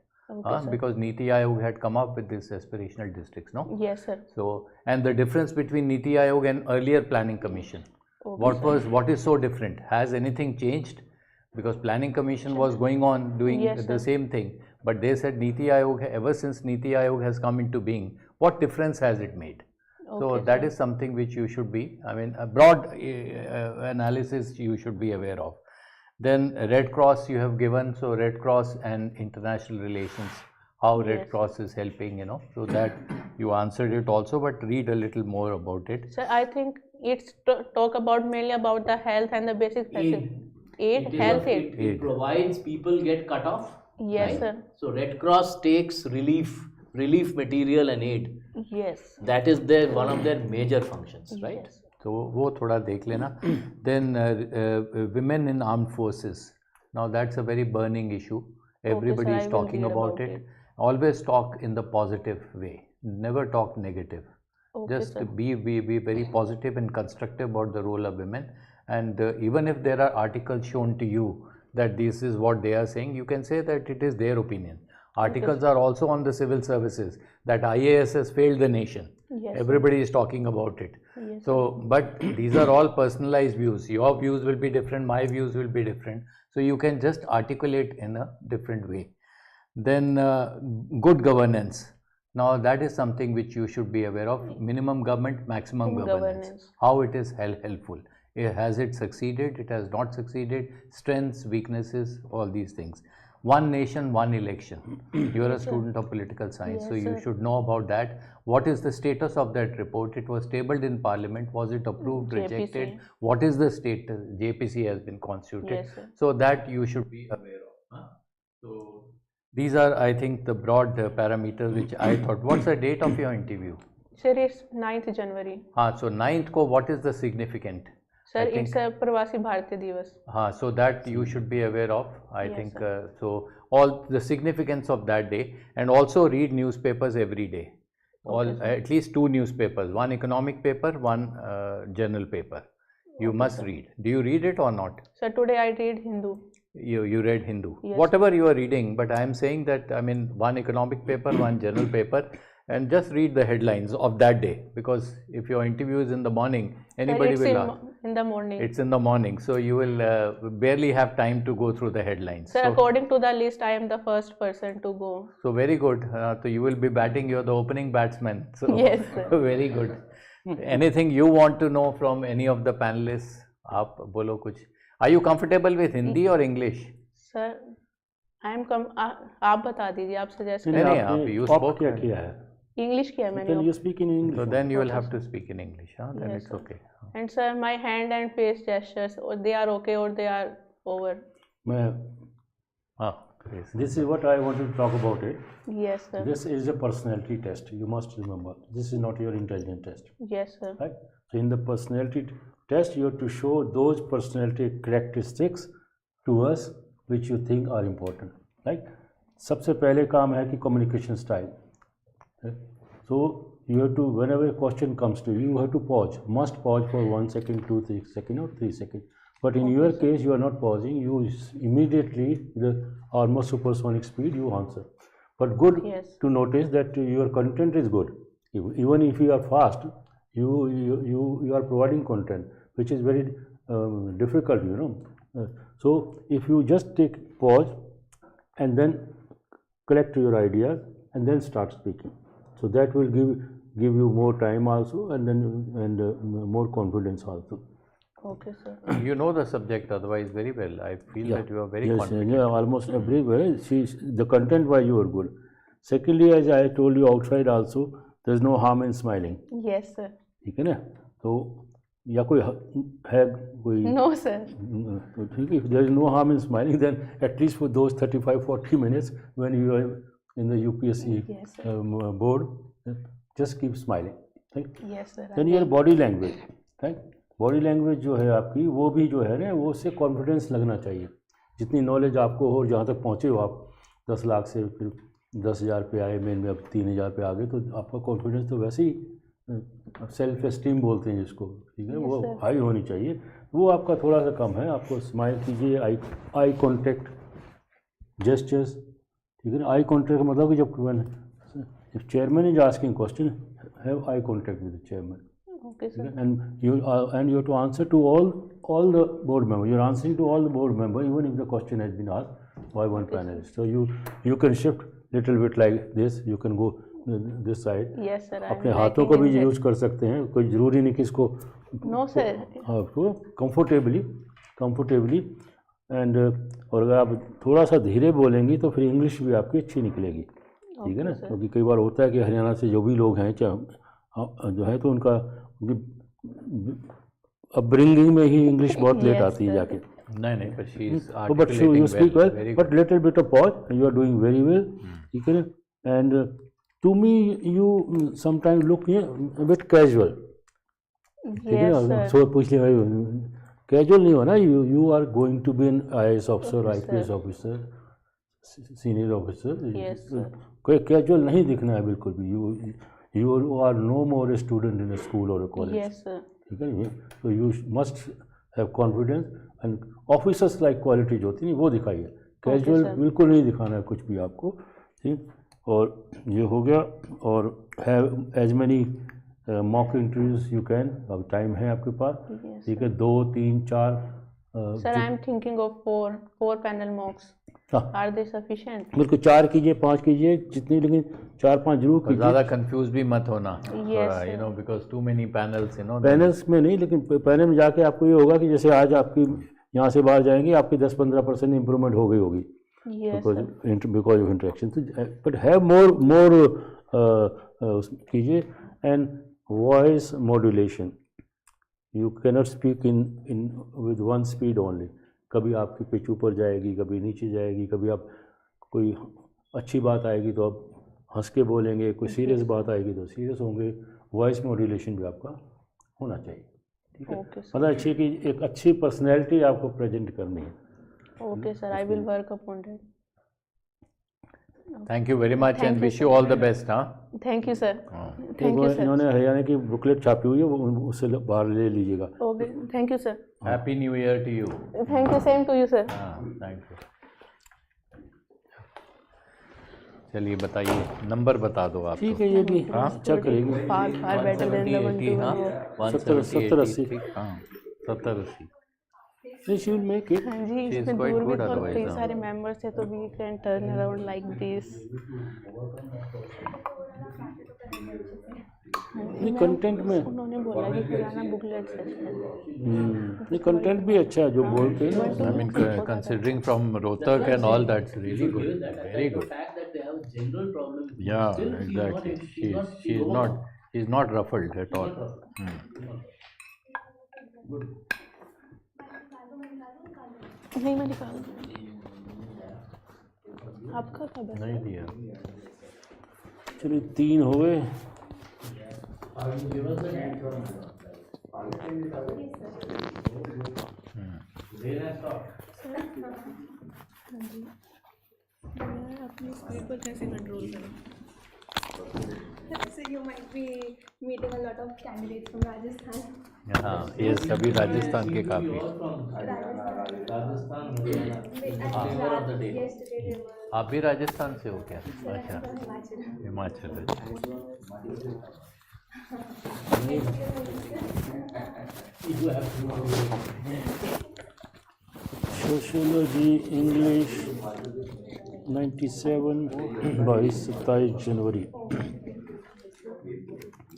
F: Because Niti Aayog had come up with these aspirational districts, no?
J: Yes, sir.
F: So, and the difference between Niti Aayog and earlier planning commission, what is so different? Has anything changed? Because planning commission was going on doing the same thing, but they said Niti Aayog, ever since Niti Aayog has come into being, what difference has it made? So that is something which you should be, a broad analysis you should be aware of. Then Red Cross you have given, so Red Cross and international relations, how Red Cross is helping, so that you answered it also, but read a little more about it.
J: Sir, I think it's talk about mainly about the health and the basic facilities. Aid, health aid.
A: It provides people get cut off.
J: Yes, sir.
A: So Red Cross takes relief material and aid.
J: Yes.
A: That is one of their major functions, right?
F: So वो थोड़ा देख लेना. Then women in armed forces. Now that's a very burning issue. Everybody is talking about it. Always talk in the positive way. Never talk negative. Just be very positive and constructive about the role of women. And even if there are articles shown to you that this is what they are saying, you can say that it is their opinion. Articles are also on the civil services that IAS has failed the nation. Everybody is talking about it. So, but these are all personalized views. Your views will be different, my views will be different. So you can just articulate in a different way. Then good governance. Now that is something which you should be aware of. Minimum government, maximum governance. How it is helpful. Has it succeeded? It has not succeeded. Strengths, weaknesses, all these things. One nation, one election. You are a student of political science, so you should know about that. What is the status of that report? It was tabled in Parliament. Was it approved, rejected? What is the status? JPC has been constituted. So that you should be aware of. So these are, I think, the broad parameters which I thought. What's the date of your interview?
J: Sir, it's 9th January.
F: So 9th ko, what is the significant?
J: Sir, it's a Pravasi Bharatiya Divas.
F: So that you should be aware of, I think. So all the significance of that day, and also read newspapers every day. At least 2 newspapers, one economic paper, one general paper. You must read. Do you read it or not?
J: Sir, today I read Hindu.
F: You read Hindu. Whatever you are reading, but I am saying that, one economic paper, one general paper, and just read the headlines of that day, because if your interview is in the morning, anybody will ask.
J: In the morning.
F: It's in the morning, so you will barely have time to go through the headlines.
J: Sir, according to the list, I am the first person to go.
F: So very good. So you will be batting. You're the opening batsman. So
J: yes, sir.
F: Very good. Anything you want to know from any of the panelists? Aap bolo kuch. Are you comfortable with Hindi or English?
J: Sir, I am आप बता दीजिए, आप suggest
F: नहीं, you spoke
B: क्या किया है?
J: English किया मैंने.
B: Then you speak in English.
F: So then you will have to speak in English. Then it's okay.
J: And sir, my hand and face gestures, or they are okay or they are over.
B: This is what I want to talk about it.
J: Yes, sir.
B: This is a personality test. You must remember. This is not your intelligence test.
J: Yes, sir.
B: Right? So in the personality test, you have to show those personality characteristics to us which you think are important. Like सबसे पहले काम है कि communication style. So you have to, whenever a question comes to you, you have to pause. Must pause for 1 second, 2, 3 seconds, or 3 seconds. But in your case, you are not pausing. You immediately, the almost supersonic speed, you answer. But good to notice that your content is good. Even if you are fast, you are providing content, which is very difficult, you know. So if you just take pause and then collect your ideas and then start speaking, so that will give you more time also, and then more confidence also.
J: Okay, sir.
F: You know the subject otherwise very well. I feel that you are very confident.
B: Yeah, almost everywhere. The content wise you are good. Secondly, as I told you outside also, there is no harm in smiling.
J: Yes, sir.
B: ठीक है ना? तो या कोई है कोई
J: No, sir.
B: तो ठीक है. If there is no harm in smiling, then at least for those 35-40 minutes when you are in the UPSC board, just keep smiling. Right?
J: Yes, sir.
B: Then your body language. Right? Body language जो है आपकी, वो भी जो है ना, वो उससे कॉन्फिडेंस लगना चाहिए. जितनी नॉलेज आपको हो, जहाँ तक पहुँचे हो आप, 10 लाख से फिर 10,000 पे आए, मेन में अब 3,000 पे आ गए, तो आपका कॉन्फिडेंस तो वैसे ही सेल्फ एस्टीम बोलते हैं जिसको, ठीक है, वो हाई होनी चाहिए. वो आपका थोड़ा सा कम है. आपको स्माइल कीजिए, आई कॉन्टेक्ट, जेस्चर्स, ठीक है ना. आई कॉन्टेक्ट का मतलब कि जब chairman is asking question, have eye contact with the chairman.
J: Okay, sir.
B: And you have to answer to all the board members. You are answering to all the board members, even if the question has been asked by one panelist. So you can shift little bit like this. You can go this side.
J: Yes, sir.
B: अपने हाथों को भी use कर सकते हैं. कोई ज़रूरी नहीं कि इसको.
J: No, sir.
B: आपको comfortably and और अगर आप थोड़ा सा धीरे बोलेंगी तो फिर इंग्लिश भी आपकी अच्छी निकलेगी. ठीक है ना. क्योंकि कई बार होता है कि हरियाणा से जो भी लोग हैं जो है, तो उनका अपब्रिंगिंग में ही इंग्लिश बहुत लेट आती है जाके.
F: नहीं, but she is
B: but you speak well, but little bit of pause, you are doing very well. ठीक है. And to me you sometimes look a bit casual. ठीक है ना. So पूछ लिया, casual नहीं होना. You are going to be an IAS officer, IPS officer, senior officer.
J: Yes, sir.
B: कोई casual नहीं दिखना है बिल्कुल भी. You are no more a student in a school or a college.
J: Yes, sir.
B: ठीक है. So you must have confidence and officers like quality जो होती है वो दिखाइए. Casual बिल्कुल नहीं दिखाना है कुछ भी आपको. ठीक. और ये हो गया. और have as many mock interviews you can. अब टाइम है आपके पास. ठीक है. 2, 3, 4.
J: Sir, I am thinking of four panel mocks. Are they sufficient?
B: बिल्कुल 4 कीजिए, 5 कीजिए, जितनी, लेकिन 4-5 जरूर कीजिए.
F: ज़्यादा कंफ्यूज भी मत होना.
J: Yes,
F: you know, because too many panels, you know.
B: Panels में नहीं, लेकिन पैनल में जाके आपको ये होगा कि जैसे आज आपकी यहाँ से बाहर जाएंगे, आपकी 10-15% इम्प्रूवमेंट हो गई होगी.
J: Yes,
B: because of interaction. But have more कीजिए. And voice modulation. You cannot speak in with one speed only. कभी आपकी पिच ऊपर जाएगी, कभी नीचे जाएगी, कभी आप कोई अच्छी बात आएगी तो आप हंस के बोलेंगे, कोई सीरियस बात आएगी तो सीरियस होंगे. वॉइस मॉड्यूलेशन भी आपका होना चाहिए. ठीक है. मतलब अच्छी कि एक अच्छी पर्सनैलिटी आपको प्रेजेंट करनी है.
J: Okay, sir. I will work upon it.
F: Thank you very much and wish you all the best.
J: Thank you, sir. Thank you, sir.
B: इन्होंने हरियाणा की बुकलेट छापी हुई है, वो उससे बाहर ले लीजिएगा.
J: Okay. Thank you, sir.
F: Happy New Year to you.
J: Thank you. Same to you, sir.
F: Thank you. चलिए बताइए, नंबर बता दो आप.
B: ठीक है. ये भी अच्छा करेंगे.
J: Far better than the one to one.
B: 70-80.
F: 70-80.
B: She will make it.
J: हाँ जी, इसमें दूर भी बहुत कई सारे मेंबर्स थे, तो we can turn around like this.
B: नहीं, कंटेंट में
J: उन्होंने बोला कि पुराना बुकलेट से.
B: नहीं, कंटेंट भी अच्छा है जो बोलते हैं.
F: I mean, considering from Rohtak and all, that's really good. Very good. Yeah, exactly. She's not ruffled at all.
J: नहीं, मैं निकाल दूँगी. आपका कब है?
F: नहीं दिया.
B: चलिए 3 हो गए.
I: अपनी स्पीड पर कैसे कंट्रोल करें? So you might be meeting a lot of candidates from Rajasthan.
F: हाँ, ये सभी राजस्थान के काफ़ी।
A: Rajasthan, Haryana. Flavor of the day.
I: Yesterday they were
F: आप भी राजस्थान से हो क्या? अच्छा,
I: from Himachal.
F: हिमाचल है।
A: You have to know.
B: Sociology English 97 22-27 जनवरी।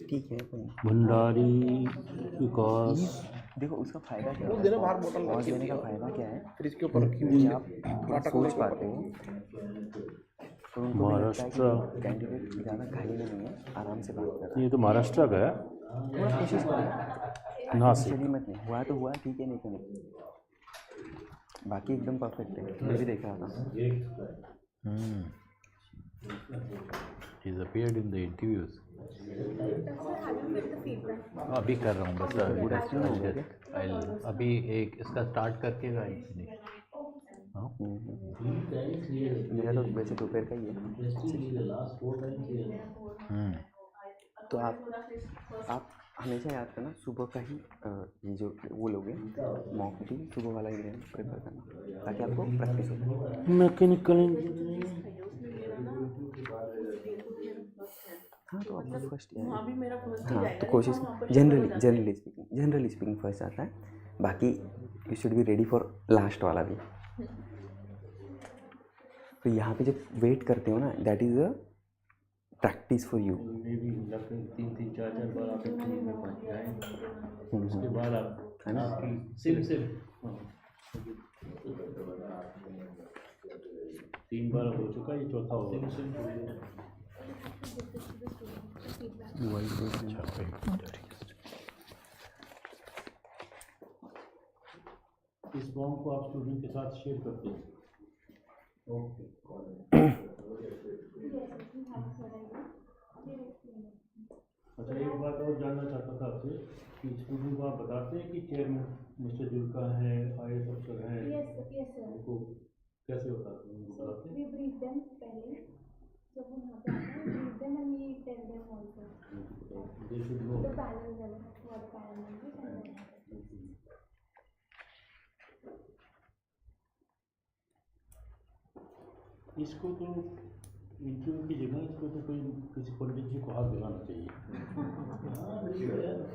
K: ठीक है कोई नहीं।
B: भंडारी विकास
K: देखो उसका फायदा क्या है, पॉज देने का फायदा क्या है कि आप सोच पाते हो तो उनको भी लगता है कि कैंडिडेट ज़्यादा घाई में नहीं है, आराम से बात कर रहा है।
B: ये तो महाराष्ट्र का है।
K: थोड़ा कोशिश करें,
B: नासिक।
K: चलिए मत नहीं हुआ तो हुआ, ठीक है, नहीं तो नहीं। बाकी एकदम परफेक्ट है, मैं भी देख रहा था।
F: He's appeared in the interviews.
I: Sir, have you filled the feedback?
F: अभी कर रहा हूँ बस। अभी एक इसका स्टार्ट करके फिनिश।
K: मेरा तो वैसे दोपहर का ही है। तो आप हमेशा याद करना सुबह का ही ये जो वो लोग हैं मॉक मीटिंग सुबह वाला ही प्रेफर करना ताकि आपको प्रैक्टिस हो।
B: मैकेनिकल
K: हाँ तो आपका फर्स्ट ईयर हाँ तो कोशिश जनरली स्पीकिंग फर्स्ट आता है, बाकी you should be ready for last वाला भी। तो यहाँ पे जब वेट करते हो ना, that is a practice for you.
B: 3-4 बार आप ट्रेनिंग में पहुंच जाएंगे, उसके बाद आप
K: है ना
A: सिम
B: 3 बार हो चुका, ये चौथा होगा। इस फॉर्म को आप स्टूडेंट के साथ शेयर करते हैं। ओके। अच्छा, एक बात और जानना चाहता था आपसे कि स्टूडेंट को आप बताते हैं कि चेयरमैन मिस्टर जुल्का हैं, IAS अफसर हैं?
I: Yes, sir.
B: उनको कैसे बताते हैं? उनको बताते हैं?
I: We brief them पहले, जब वो यहाँ पे आते हैं, brief them and we tell them also.
B: They should know.
I: The panel level, what the panel members and then.
B: इसको तो इंटरव्यू की जगह इसको तो कोई किसी पंडित जी को हाथ दिलाना चाहिए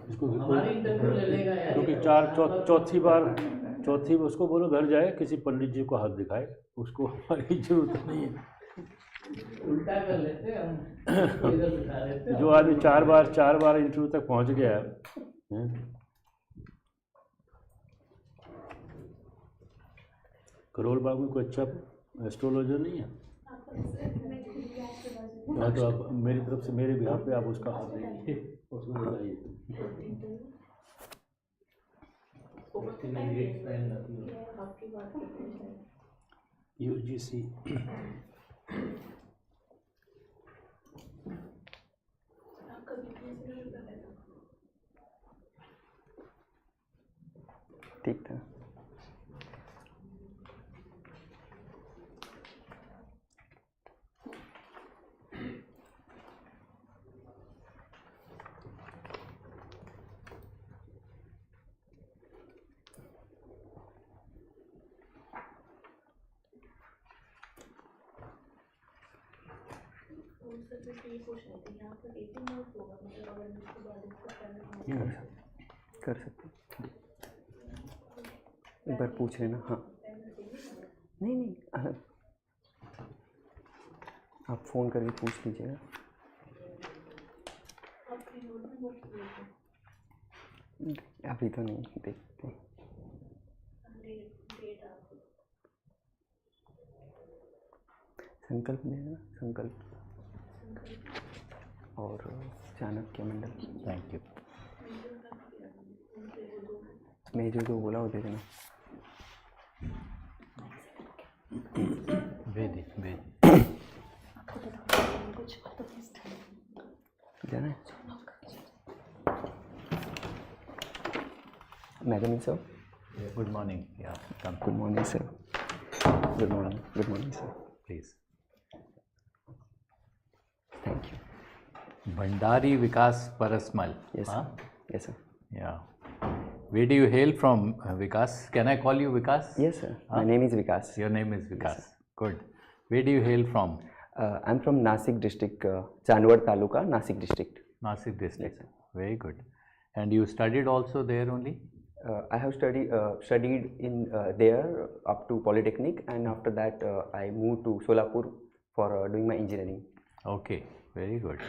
B: इसको,
A: हमारी इंटरव्यू ले लेगा यार।
B: क्योंकि चौथी बार उसको बोलो घर जाए किसी पंडित जी को हाथ दिखाए, उसको हमारी जरूरत नहीं है।
A: उल्टा कर लेते हैं हम, इधर बिठा देते हैं।
B: जो आदमी चार बार इंटरव्यू तक पहुंच गया है। करोल बाग में कोई अच्छा एस्ट्रोलॉजर नहीं है? तो आप मेरी तरफ से मेरे बिहार पे आप उसका हाथ देंगे, उसको बताइए। UGC
K: ठीक था। कर सकते एक बार पूछ लेना। हाँ नहीं आप फ़ोन करके पूछ लीजिएगा। अभी तो नहीं देखते। संकल्प देना, संकल्प और चाणक्य मंडल।
F: Thank you.
K: मैं जो बोला वो दे देना।
F: भेज
K: जाना है। Madam sir
F: good morning. या
K: good morning sir. Good morning. Good morning, sir.
F: Please.
K: Thank you.
F: Bhandari Vikas Parasmal.
K: Yes,
F: huh?
K: sir. Yes, sir.
F: Yeah. Where do you hail from, Vikas? Can I call you Vikas?
K: Yes, sir. My name is Vikas.
F: Your name is Vikas. Good. Where do you hail from?
K: I'm from Nasik district, Chandwad Taluka, Nasik district.
F: Nasik district.
K: Yes,
F: Very good. And you studied also there only?
K: I have studied in there up to Polytechnic, and after that I moved to Solapur for doing my engineering.
F: Okay, very good.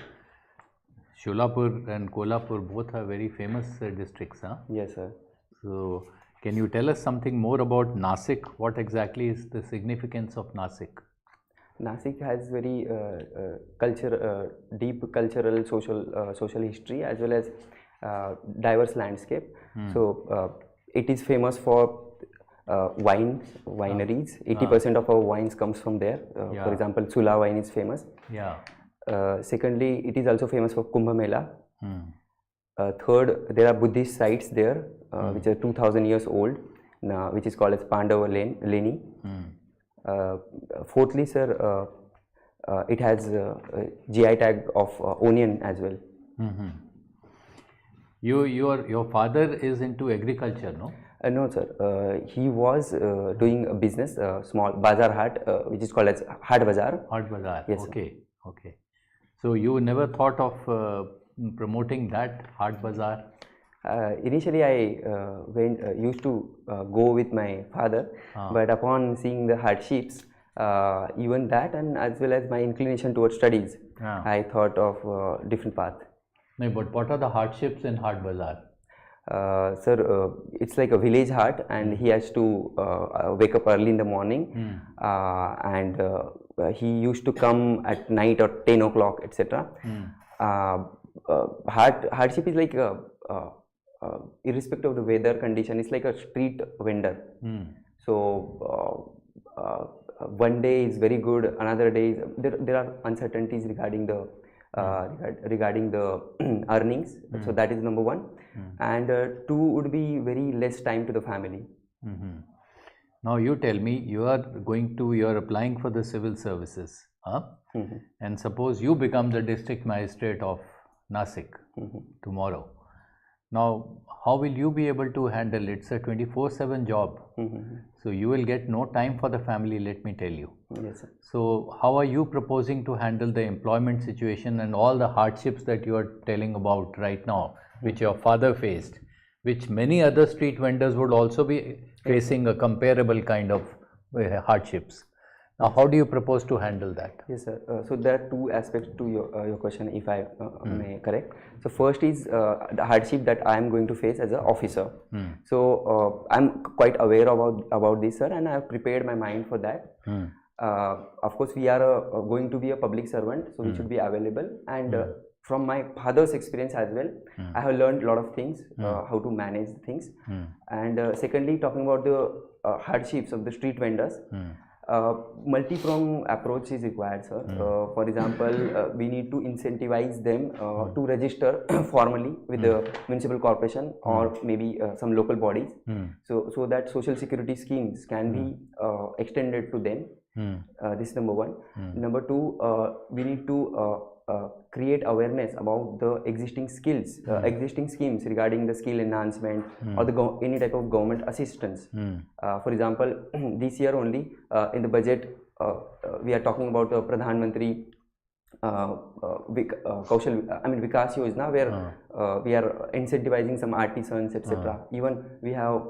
F: Sholapur and Kolhapur both are very famous districts, huh?
K: Yes, sir.
F: So, can you tell us something more about Nasik? What exactly is the significance of Nasik?
K: Nasik has very deep cultural, social history, as well as diverse landscape. So it is famous for wineries. 80% of our wines comes from there. For example, Sula wine is famous.
F: Yeah.
K: Secondly, it is also famous for Kumbh Mela. Third, there are Buddhist sites there, which are 2000 years old, which is called as Pandava Leni. Fourthly, sir, it has GI tag of onion as well.
F: Your father is into agriculture, no?
K: No, sir. He was doing a business, small bazaar hut, which is called as Hat Bazaar.
F: Hat Bazaar.
K: Yes,
F: okay. Sir. Okay. So you never thought of promoting that Hat Bazaar?
K: Initially, I used to go with my father, but upon seeing the hardships, even that, and as well as my inclination towards studies, I thought of different path.
F: No, but what are the hardships in Hat Bazaar?
K: Sir, it's like a village hut, and he has to wake up early in the morning, and he used to come at night or 10 o'clock, etc. Hardship is like irrespective of the weather condition, it's like a street vendor. So one day is very good, another day is, there are uncertainties regarding the earnings. So that is number one. And two would be very less time to the family.
F: Now you tell me, you are applying for the civil services, huh? And suppose you become the district magistrate of Nasik tomorrow. Now, how will you be able to handle it? It's a 24/7 job. So you will get no time for the family, let me tell you.
K: Yes, sir.
F: So how are you proposing to handle the employment situation and all the hardships that you are telling about right now, which your father faced, which many other street vendors would also be facing a comparable kind of hardships? Now, how do you propose to handle that?
K: Yes, sir. So there are two aspects to your question, if I may correct. So first is the hardship that I am going to face as an officer. So I'm quite aware about this, sir, and I have prepared my mind for that. Of course, we are going to be a public servant, so we should be available. And from my father's experience as well, I have learned a lot of things, how to manage things. And secondly, talking about the hardships of the street vendors. Multi-pronged approach is required, sir. For example, we need to incentivize them to register formally with the municipal corporation or maybe some local bodies, so that social security schemes can be extended to them. This is number one. Number two, we need to create awareness about the existing skills, existing schemes regarding the skill enhancement or any type of government assistance. For example, this year only in the budget, we are talking about the Pradhan Mantri Vikas Yojana, where we are incentivizing some artisans, etc. Even we have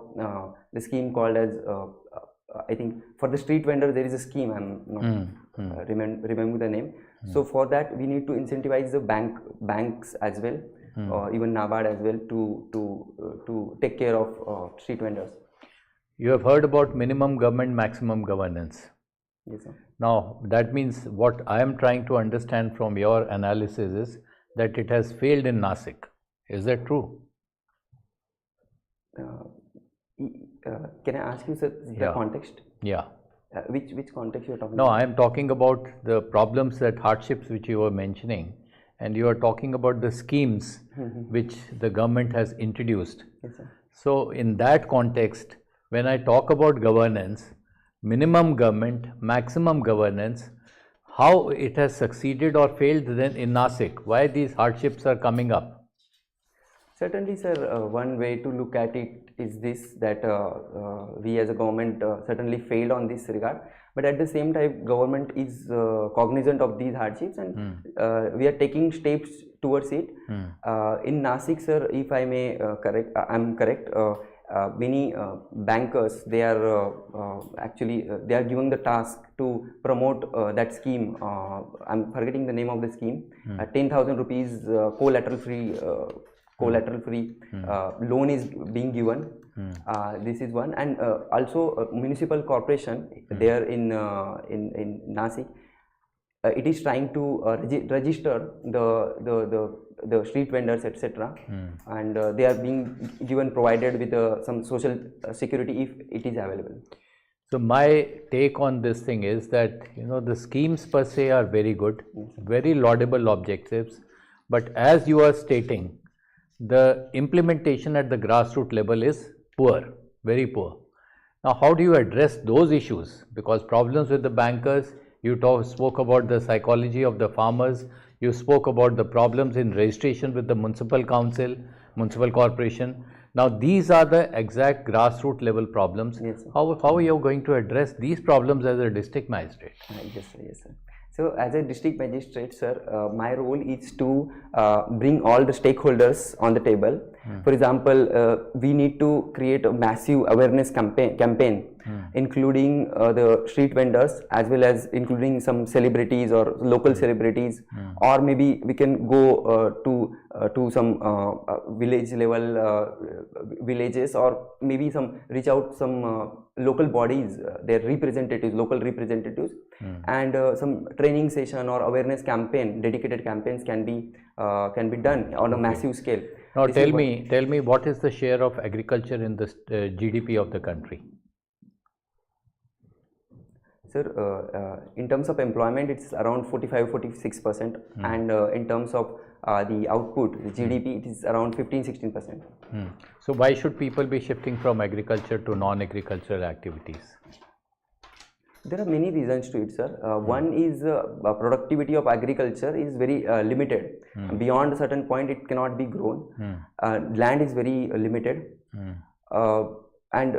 K: the scheme called as I think for the street vendor there is a scheme, I'm not remembering the name. So for that we need to incentivize the banks as well, or even NABARD as well to take care of street vendors.
F: You have heard about minimum government, maximum governance.
K: Yes, sir.
F: Now that means what I am trying to understand from your analysis is that it has failed in Nasik. Is that true?
K: Can I ask you, sir, the context?
F: Yeah.
K: Which context you are talking
F: about? No, I
K: about?
F: am talking about the problems, that hardships which you were mentioning, and you are talking about the schemes which the government has introduced.
K: Yes, sir.
F: So in that context, when I talk about governance, minimum government, maximum governance, how it has succeeded or failed then in Nasik? Why these hardships are coming up?
K: Certainly, sir, one way to look at it is this, that we as a government certainly failed on this regard, but at the same time government is cognizant of these hardships, and we are taking steps towards it. In Nasik, sir, if I may I'm correct, many bankers, they are actually they are given the task to promote that scheme. I'm forgetting the name of the scheme. 10,000 rupees collateral free loan is being given. This is one, and also municipal corporation there in Nasik. It is trying to register the street vendors, etc., and they are being provided with some social security if it is available.
F: So my take on this thing is that, you know, the schemes per se are very good, very laudable objectives, but as you are stating, the implementation at the grassroots level is poor, very poor. Now, how do you address those issues? Because problems with the bankers, you spoke about the psychology of the farmers, you spoke about the problems in registration with the municipal council, municipal corporation. Now, these are the exact grassroots level problems.
K: Yes, sir.
F: How are you going to address these problems as a district magistrate?
K: Yes, sir. Yes, sir. So, as a district magistrate, sir, my role is to bring all the stakeholders on the table. For example, we need to create a massive awareness campaign including the street vendors, as well as including some celebrities or local celebrities, or maybe we can go to some village level villages, or maybe some reach out some local bodies, their representatives, local representatives, and some training session or awareness campaign, dedicated campaigns can be done on a massive scale.
F: Now tell me what is the share of agriculture in the GDP of the country?
K: Sir, in terms of employment, it's around 45-46%, and in terms of the output, the GDP, it is around 15-16%.
F: So why should people be shifting from agriculture to non-agricultural activities?
K: There are many reasons to it, sir. One is productivity of agriculture is very limited. Beyond a certain point, it cannot be grown. Land is very limited. And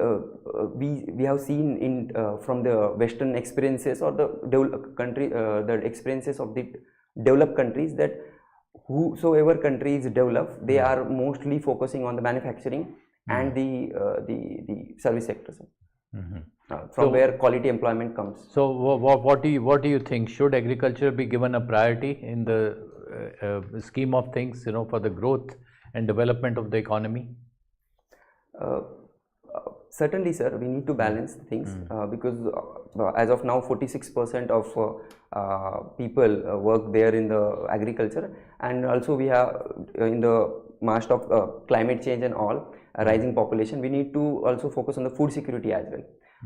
K: we have seen in from the Western experiences or the experiences of the developed countries, that whosoever country is developed, they are mostly focusing on the manufacturing and the service sectors. From where quality employment comes.
F: So what do you think? Should agriculture be given a priority in the scheme of things, you know, for the growth and development of the economy?
K: Certainly, sir, we need to balance things because as of now 46% of people work there in the agriculture, and also we have in the march of climate change and all, a rising population, we need to also focus on the food security as well.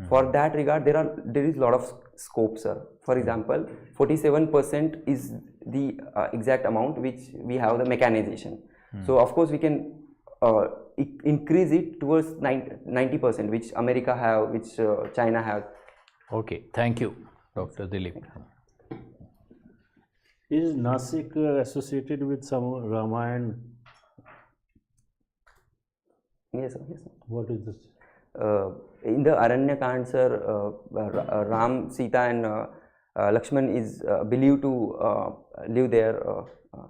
K: For that regard, there is a lot of scope, sir. For example, 47% is the exact amount which we have the mechanization. So of course we can increase it towards 90%, which America have, which China have.
F: Okay, thank you, Dr. Dilip.
B: Is Nasik associated with some Ramayana?
K: Yes, sir. Yes, sir.
B: What is this?
K: In the Aranyakand, sir, Ram, Sita and Lakshman is believed to live there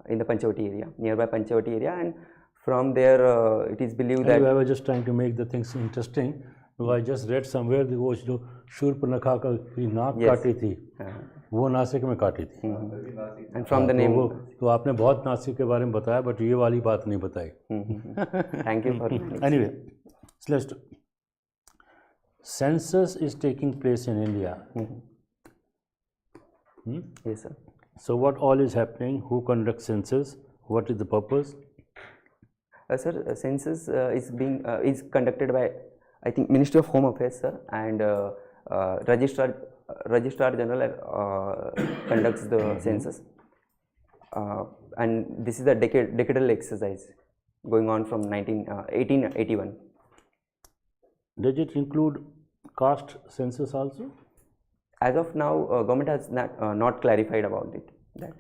K: in the Panchavati area, nearby Panchavati area, and from there it is believed that...
B: I was just trying to make the things interesting. I just read somewhere that वो जो शूर्पणखा की नाक काटी थी, वो नासिक में काटी थी.
K: And from the name...
B: तो आपने बहुत नासिक के बारे में बताया, but ये वाली बात नहीं बताई.
K: Thank you for...
B: Anyway, let's do. Census is taking place in India.
K: Yes, sir.
B: So what all is happening? Who conducts census? What is the purpose?
K: Sir, census is conducted by, I think, Ministry of Home Affairs, sir, and Registrar General conducts the census, and this is a decadal exercise going on from 1881.
B: Does it include caste census also?
K: As of now, government has not clarified about it. That.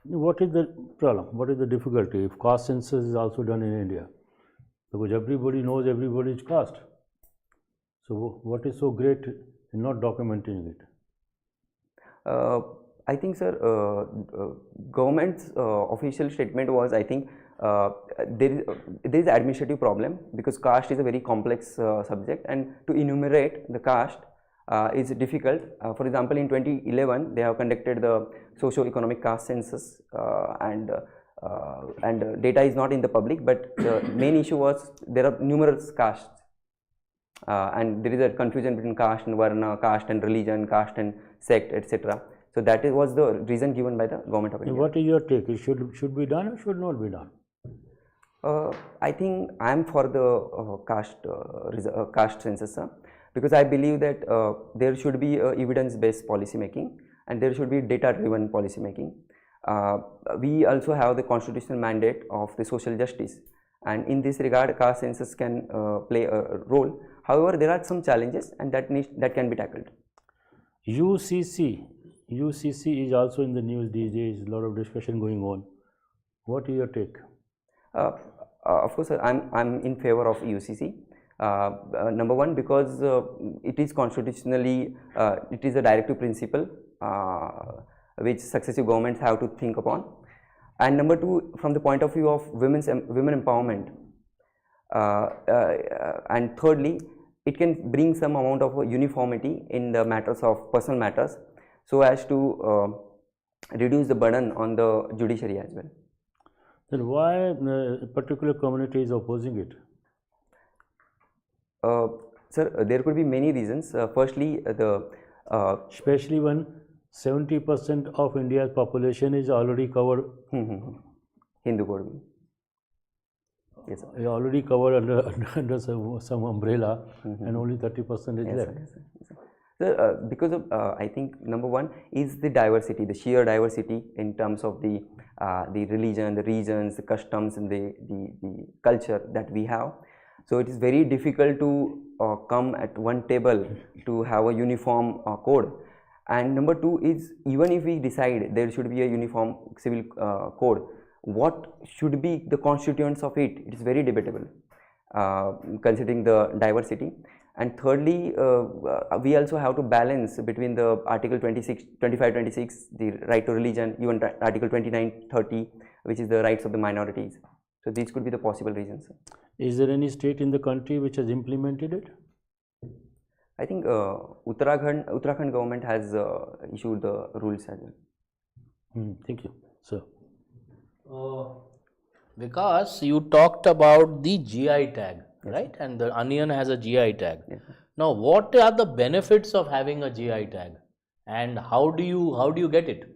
B: What is the problem? What is the difficulty if caste census is also done in India? Because everybody knows everybody's caste. So what is so great in not documenting it?
K: I think, sir, government's official statement was, I think, there is an administrative problem because caste is a very complex subject, and to enumerate the caste is difficult. For example, in 2011, they have conducted the socio-economic caste census, and data is not in the public, but the main issue was there are numerous castes, and there is a confusion between caste and varna, caste and religion, caste and sect, etc. So that was the reason given by the government of India.
B: What is your take? It should be done or should not be done?
K: I think I am for the caste census, sir, because I believe that there should be evidence-based policy making and there should be data-driven policy making. We also have the constitutional mandate of the social justice, and in this regard, caste census can play a role. However, there are some challenges, and that can be tackled.
B: UCC is also in the news these days. A lot of discussion going on. What is your take?
K: Of course, sir, I'm in favor of UCC. Number one, because it is constitutionally, it is a directive principle which successive governments have to think upon. And number two, from the point of view of women empowerment. And thirdly, it can bring some amount of uniformity in the matters of personal matters, so as to reduce the burden on the judiciary as well.
B: Then why a particular community is opposing it?
K: Sir, there could be many reasons. Firstly,
B: especially when 70% of India's population is already covered.
K: Hindu code. Yes, sir.
B: Already covered under some umbrella, and only 30% is left.
K: Yes, sir. Sir, because of I think number one is the diversity, the sheer diversity in terms of the religion, the regions, the customs, and the culture that we have. So it is very difficult to come at one table to have a uniform code. And number two is, even if we decide there should be a uniform civil code, what should be the constituents of it? It is very debatable, considering the diversity. And thirdly, we also have to balance between the Article 25-26, the right to religion, even Article 29-30, which is the rights of the minorities. So these could be the possible reasons.
B: Is there any state in the country which has implemented it?
K: I think Uttarakhand government has issued the rules as well.
B: Thank you, sir.
A: Vikas, you talked about the GI tag, right? And the onion has a GI tag.
K: Yes,
A: now, what are the benefits of having a GI tag, and how do you get it?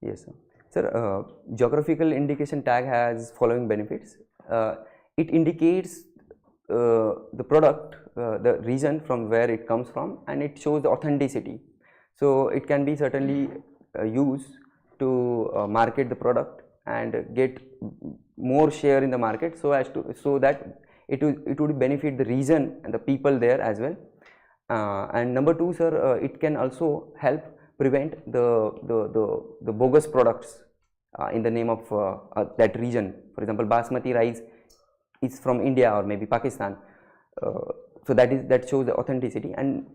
K: Yes, sir. Sir, geographical indication tag has following benefits. It indicates the product, the region from where it comes from, and it shows the authenticity. So it can be certainly used to market the product and get more share in the market, so that it would benefit the region and the people there as well. And number two, sir, it can also help prevent the bogus products in the name of that region. For example, basmati rice is from India or maybe Pakistan. So that shows the authenticity. And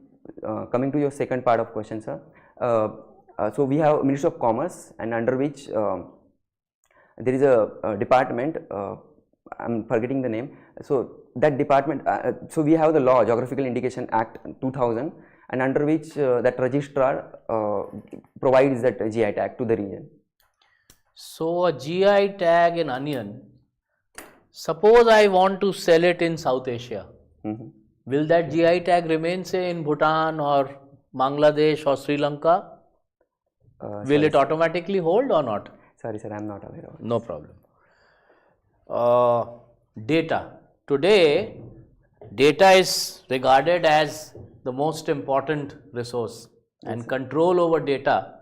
K: coming to your second part of question, sir, so we have Ministry of Commerce, and under which there is a department, I'm forgetting the name. So that department, so we have the law, Geographical Indication Act 2000, and under which that registrar provides that GI tag to the region.
A: So a GI tag in onion, suppose I want to sell it in South Asia, will that GI tag remain, say, in Bhutan or Bangladesh or Sri Lanka? Will it automatically hold or not?
K: Sorry, sir, I am not aware of it.
A: No problem. Data. Today, data is regarded as the most important resource, and control over data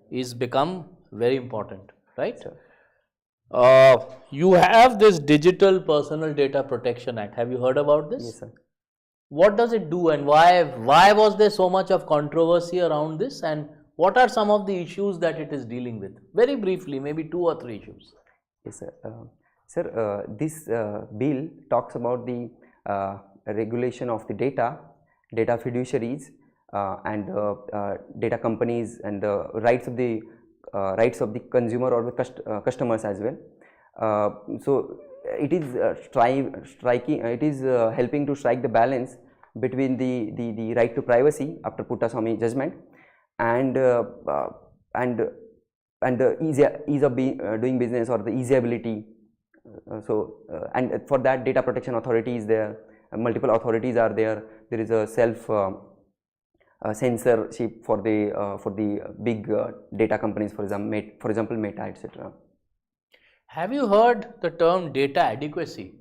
A: is become very important, right? You have this Digital Personal Data Protection Act. Have you heard about this?
K: Yes, sir.
A: what does it do, and why was there so much of controversy around this, and what are some of the issues that it is dealing with? Very briefly, maybe 2 or 3 issues.
K: Yes, sir. Sir, this bill talks about the regulation of the data fiduciaries, and data companies, and the rights of the consumer or the customers as well. So it is helping to strike the balance between the right to privacy after Puttaswamy judgment, and the ease of doing business, or the easyability. And for that, data protection authority is there, multiple authorities are there. There is a self censorship for the big data companies, for example Meta, etc.
A: Have you heard the term data adequacy?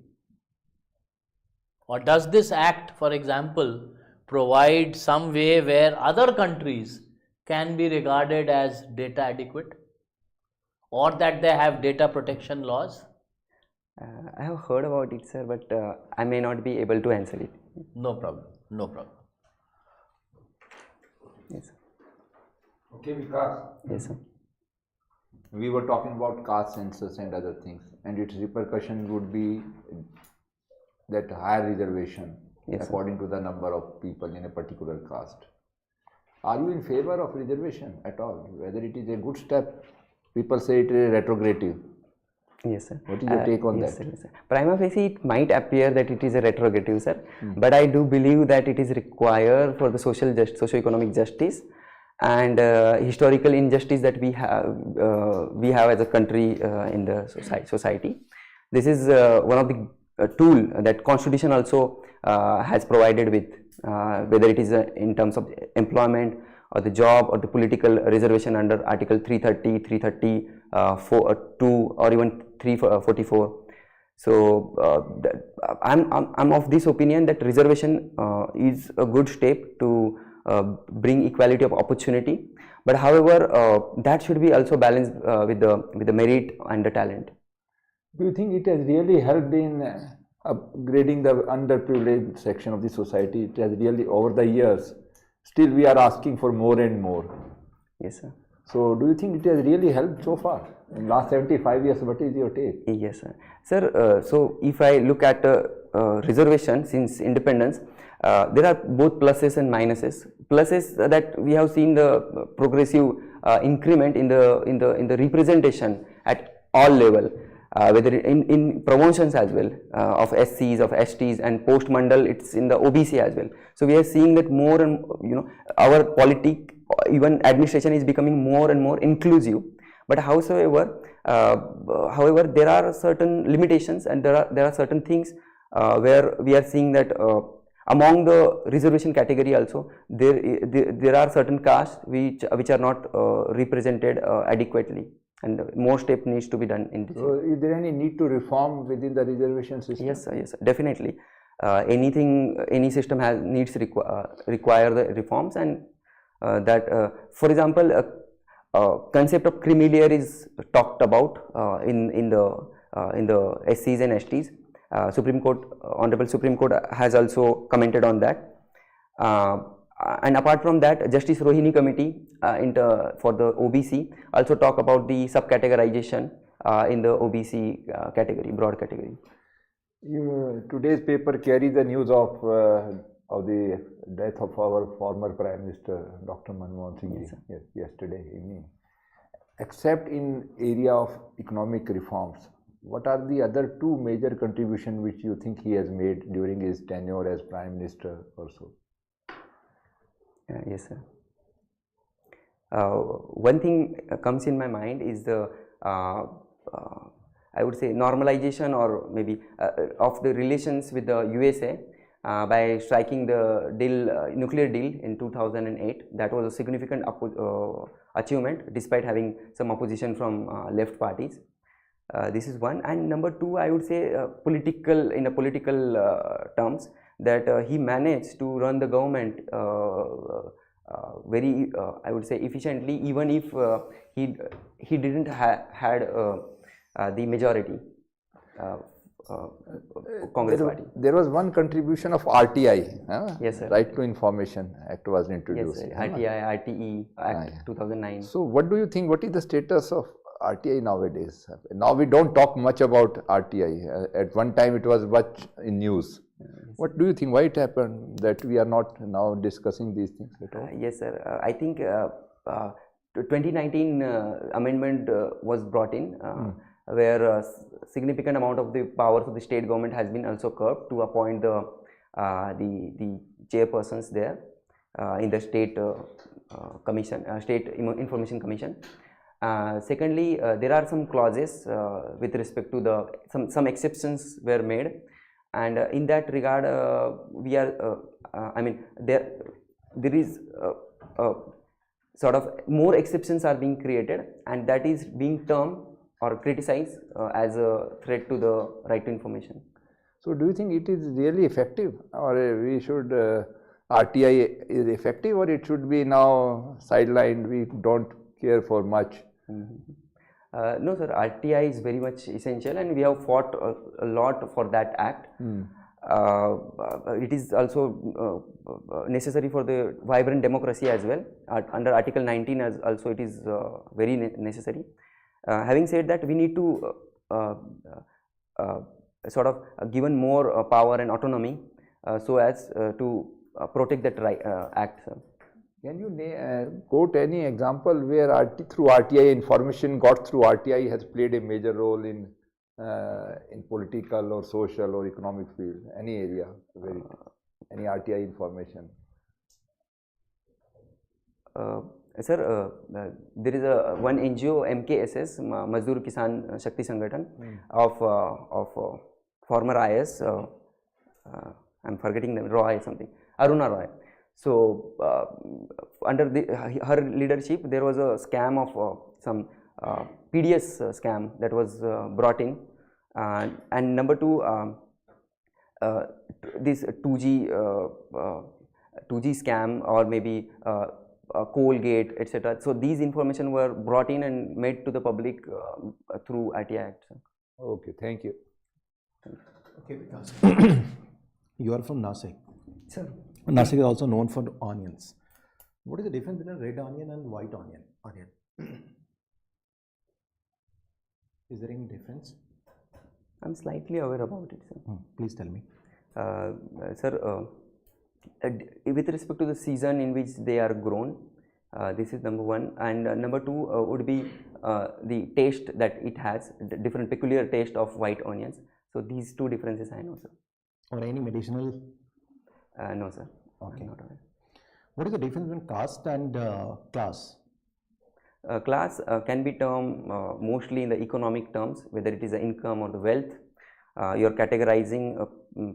A: Or does this act, for example, provide some way where other countries can be regarded as data adequate, or that they have data protection laws?
K: I have heard about it, sir, but I may not be able to answer it.
A: No problem, no problem.
K: Yes, sir.
C: Okay, Vikas.
K: Yes, sir.
C: We were talking about caste census and other things, and its repercussion would be that higher reservation,
K: yes,
C: according to the number of people in a particular caste. Are you in favor of reservation at all? Whether it is a good step? People say it is retrogressive.
K: Yes, sir.
C: What is your take on
K: yes,
C: that?
K: Sir, yes, sir. Prima facie, it might appear that it is a retrogressive, sir, but I do believe that it is required for the socio-economic justice and historical injustice that we have as a country in the society. This is one of the tool that Constitution also has provided with, whether it is in terms of employment or the job or the political reservation under Article 330, 330, 2 or even 344. So I'm of this opinion that reservation is a good step to bring equality of opportunity, but however that should be also balanced with the merit and the talent.
C: Do you think it has really helped in upgrading the underprivileged section of the society? It has really, over the years, still we are asking for more and more.
K: Yes, sir.
C: So do you think it has really helped so far? In last 75 years, what is your take?
K: Yes, sir. Sir, so if I look at reservation since independence, there are both pluses and minuses. Pluses that we have seen the progressive increment in the representation at all level, whether in promotions as well of SCs, of STs, and post mandal it's in the OBC as well. So we are seeing that more and our politic, even administration, is becoming more and more inclusive. But however, there are certain limitations, and there are certain things where we are seeing that among the reservation category also there are certain castes which are not represented adequately, and more step needs to be done in this.
C: So is there any need to reform within the reservation system?
K: Yes, sir, yes, sir, definitely. Any system needs require the reforms, and that for example concept of creamy layer is talked about in the SCs and STs. Supreme Court, Honorable Supreme Court has also commented on that. And apart from that, Justice Rohini Committee for the OBC also talk about the subcategorization in the OBC category, broad category.
C: Today's paper carries the news of the death of our former Prime Minister Dr. Manmohan Singh yesterday evening. Except in area of economic reforms, what are the other two major contributions which you think he has made during his tenure as Prime Minister or so?
K: Yes, sir. One thing comes in my mind is the I would say normalization, or maybe of the relations with the USA by striking the nuclear deal in 2008. That was a significant achievement despite having some opposition from left parties. This is one, and number two, I would say in a political terms, that he managed to run the government very I would say efficiently, even if he didn't had the majority. Congress party.
C: There was one contribution of RTI. Huh?
K: Yes, sir.
C: Right to Information Act was
K: Yes,
C: introduced.
K: sir.
C: huh?
K: RTI, RTE Act
C: yeah.
K: 2009.
C: So what do you think? What is the status of RTI nowadays? Now we don't talk much about RTI. At one time it was much in news. What do you think? Why it happened that we are not now discussing these things at all?
K: Yes, sir. I think 2019 amendment was brought in where significant amount of the powers of the state government has been also curbed to appoint the chairpersons there in the state commission, state information commission. Secondly, there are some clauses with respect to the some exceptions were made, and in that regard we are I mean there is sort of more exceptions are being created, and that is being termed or criticized as a threat to the right to information.
C: So do you think it is really effective, or we should RTI is effective, or it should be now sidelined? We don't care for much.
K: No, sir. RTI is very much essential, and we have fought a lot for that act. It is also necessary for the vibrant democracy as well. Under Article 19 as also it is very necessary. Having said that, we need to sort of given more power and autonomy so as to protect that act. Sir.
C: Can you quote any example where through RTI information got through RTI has played a major role in political or social or economic field? Any area where any RTI information?
K: Sir, there is one NGO MKSS, Mazdoor Kisan Shakti Sangathan of former IS. I'm forgetting them. Roy something. Aruna Roy. So under her leadership, there was a scam of some PDS scam that was brought in, and number two, this 2G scam, or maybe Colgate, etc. So these information were brought in and made to the public through RTI Act.
C: Okay, thank you.
D: Okay, because you are from Nasik.
K: Sir.
D: Nasik is also known for onions. What is the difference between red onion and white onion? Is there any difference?
K: I'm slightly aware about it, sir.
D: Please tell me.
K: Sir, with respect to the season in which they are grown, this is number one, and number two would be the taste that it has, the different peculiar taste of white onions. So these two differences I know, sir.
D: Or any medicinal?
K: No, sir.
D: Okay.
K: I'm not aware.
D: What is the difference between caste and class?
K: Class can be termed mostly in the economic terms, whether it is the income or the wealth. You are categorizing a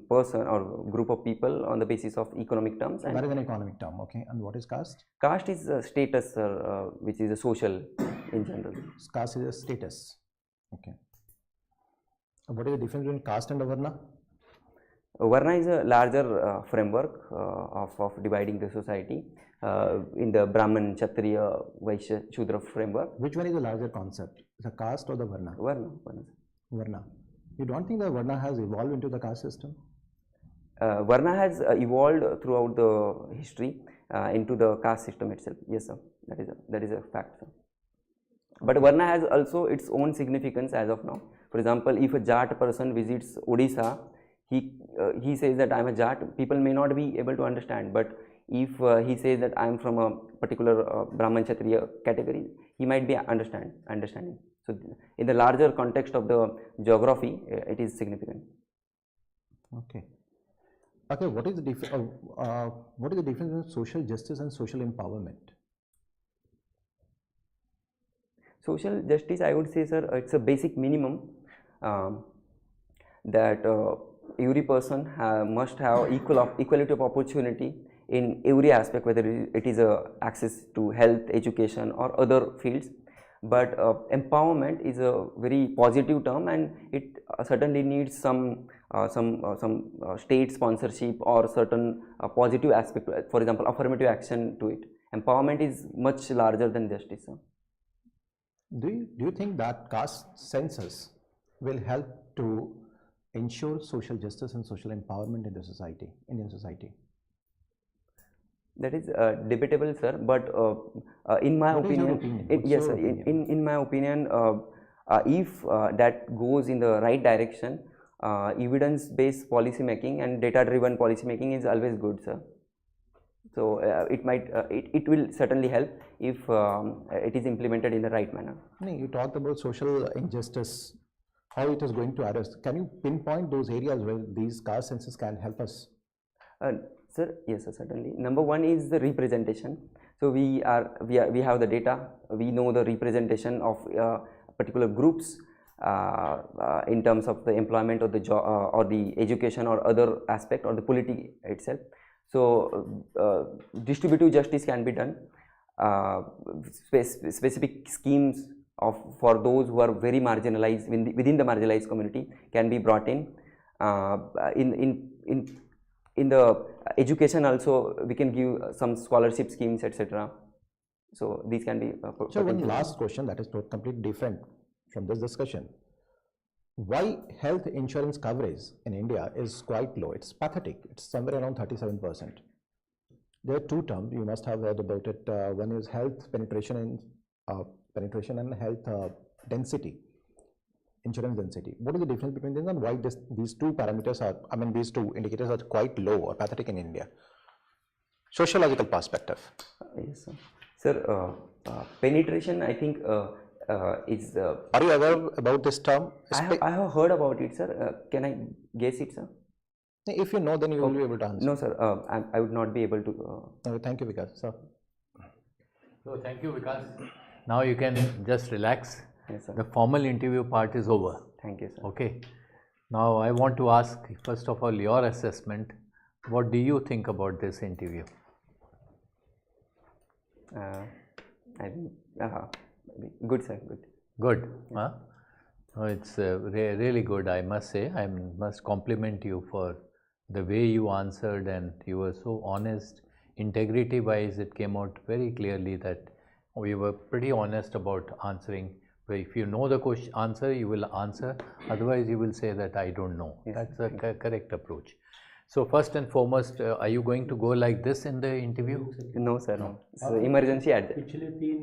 K: person or group of people on the basis of economic terms.
D: That is an economic term, okay. And what is caste?
K: Caste is a status, which is a social in general.
D: Caste is a status, okay. What is the difference between caste and Varna?
K: Varna is a larger framework of dividing the society in the Brahman, Kshatriya, Vaishya, Shudra framework.
D: Which one is the larger concept, the caste or the Varna?
K: Varna.
D: Varna. You don't think that Varna has evolved into the caste system?
K: Varna has evolved throughout the history into the caste system itself. Yes, sir. That is a fact, sir. But Varna has also its own significance as of now. For example, if a Jat person visits Odisha, he says that I am a Jat, people may not be able to understand, but if he says that I am from a particular Brahman Kshatriya category, he might be understanding. So in the larger context of the geography, it is significant.
D: Okay. Okay, what is the difference between social justice and social empowerment?
K: Social justice, I would say, sir, it's a basic minimum that every person must have equality of opportunity in every aspect, whether it is access to health, education, or other fields. But empowerment is a very positive term, and it certainly needs some state sponsorship or certain positive aspect, for example, affirmative action to it. Empowerment is much larger than justice, sir.
D: Do you think that caste census will help to ensure social justice and social empowerment in the society, Indian society?
K: That is debatable, sir. But in my
D: What is your
K: opinion,
D: opinion?
K: it,
D: What's
K: yes,
D: your
K: sir.
D: opinion?
K: In my opinion, if that goes in the right direction, evidence-based policy making and data-driven policy making is always good, sir. So it will certainly help if it is implemented in the right manner.
D: No, you talked about social injustice, how it is going to address. Can you pinpoint those areas where these caste census can help us?
K: Sir, yes, sir, certainly. Number one is the representation. So we have the data. We know the representation of particular groups in terms of the employment or the job or the education or other aspect or the polity itself. So distributive justice can be done. Specific schemes for those who are very marginalized within the marginalized community can be brought in the education also. We can give some scholarship schemes, etc. So these can be
D: So one last question that is completely different from this discussion. Why health insurance coverage in India is quite low? It's pathetic. It's somewhere around 37%. There are two terms you must have heard about it. One is health penetration and health density, insurance density. What is the difference between them and why these two parameters are, these two indicators are quite low or pathetic in India? Sociological perspective.
K: Yes, sir. Sir, penetration, I think is.
D: Are you aware about this term?
K: I have heard about it, sir. Can I guess it, sir?
D: If you know, then you will be able to answer.
K: No, sir. I would not be able to.
D: Thank you, Vikas. Sir.
F: So thank you, Vikas. Now you can just relax.
K: Yes, sir.
F: The formal interview part is over.
K: Thank you, sir.
F: Okay. Now I want to ask, first of all, your assessment. What do you think about this interview?
K: I think good, sir. Good.
F: Good. Huh? Oh, it's really good, I must say. I must compliment you for the way you answered, and you were so honest. Integrity wise, it came out very clearly that we were pretty honest about answering. If you know the question answer, you will answer. Otherwise, you will say that I don't know.
K: Yes.
F: That's the correct approach. So first and foremost, are you going to go like this in the interview?
K: No, sir. No. So emergency at
B: पिछले तीन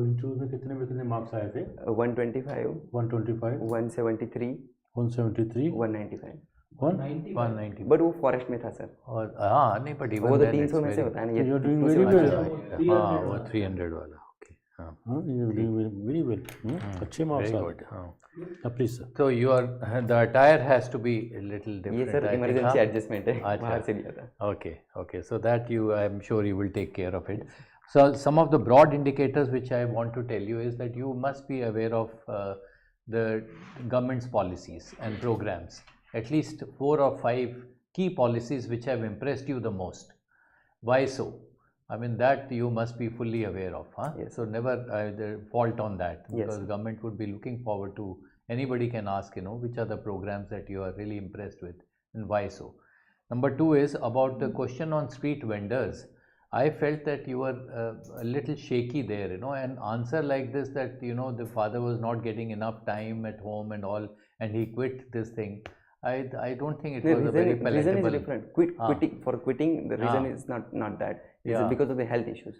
B: interviews में कितने marks आए थे?
K: 125,
B: 125,
K: 173,
B: 173,
K: 195.
F: 190.
K: But वो forest में था sir.
F: और हाँ नहीं, but even
K: वो तो
F: then
K: 300 में
F: it's
K: से
F: very-
K: होता है ना ये.
B: You're doing
K: 200
B: very
K: से
B: well.
K: होता है.
F: हाँ वो 300 वाला. Okay. हाँ.
B: You're doing very well. अच्छे मार्क्स
F: Very
B: आ
F: good. हाँ.
B: Please sir.
F: So the attire has to be a little different.
K: ये सर
F: I think,
K: इमरजेंसी
F: हाँ?
K: एडजस्टमेंट है.
F: अच्छा.
K: बाहर से लिया था.
F: Okay. So that I'm sure you will take care of it. So some of the broad indicators which I want to tell you is that you must be aware of the government's policies and programs. At least 4 or 5 key policies which have impressed you the most. Why so? I mean that you must be fully aware of. Huh?
K: Yes.
F: So never fault on that,
K: Yes.
F: because government would be looking forward to, anybody can ask, which are the programs that you are really impressed with and why so. Number 2 is about the question on street vendors. I felt that you were a little shaky there, an answer like this, that, the father was not getting enough time at home and all, and he quit this thing. I don't think it was a very palatable.
K: Reason is different. Quitting, the reason is not that. It's because of the health issues.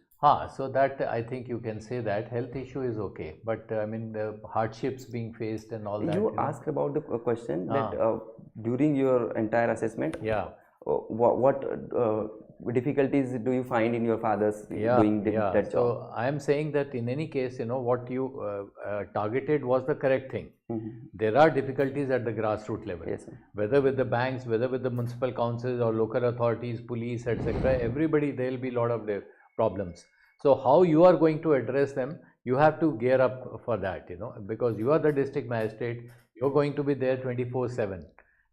F: So that I think you can say that health issue is okay, but I mean the hardships being faced and all that.
K: You asked about the question that during your entire assessment,
F: Yeah.
K: What difficulties do you find in your father's doing that job?
F: So I am saying that in any case, what you targeted was the correct thing. There are difficulties at the grassroots level.
K: Yes, sir.
F: Whether with the banks, whether with the municipal councils or local authorities, police, etc. Everybody, there will be a lot of problems. So how you are going to address them, you have to gear up for that, because you are the district magistrate, you're going to be there 24/7.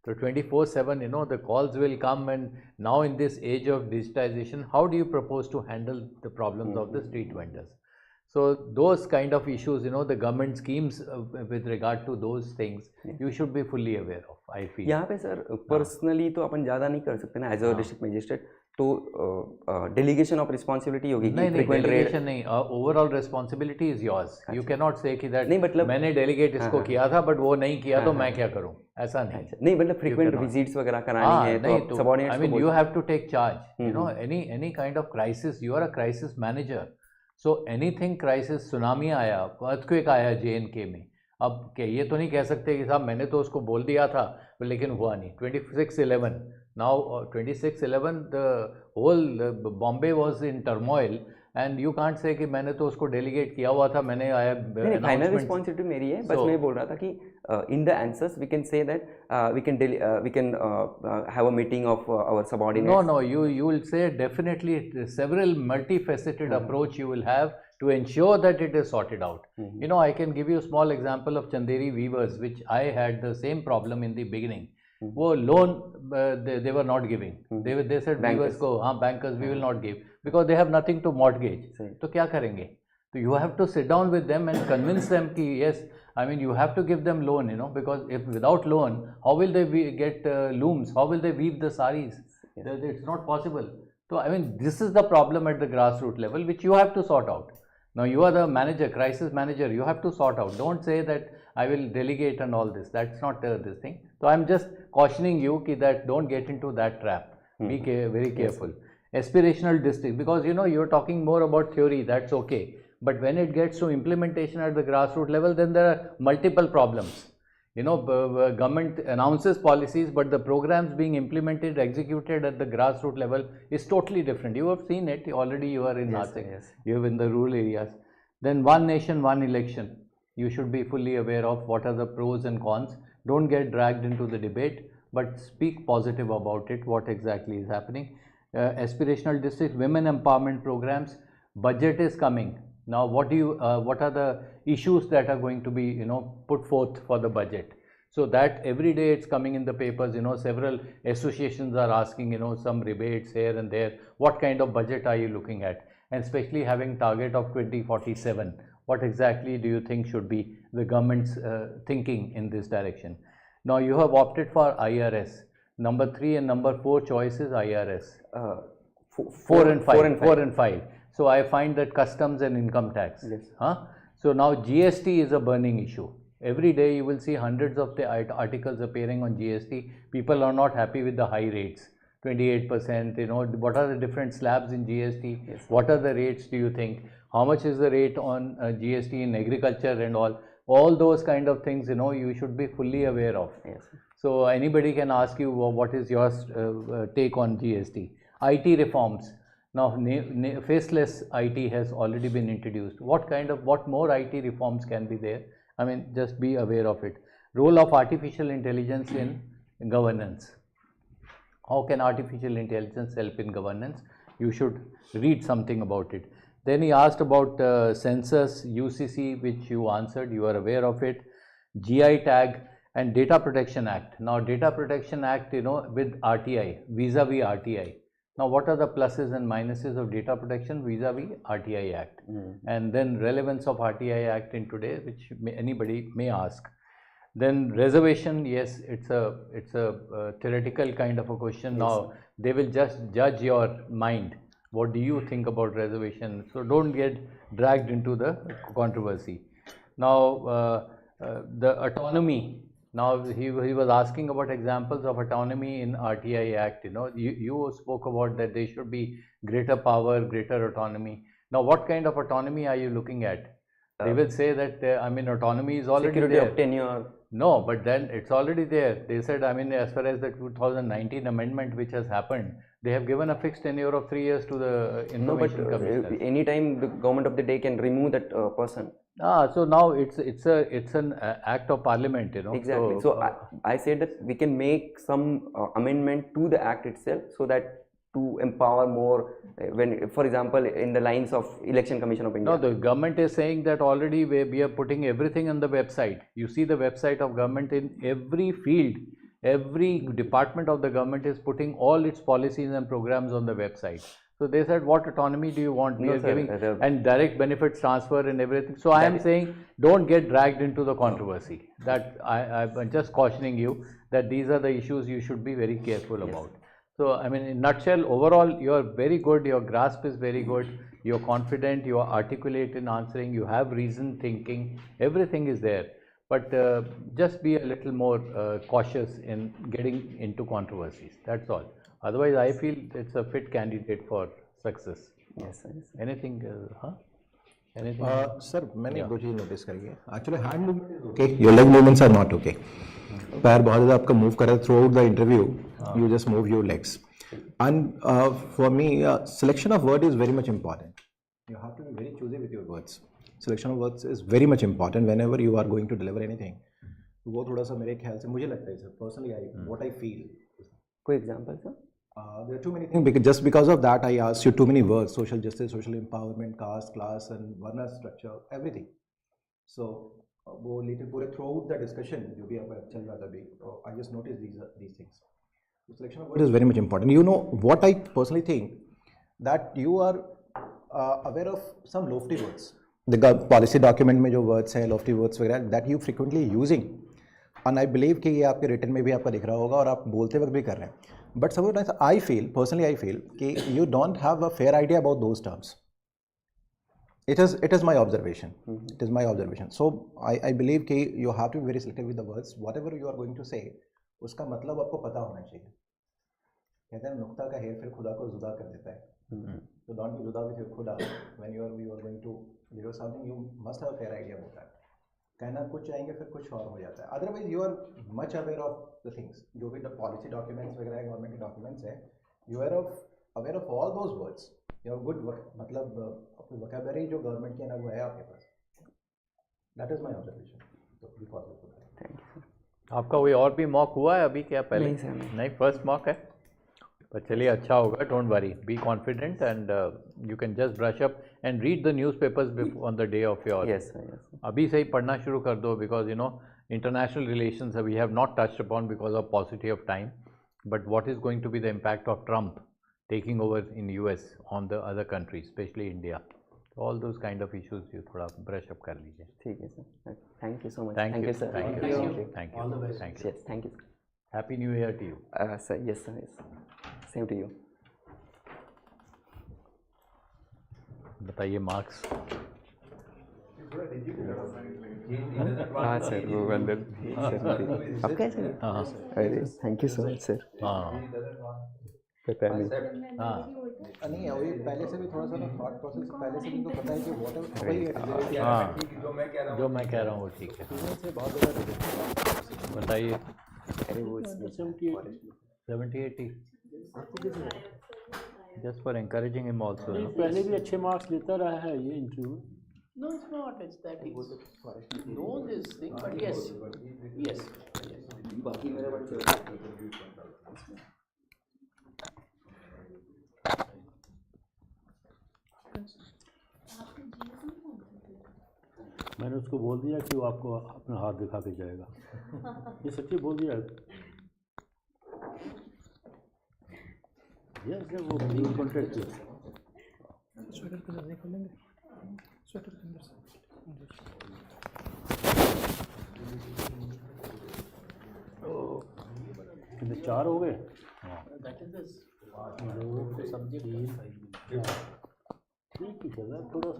F: So 24/7, the calls will come, and now in this age of digitization, how do you propose to handle the problems of the street vendors? So those kind of issues, the government schemes with regard to those things, you should be fully aware of, I feel.
K: यहाँ पे sir personally तो अपन ज़्यादा नहीं कर सकते ना as a district magistrate, तो delegation of responsibility होगी
F: नहीं नहीं
K: frequent raid-
F: डेलीगेशन नहीं, overall responsibility is yours. You can not से कि दैट
K: नहीं, मतलब-
F: मैंने डेलीगेट इसको किया था बट वो नहीं किया तो मैं क्या करूं, ऐसा नहीं.
K: नहीं मतलब फ्रीक्वेंट विजिट्स वगैरह करानी है
F: नहीं
K: तो
F: तो
K: subordinates
F: I mean you have to take charge. You know any kind of crisis, you are a crisis manager. So anything crisis, tsunami आया, earthquake आया JNK में, अब क्या ये तो नहीं कह सकते कि साहब मैंने तो उसको बोल दिया था लेकिन हुआ नहीं. 26/11 now 26/11 the whole Bombay was in turmoil and you can't say कि मैंने तो उसको डेलीगेट किया हुआ था, मैंने आया
K: नहीं फाइनल रिस्पॉन्सिबिलिटी मेरी है. बस मैं बोल रहा था कि in the answers we can say that we can have a meeting of our subordinates.
F: No, you will say definitely several multifaceted approach you will have to ensure that it is sorted out. You know, I can give you a small example of Chanderi weavers, which I had the same problem in the beginning. वो loan they were not giving. They said weavers को हाँ bankers we will not give because they have nothing to mortgage. तो क्या करेंगे? So you have to sit down with them and convince them कि yes, I mean you have to give them loan, you know, because if without loan, how will they get looms? How will they weave the saris? It's not possible. So I mean this is the problem at the grassroots level which you have to sort out. Now you are the manager, crisis manager, you have to sort out. Don't say that I will delegate and all this. That's not this thing. So I'm just cautioning you that don't get into that trap. Be very careful. Aspirational district, because you know you're talking more about theory, that's okay. But when it gets to implementation at the grassroots level, then there are multiple problems. You know, government announces policies, but the programs being implemented, executed at the grassroots level is totally different. You have seen it already. You are in Nashik. You are in the rural areas. Then one nation, one election. You should be fully aware of what are the pros and cons. Don't get dragged into the debate, but speak positive about it. What exactly is happening? Aspirational districts, women empowerment programs. Budget is coming. Now, what are the issues that are going to be, put forth for the budget? So that every day it's coming in the papers, several associations are asking, some rebates here and there. What kind of budget are you looking at? And especially having target of 2047, what exactly do you think should be the government's thinking in this direction? Now, you have opted for IRS. Number 3 and number 4 choice is IRS. 4 and 5. So I find that customs and income tax.
K: Yes.
F: So now GST is a burning issue. Every day you will see hundreds of the articles appearing on GST. People are not happy with the high rates. 28%, what are the different slabs in GST?
K: Yes.
F: What are the rates do you think? How much is the rate on GST in agriculture and all? All those kind of things, you should be fully aware of.
K: Yes.
F: So anybody can ask you, what is your take on GST? IT reforms. Now, faceless IT has already been introduced. What more IT reforms can be there? I mean, just be aware of it. Role of artificial intelligence in governance. How can artificial intelligence help in governance? You should read something about it. Then he asked about census, UCC, which you answered, you are aware of it. GI tag and Data Protection Act. Now, Data Protection Act, with RTI, vis-a-vis RTI. Now, what are the pluses and minuses of data protection vis-a-vis RTI Act? And then relevance of RTI Act in today, which anybody may ask. Then reservation, yes, it's a theoretical kind of a question. Yes. Now, they will just judge your mind. What do you think about reservation? So, don't get dragged into the controversy. Now, the autonomy. Now, he was asking about examples of autonomy in RTI Act. You spoke about that there should be greater power, greater autonomy. Now, what kind of autonomy are you looking at? They will say that, autonomy is already
K: security
F: there.
K: Of tenure.
F: No, but then it's already there. They said, as far as the 2019 amendment which has happened, they have given a fixed tenure of 3 years to the Information Commissioner.
K: Anytime the government of the day can remove that person.
F: So now it's an act of parliament,
K: Exactly. So I said that we can make some amendment to the act itself so that to empower more, when, for example, in the lines of Election Commission of India.
F: No, the government is saying that already we are putting everything on the website. You see the website of government in every field. Every department of the government is putting all its policies and programs on the website. So they said, what autonomy do you want? We are giving and direct benefits transfer and everything. So I am saying, don't get dragged into the controversy. That I'm just cautioning you that these are the issues you should be very careful about. So, I mean, in nutshell, overall, you are very good, your grasp is very good, you're confident, you are articulate in answering, you have reasoned thinking, everything is there. But just be a little more cautious in getting into controversies, that's all. Otherwise, I feel it's a fit candidate for success.
K: Yes, sir.
F: Anything, anything?
D: Sir मैंने दो चीज़ notice करी है actually hand okay your leg movements are not okay पैर बहुत ज़्यादा आपका move कर रहा है throughout the interview you just move your legs and for me selection of word is very much important you have to be very choosy with your words selection of words is very much important whenever you are going to deliver anything वो थोड़ा सा मेरे ख्याल से मुझे लगता है sir personally I what I feel
K: कोई example sir
D: there are too many things because just because of that I asked you too many words social justice social empowerment caste class and varna structure everything so वो लेकिन पूरे throughout the discussion जो भी आपका चल रहा था अभी I just noticed these things the selection of words is very much important you know what I personally think that you are aware of some lofty words the policy document में जो words है lofty words वगैरह that you frequently using and I believe कि ये आपके written में भी आपका दिख रहा होगा और आप बोलते वक्त भी कर रहे हैं but sometimes I feel personally I feel कि you don't have a fair idea about those terms it is my observation it is my observation so I believe कि you have to be very selective with the words whatever you are going to say उसका मतलब आपको पता होना चाहिए कहते हैं नुक्ता का हेर फिर खुदा को जुदा कर देता है so don't be जुदा with your खुदा when you are going to deliver something you must have a fair idea about that कहना कुछ चाहेंगे फिर कुछ और हो जाता है otherwise you are much aware of the things जो भी द पॉलिसी डॉक्यूमेंट्स वगैरह है गवर्नमेंट के डॉक्यूमेंट्स हैं you are aware of all those words you have good मतलब वोकैबुलरी जो गवर्नमेंट की है ना वो है आपके पास दैट इज माय ऑब्जर्वेशन तो बी पॉजिटिव
K: थैंक यू
F: आपका कोई और भी मॉक हुआ है अभी क्या पहले?
K: नहीं सर
F: नहीं फर्स्ट मॉक है पर चलिए अच्छा होगा don't worry be confident and you can just brush up and read the newspapers on the day of your
K: yes sir yes
F: अभी से ही पढ़ना शुरू कर दो because you know international relations we have not touched upon because of paucity of time but what is going to be the impact of Trump taking over in US on the other countries specially India all those kind of issues you थोड़ा brush up कर लीजिए
K: ठीक है sir thank you so much
F: thank you
K: sir
F: thank you thank you thank you
K: yes thank you
F: happy new year to you
K: sir yes sir yes same to you
F: बताइए marks
K: हाँ sir वो अंदर आप कैसे
F: हाँ
K: अरे thank you so much sir
F: हाँ
K: पता नहीं
F: हाँ
D: नहीं वही पहले से भी थोड़ा सा ना थॉट प्रोसेस पहले से भी तो पता है कि व्हाट
F: हाँ जो मैं कह रहा हूँ वो ठीक है
D: से बहुत ज़्यादा
F: बताइए
K: अरे वो
F: 70-80 just for encouraging him also no?
B: पहले भी अच्छे मार्क्स लेता रहा है ये interview
A: No, it's not. It's that he knows this thing, but yes, yes.
B: मैंने उसको बोल दिया कि वो आपको अपना हाथ दिखा के जाएगा ये सच्ची बोल दिया यस वो कॉन्ट्रैक्ट
G: स्वेटर के अंदर खोलेंगे स्वेटर के अंदर
B: कितने 4 हो गए
A: That is this.
B: 2 3 ठीक ही चल रहा है थोड़ा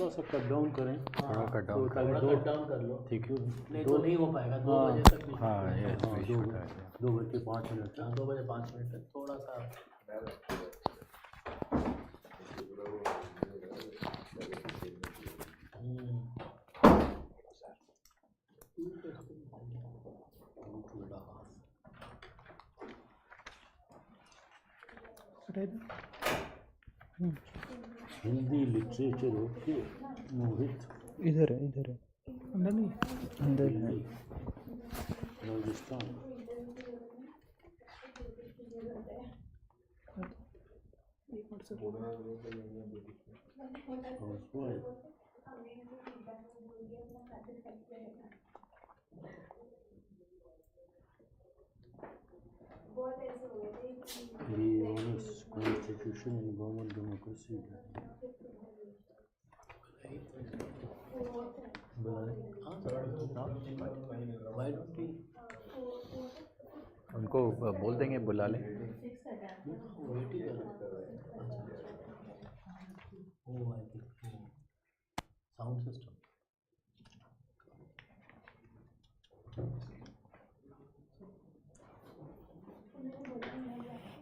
B: सा कट डाउन करें
F: थोड़ा कट डाउन
A: थोड़ा कट डाउन कर लो
B: ठीक है
A: नहीं तो नहीं हो पाएगा 2 बजे तक नहीं
F: हाँ ये
B: 2 बज के 5 मिनट
A: 2 बजे 5 मिनट तक थोड़ा सा
B: हिंदी लिटरेचर ओके मोहित
G: इधर है अंदर नहीं अंदर है
B: Rajasthan Constitution and government democracy.
F: उनको बोल देंगे बुला लें
A: साउंड सिस्टम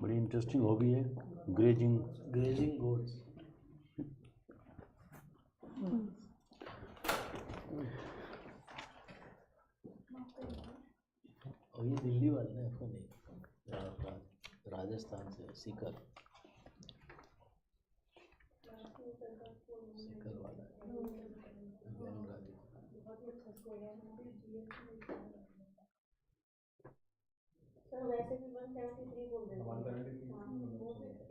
B: बड़ी इंटरेस्टिंग हॉबी है ग्रेजिंग
A: गोड्स और ये दिल्ली वाले ने आपको नहीं राजस्थान से सीकर वाला
J: वैसे भी 173 बोल रहे हैं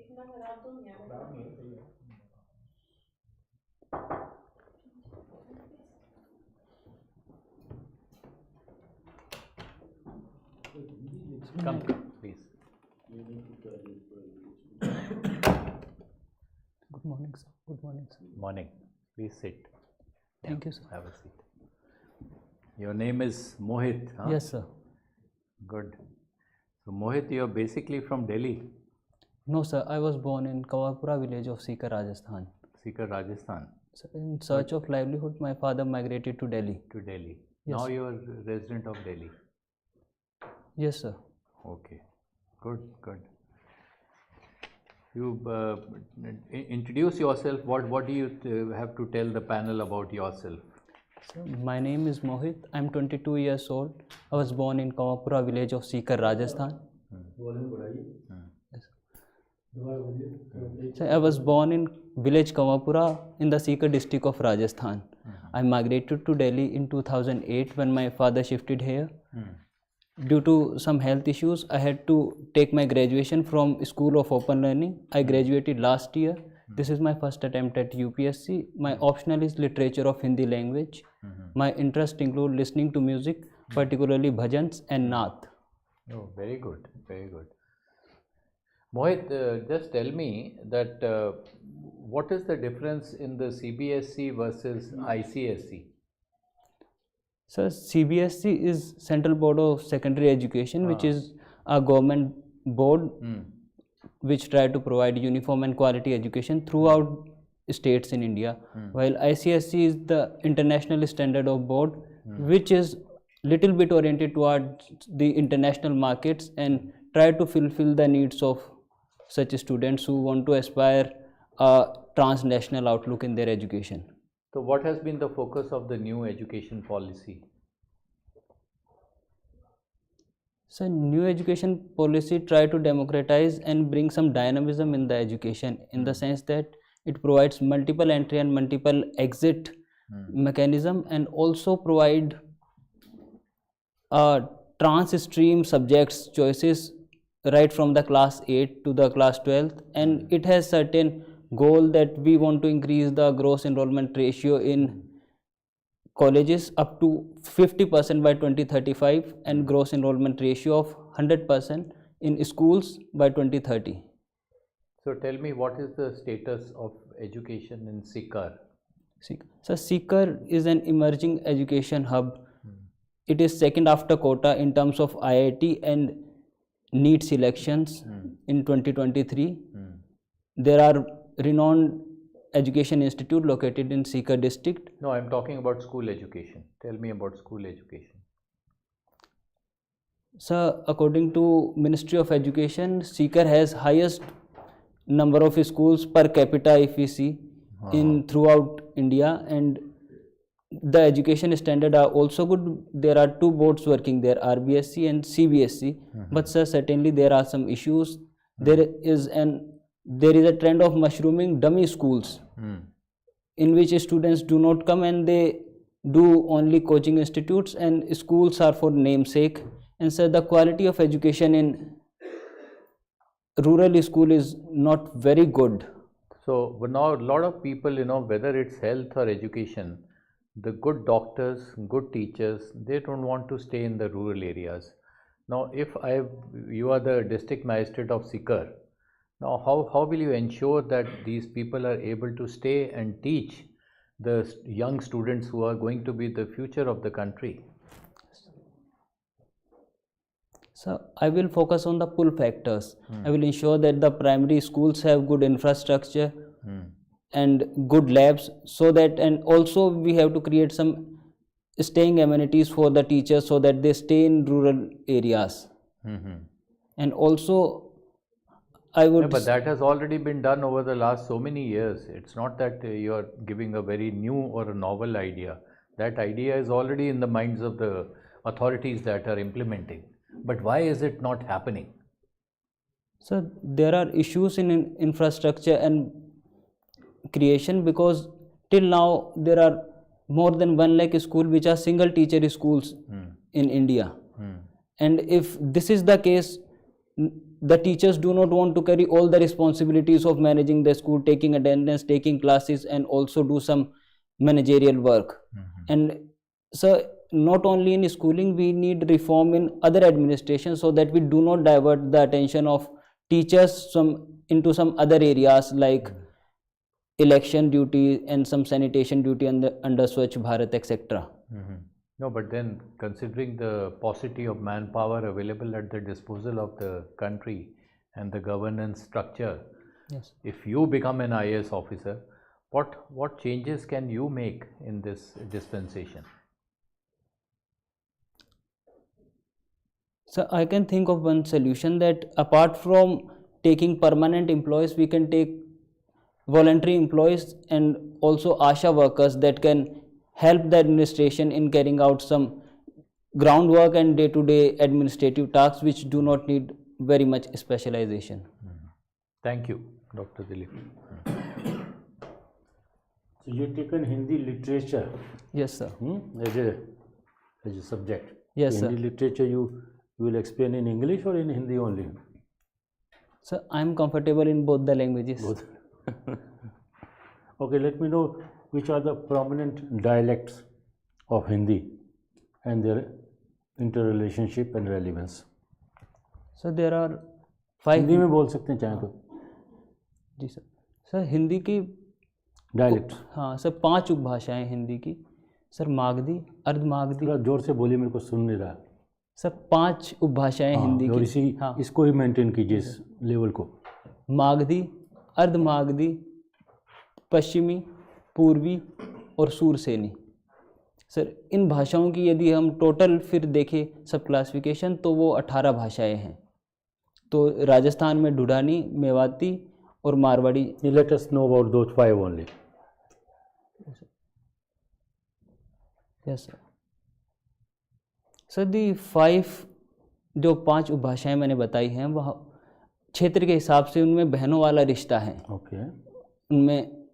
J: इतना खराब तो नहीं है
F: Come, please.
K: Good morning, sir. Good morning, sir.
F: Morning. Please sit.
K: Thank you, sir.
F: Have a seat. Your name is Mohit, huh?
K: Yes, sir.
F: Good. So Mohit, you are basically from Delhi,
K: No, sir. I was born in Kawapura village of Sikar, Rajasthan.
F: Sikar, Rajasthan,
K: So in search of livelihood, my father migrated to Delhi.
F: to Delhi.
K: Yes.
F: Now you are resident of Delhi.
K: Yes, sir.
F: Okay. Good, good. You introduce yourself. What do you have to tell the panel about yourself?
K: So my name is Mohit. I'm 22 years old. I was born in Kawapura village of Sikar, Rajasthan. So I was born in village Kawapura in the Sikar district of Rajasthan. I migrated to Delhi in 2008 when my father shifted here. Due to some health issues, I had to take my graduation from School of Open Learning. I graduated last year. This is my first attempt at UPSC. My optional is literature of Hindi language. My interests include listening to music, particularly bhajans and naat.
F: Oh, very good, very good. Mohit, just tell me that what is the difference in the CBSE versus ICSE?
K: So CBSE is Central Board of Secondary Education, which is a government board which try to provide uniform and quality education throughout states in India, while ICSE is the international standard of board, which is little bit oriented towards the international markets and try to fulfill the needs of such students who want to aspire a transnational outlook in their education.
F: So what has been the focus of the new education policy?
K: So new education policy try to democratize and bring some dynamism in the education in the sense that it provides multiple entry and multiple exit mechanism and also provide trans stream subjects choices right from the class 8 to the class 12th, and it has certain goal that we want to increase the gross enrollment ratio in colleges up to 50% by 2035 and gross enrollment ratio of 100% in schools by 2030.
F: So tell me, what is the status of education in Sikar?
K: So Sikar is an emerging education hub. It is second after Kota in terms of IIT and NEET selections in 2023. There are renowned education institute located in Sikar district.
F: No, I am talking about school education. Tell me about school education.
K: So according to Ministry of Education, Sikar has highest number of schools per capita if we see in throughout India, and the education standard are also good. There are two boards working there, RBSC and CBSC, but sir, certainly there are some issues. There is a trend of mushrooming dummy schools in which students do not come and they do only coaching institutes and schools are for namesake. And so the quality of education in rural school is not very good.
F: So now a lot of people, whether it's health or education, the good doctors, good teachers, they don't want to stay in the rural areas. Now, if you are the district magistrate of Sikar, now how will you ensure that these people are able to stay and teach the young students who are going to be the future of the country?
K: So I will focus on the pull factors. I will ensure that the primary schools have good infrastructure and good labs, so that, and also we have to create some staying amenities for the teachers so that they stay in rural areas. And also I would
F: But that has already been done over the last so many years. It's not that you are giving a very new or a novel idea. That idea is already in the minds of the authorities that are implementing. But why is it not happening?
K: So there are issues in infrastructure and creation, because till now there are more than 1 lakh schools which are single teacher schools in India. And if this is the case, the teachers do not want to carry all the responsibilities of managing the school, taking attendance, taking classes, and also do some managerial work. And so not only in schooling, we need reform in other administration, so that we do not divert the attention of teachers into some other areas like election duty and some sanitation duty under Swachh Bharat, etc.
F: No, but then considering the paucity of manpower available at the disposal of the country and the governance structure, if you become an IAS officer, what changes can you make in this dispensation?
K: So I can think of one solution, that apart from taking permanent employees, we can take voluntary employees and also ASHA workers that can help the administration in carrying out some groundwork and day-to-day administrative tasks which do not need very much specialization.
F: Thank you, Dr. Dilip.
B: So you've taken Hindi literature
K: Yes, sir.
B: as a subject.
K: Yes,
B: So
K: sir.
B: Hindi literature you will explain in English or in Hindi only?
K: So I am comfortable in both the languages.
B: Both. Okay, let me know which are the prominent dialects of Hindi and their interrelationship and relevance.
K: So there are 5.
B: Hindi में बोल सकते हैं चाहे तो.
K: जी sir. Sir Hindi की
B: dialects.
K: हाँ sir 5 उपभाषाएं Hindi की. Sir Magadhi, Ardhamagadhi.
B: थोड़ा जोर से बोलिए, मेरे को सुन नहीं रहा.
K: सर 5 उपभाषाएं हिंदी
B: और
K: की.
B: इसी इसको ही मेंटेन कीजिए, इस लेवल को.
K: मागधी, अर्धमागधी, पश्चिमी, पूर्वी और सूरसेनी. सर इन भाषाओं की यदि हम टोटल फिर देखें सब क्लासिफिकेशन, तो वो 18 भाषाएं हैं. तो राजस्थान में ढूढ़ानी, मेवाती और Marwari.
B: Let us know about those 5 only.
K: Yes sir. Sir the 5 जो 5 उपभाषाएं मैंने बताई हैं, वह क्षेत्र के हिसाब से उनमें बहनों वाला रिश्ता है.
B: ओके.
K: उनमें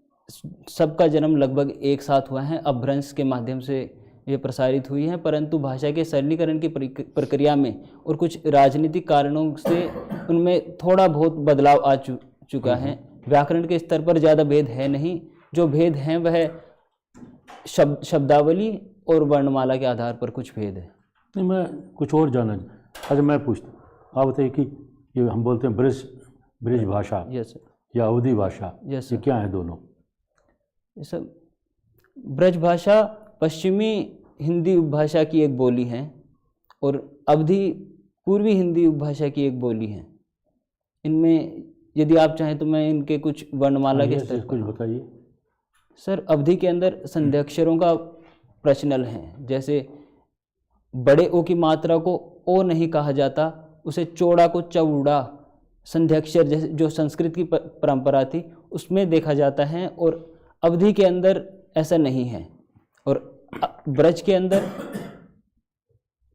K: सबका जन्म लगभग एक साथ हुआ है. अपभ्रंश के माध्यम से ये प्रसारित हुई हैं, परंतु भाषा के सरलीकरण की प्रक्रिया में और कुछ राजनीतिक कारणों से उनमें थोड़ा बहुत बदलाव आ चुका है. व्याकरण के स्तर पर ज़्यादा भेद है नहीं. जो भेद हैं वह शब्दावली और वर्णमाला के आधार पर कुछ भेद है.
B: नहीं, मैं कुछ और जानना. अच्छा मैं पूछता, आप बताइए कि ये हम बोलते हैं ब्रज भाषा.
K: Yes sir.
B: या अवधी भाषा.
K: यस
B: ये
K: सर.
B: क्या है दोनों?
K: सर ब्रज भाषा पश्चिमी हिंदी उपभाषा की एक बोली है और अवधी पूर्वी हिंदी उपभाषा की एक बोली है. इनमें यदि आप चाहें तो मैं इनके कुछ वर्णमाला के स्तर
B: कुछ बताइए.
K: सर अवधी के अंदर संध्याक्षरों का प्रचलन है. जैसे बड़े ओ की मात्रा को ओ नहीं कहा जाता, उसे चौड़ा को चौड़ा संध्याक्षर जैसे जो संस्कृत की परंपरा थी उसमें देखा जाता है, और अवधी के अंदर ऐसा नहीं है. और ब्रज के अंदर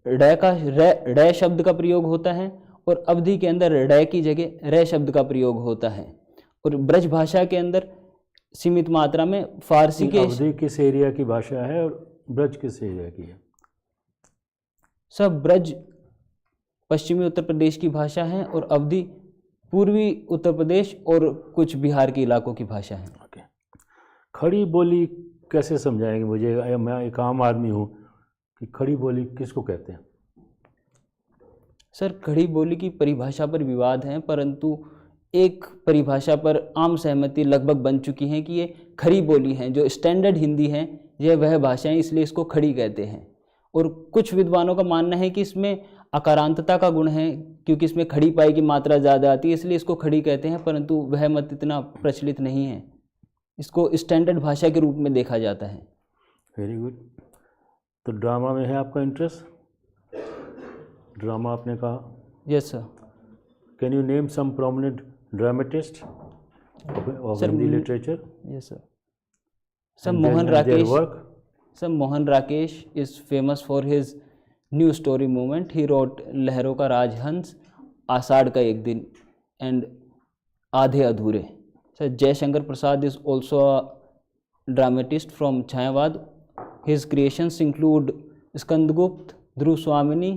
K: रै शब्द का प्रयोग होता है और अवधी के अंदर रै की जगह रै शब्द का प्रयोग होता है. और ब्रज भाषा के अंदर सीमित मात्रा में फारसी के.
B: अवधी किस एरिया की भाषा है और ब्रज किस एरिया की है?
K: सब ब्रज पश्चिमी उत्तर प्रदेश की भाषा है और अवधी पूर्वी उत्तर प्रदेश और कुछ बिहार के इलाकों की भाषा है.
B: ओके. खड़ी बोली कैसे समझाएंगे मुझे? मैं एक आम आदमी हूँ कि खड़ी बोली किसको कहते हैं?
K: सर खड़ी बोली की परिभाषा पर विवाद है, परंतु एक परिभाषा पर आम सहमति लगभग बन चुकी है कि ये खड़ी बोली हैं. जो स्टैंडर्ड हिंदी हैं ये वह भाषाएं, इसलिए इसको खड़ी कहते हैं. और कुछ विद्वानों का मानना है कि इसमें आकारांतता का गुण है, क्योंकि इसमें खड़ी पाई की मात्रा ज़्यादा आती है इसलिए इसको खड़ी कहते हैं, परंतु वह मत इतना प्रचलित नहीं है। इसको स्टैंडर्ड भाषा के रूप में देखा जाता है।
B: Very good. तो ड्रामा में है आपका इंटरेस्ट? ड्रामा आपने कहा।
K: Yes sir.
B: Can you name some prominent dramatist of Hindi literature?
K: Yes sir. Sir Mohan Rakesh. Sir Mohan Rakesh is famous for his new story movement. He wrote लहरों का राजहंस, आषाढ़ का एक दिन एंड आधे अधूरे। Sir Jaishankar Prasad is also a dramatist from Chhayavad. His creations include Skandagupta, Dhruvswamini,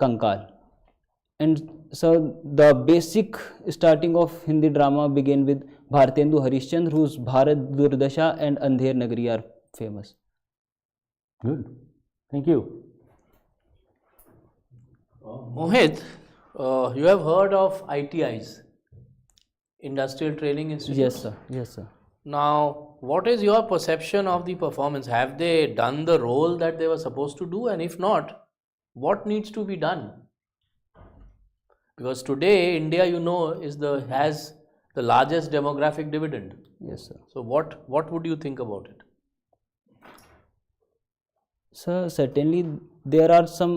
K: Kankal. And so the basic starting of Hindi drama began with Bhartendu Harishchandra, whose Bharat Durdasha and Andher Nagari are famous.
B: Good, thank you.
A: Mohit, you have heard of ITIs, Industrial Training Institute?
K: Yes sir, yes sir.
A: Now, what is your perception of the performance? Have they done the role that they were supposed to do, and if not, what needs to be done? Because today India, you know, has the largest demographic dividend.
K: Yes sir.
A: So what would you think about it?
K: Sir, certainly there are some,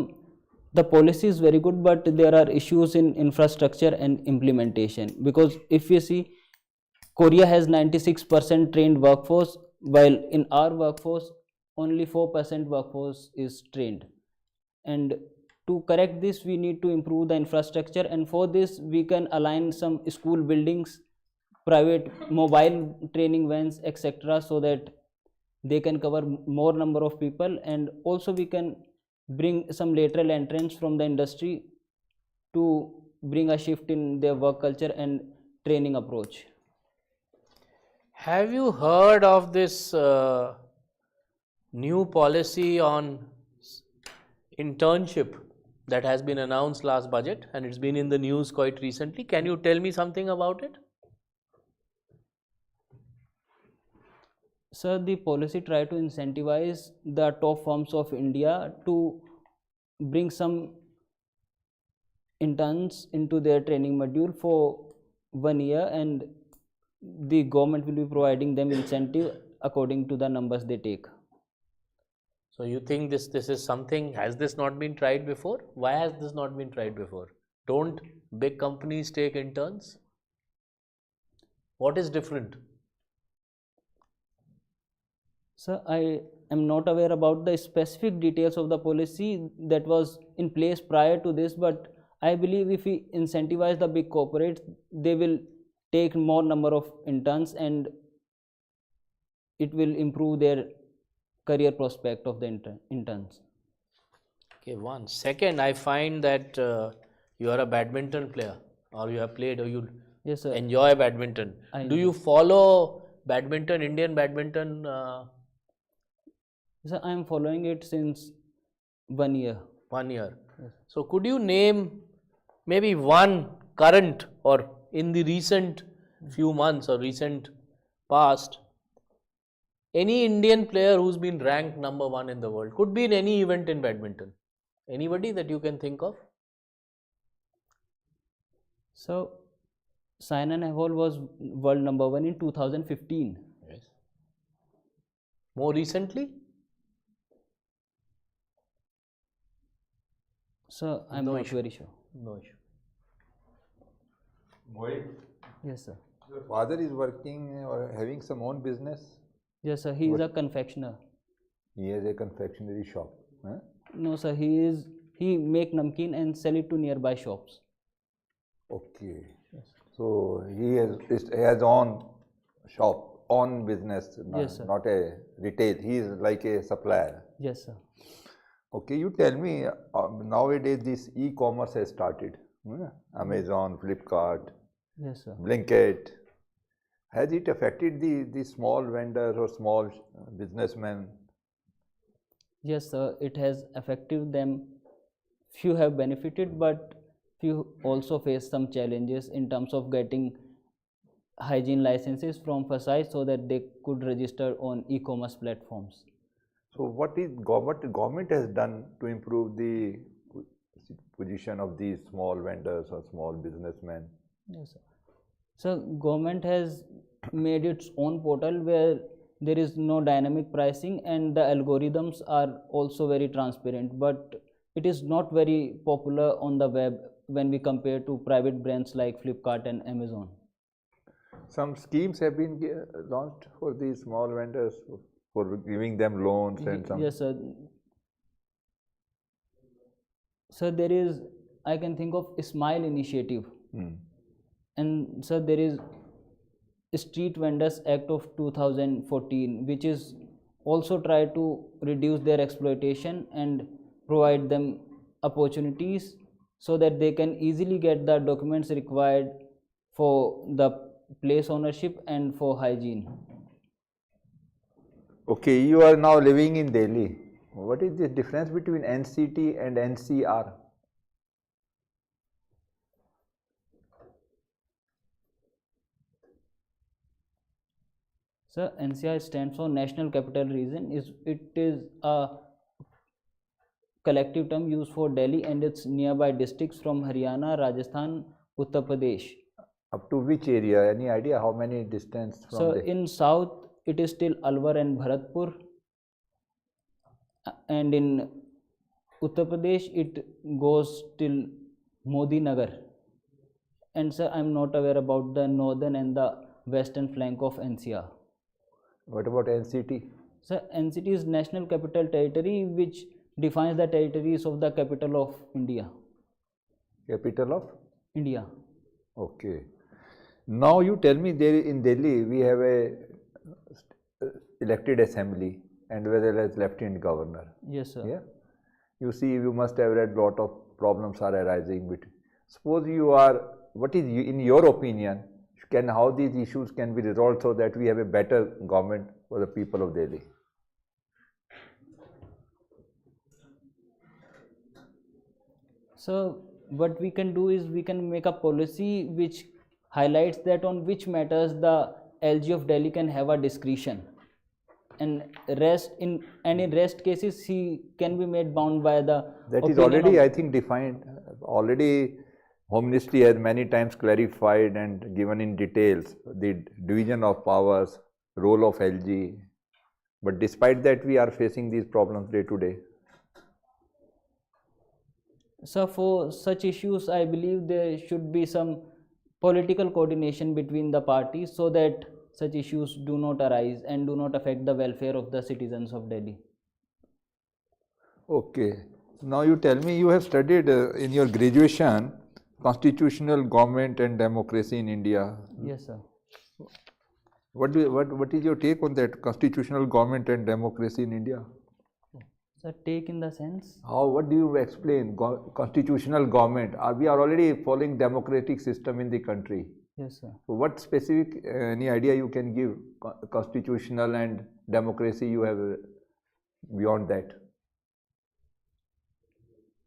K: the policy is very good, but there are issues in infrastructure and implementation. Because if you see, Korea has 96% trained workforce, while in our workforce only 4% workforce is trained. And to correct this, we need to improve the infrastructure, and for this we can align some school buildings, private mobile training vans, etc., so that they can cover more number of people. And also we can bring some lateral entrants from the industry to bring a shift in their work culture and training approach.
A: Have you heard of this new policy on internship that has been announced last budget, and it's been in the news quite recently? Can you tell me something about it?
K: Sir, the policy try to incentivize the top firms of India to bring some interns into their training module for 1 year, and the government will be providing them incentive according to the numbers they take.
A: So you think this is something, has this not been tried before? Why has this not been tried before? Don't big companies take interns? What is different?
K: Sir, I am not aware about the specific details of the policy that was in place prior to this, but I believe if we incentivize the big corporates, they will take more number of interns, and it will improve their career prospect of the interns.
A: Okay, one. Second, I find that you are a badminton player, or you have played, or you
K: Yes, sir.
A: enjoy badminton.
K: I
A: Do
K: know.
A: you follow badminton, Indian badminton?
K: Sir, I am following it since 1 year.
A: 1 year.
K: Yes.
A: So could you name maybe one current or in the recent few months or recent past, any Indian player who's been ranked number 1 in the world? Could be in any event in badminton. Anybody that you can think of?
K: So, Saina Nehwal was world number 1 in 2015.
A: Yes. More recently?
K: So, I am
A: No
K: not
A: issue.
K: very sure.
A: No issue.
H: Mohit,
K: Yes, sir.
C: Your father is working or having some own business?
K: Yes, sir. He is a confectioner.
C: He has a confectionery shop. Huh?
K: No, sir. He make namkeen and sell it to nearby shops.
C: Okay. So he has own shop, own business,
K: Yes, sir.
C: not a retail. He is like a supplier.
K: Yes, sir.
C: Okay, you tell me, nowadays this e-commerce has started. Amazon, Flipkart,
K: Yes, sir.
C: Blinkit. Has it affected the small vendors or small businessmen?
K: Yes, sir. It has affected them. Few have benefited, but few also face some challenges in terms of getting hygiene licenses from FSSAI so that they could register on e-commerce platforms.
C: So what government has done to improve the position of these small vendors or small businessmen?
K: Yes, sir. So government has made its own portal where there is no dynamic pricing and the algorithms are also very transparent, but it is not very popular on the web when we compare to private brands like Flipkart and Amazon.
C: Some schemes have been launched for these small vendors for giving them loans and some.
K: Yes, sir. So there is, I can think of Smile initiative, and so there is Street Vendors Act of 2014, which is also try to reduce their exploitation and provide them opportunities so that they can easily get the documents required for the place ownership and for hygiene.
C: Okay, you are now living in Delhi. What is the difference between NCT and NCR?
K: So NCR stands for National Capital Region. It is a collective term used for Delhi and its nearby districts from Haryana, Rajasthan, Uttar Pradesh.
C: Up to which area? Any idea how many distance from
K: So
C: there?
K: in south it is still Alwar and Bharatpur, and in Uttar Pradesh it goes till Modi Nagar. And sir, I am not aware about the northern and the western flank of NCR.
C: What about NCT?
K: So NCT is National Capital Territory, which defines the territories of the capital of India.
C: Capital of?
K: India.
C: Okay. Now you tell me, there in Delhi we have a elected assembly and whether as lieutenant governor.
K: Yes, sir.
C: Yeah. You see, you must have read lot of problems are arising with. Suppose you are, what is in your opinion? How these issues can be resolved so that we have a better government for the people of Delhi?
K: So what we can do is we can make a policy which highlights that on which matters the LG of Delhi can have a discretion, and in rest cases he can be made bound by the.
C: That is already, I think, defined. Already Home Ministry has many times clarified and given in details the division of powers, role of LG. But despite that, we are facing these problems day to day.
K: So for such issues, I believe there should be some political coordination between the parties so that such issues do not arise and do not affect the welfare of the citizens of Delhi.
C: Okay. Now you tell me, you have studied in your graduation constitutional government and democracy in India.
K: Yes, sir.
C: What is your take on that, constitutional government and democracy in India?
K: Sir, take in the sense?
C: What do you explain? Constitutional government. We are already following democratic system in the country.
K: Yes, sir.
C: So what specific, any idea you can give, constitutional and democracy you have beyond that?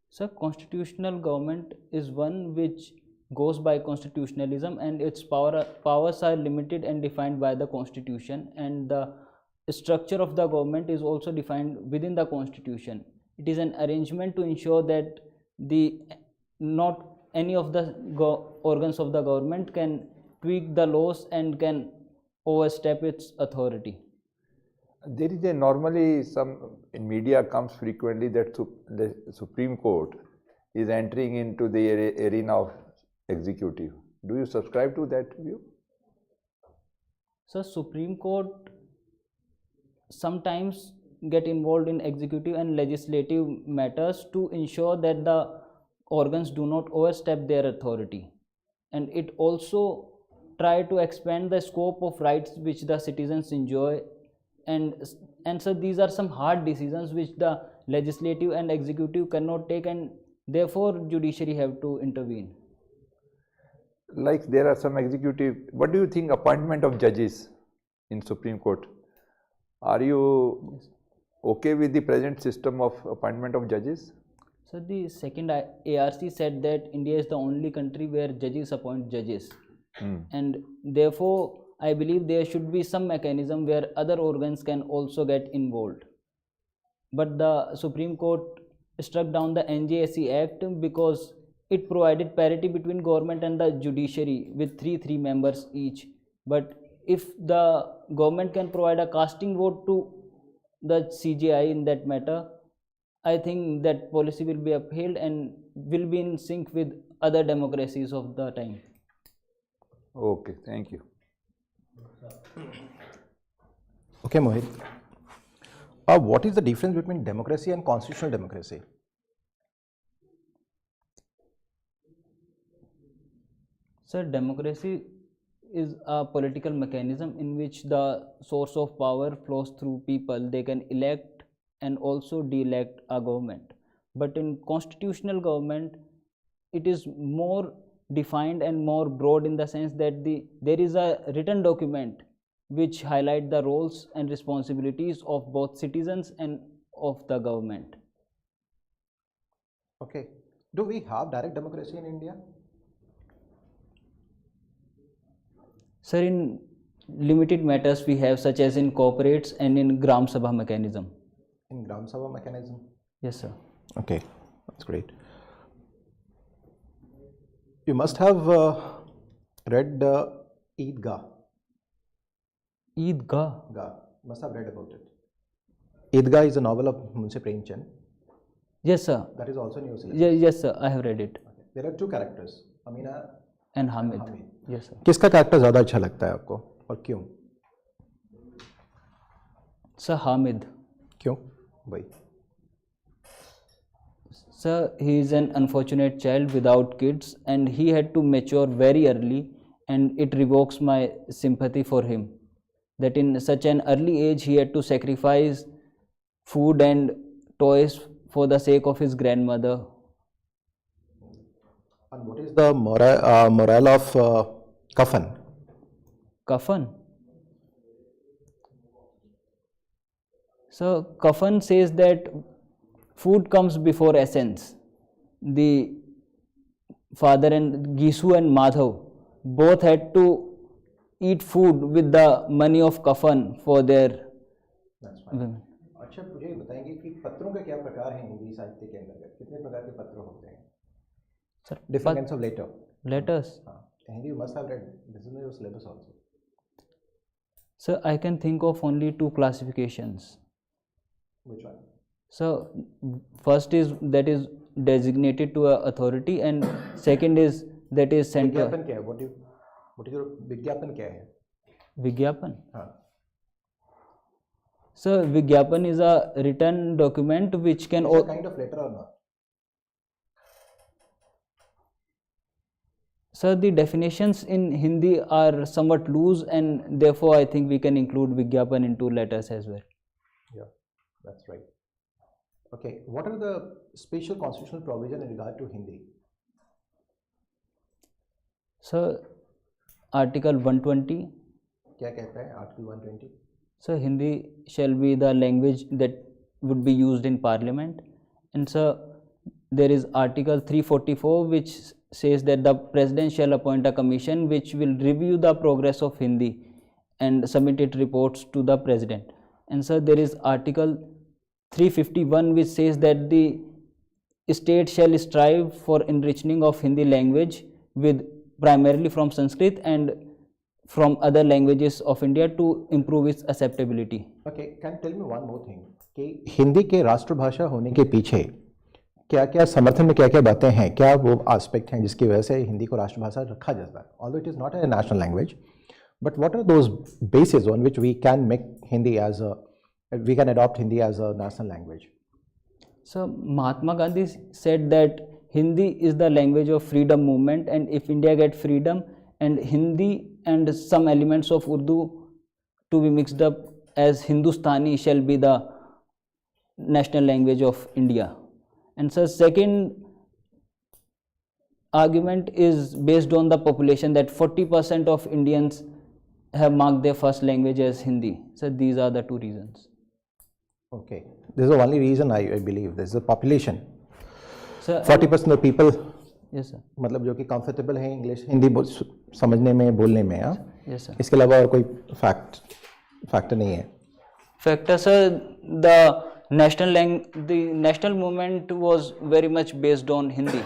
K: So constitutional government is one which goes by constitutionalism, and its powers are limited and defined by the constitution, and the structure of the government is also defined within the constitution. It is an arrangement to ensure that not any of the organs of the government can tweak the laws and can overstep its authority.
C: There is normally in media comes frequently that the Supreme Court is entering into the arena of executive. Do you subscribe to that view?
K: So Supreme Court sometimes get involved in executive and legislative matters to ensure that the organs do not overstep their authority, and it also try to expand the scope of rights which the citizens enjoy, and so these are some hard decisions which the legislative and executive cannot take, and therefore judiciary have to intervene.
C: Like there are some executive, what do you think appointment of judges in Supreme Court? Are you okay with the present system of appointment of judges?
K: So the second ARC said that India is the only country where judges appoint judges, and therefore I believe there should be some mechanism where other organs can also get involved. But the Supreme Court struck down the NJSC Act because
L: it provided parity between government and the judiciary with three members each. But if the government can provide a casting vote to the CJI in that matter, I think that policy will be upheld and will be in sync with other democracies of the time.
C: Okay, thank you.
D: Okay, Mohit. What is the difference between democracy and constitutional democracy?
L: Sir, democracy is a political mechanism in which the source of power flows through people. They can elect and also de-elect a government. But in constitutional government, it is more defined and more broad in the sense that there is a written document which highlight the roles and responsibilities of both citizens and of the government.
D: Okay. Do we have direct democracy in India?
L: Sir, in limited matters we have, such as in corporates and in Gram Sabha mechanism.
D: In Gram Sabha mechanism?
L: Yes, sir.
D: Okay, that's great. You must have read Eidgah.
L: Eidgah?
D: Must have read about it. Eidgah is a novel of Munshi Premchand.
L: Yes, sir.
D: That is also new syllabus.
L: Yes, sir. I have read it.
D: Okay. There are two characters, Amina
L: and Hamid. Yes, sir.
D: किसका character ज़्यादा अच्छा लगता है आपको और क्यों?
L: Sir, Hamid.
D: क्यों? भाई.
L: Sir, he is an unfortunate child without kids and he had to mature very early, and it revokes my sympathy for him. That in such an early age he had to sacrifice food and toys for the sake of his grandmother.
D: And what is the morale of Kafan?
L: Kafan? So Kafan says that food comes before essence. The father and Gisu and Madhav both had to eat food with the money of Kafan for their women.
D: अच्छा, मुझे बताएंगे कि पत्रों का क्या प्रकार है हिंदी साहित्य के अंतर्गत? कितने प्रकार के पत्र होते हैं?
L: Sir,
D: different kinds of letter.
L: Letters.
D: Hindi you must have read. This is in your syllabus also.
L: Sir, I can think of only two classifications.
D: Which one?
L: So, first is that is designated to a authority, and second is that is central.
D: विज्ञापन क्या है? What is your विज्ञापन क्या है?
L: Vigyapan?
D: हाँ.
L: So, Vigyapan is a written document which can...
D: Is it a kind of letter or not?
L: Sir, the definitions in Hindi are somewhat loose, and therefore I think we can include Vigyapan into letters as well.
D: Yeah, that's right. Okay, what are the special constitutional provision in regard to Hindi?
L: So, Article 120.
D: क्या कहता है Article 120?
L: So, Hindi shall be the language that would be used in Parliament. And so, there is Article 344 which says that the President shall appoint a commission which will review the progress of Hindi and submit its reports to the President. And so, there is Article 351 which says that the state shall strive for enriching of Hindi language with primarily from Sanskrit and from other languages of India to improve its acceptability.
D: Okay, can you tell me one more thing? कि हिंदी के राष्ट्रभाषा होने के पीछे क्या क्या समर्थन में क्या क्या बातें हैं, क्या वो एस्पेक्ट हैं जिसकी वजह से हिंदी को राष्ट्रभाषा रखा जाता है? Although it is not a national language, but what are those bases on which we can make Hindi as a, we can adopt Hindi as a national language?
L: So Mahatma Gandhi said that Hindi is the language of freedom movement, and if India get freedom, and Hindi and some elements of Urdu to be mixed up as Hindustani shall be the national language of India. And so second argument is based on the population, that 40% of Indians have marked their first language as Hindi. So these are the two reasons.
D: Okay, this is the only reason I believe. This is the population.
L: So
D: 40% of people.
L: Yes sir.
D: मतलब जो कि comfortable है English Hindi समझने में बोलने में. हाँ.
L: Yes sir.
D: इसके अलावा और कोई फैक्टर नहीं है.
L: Factor, sir, the national movement was very much based on Hindi.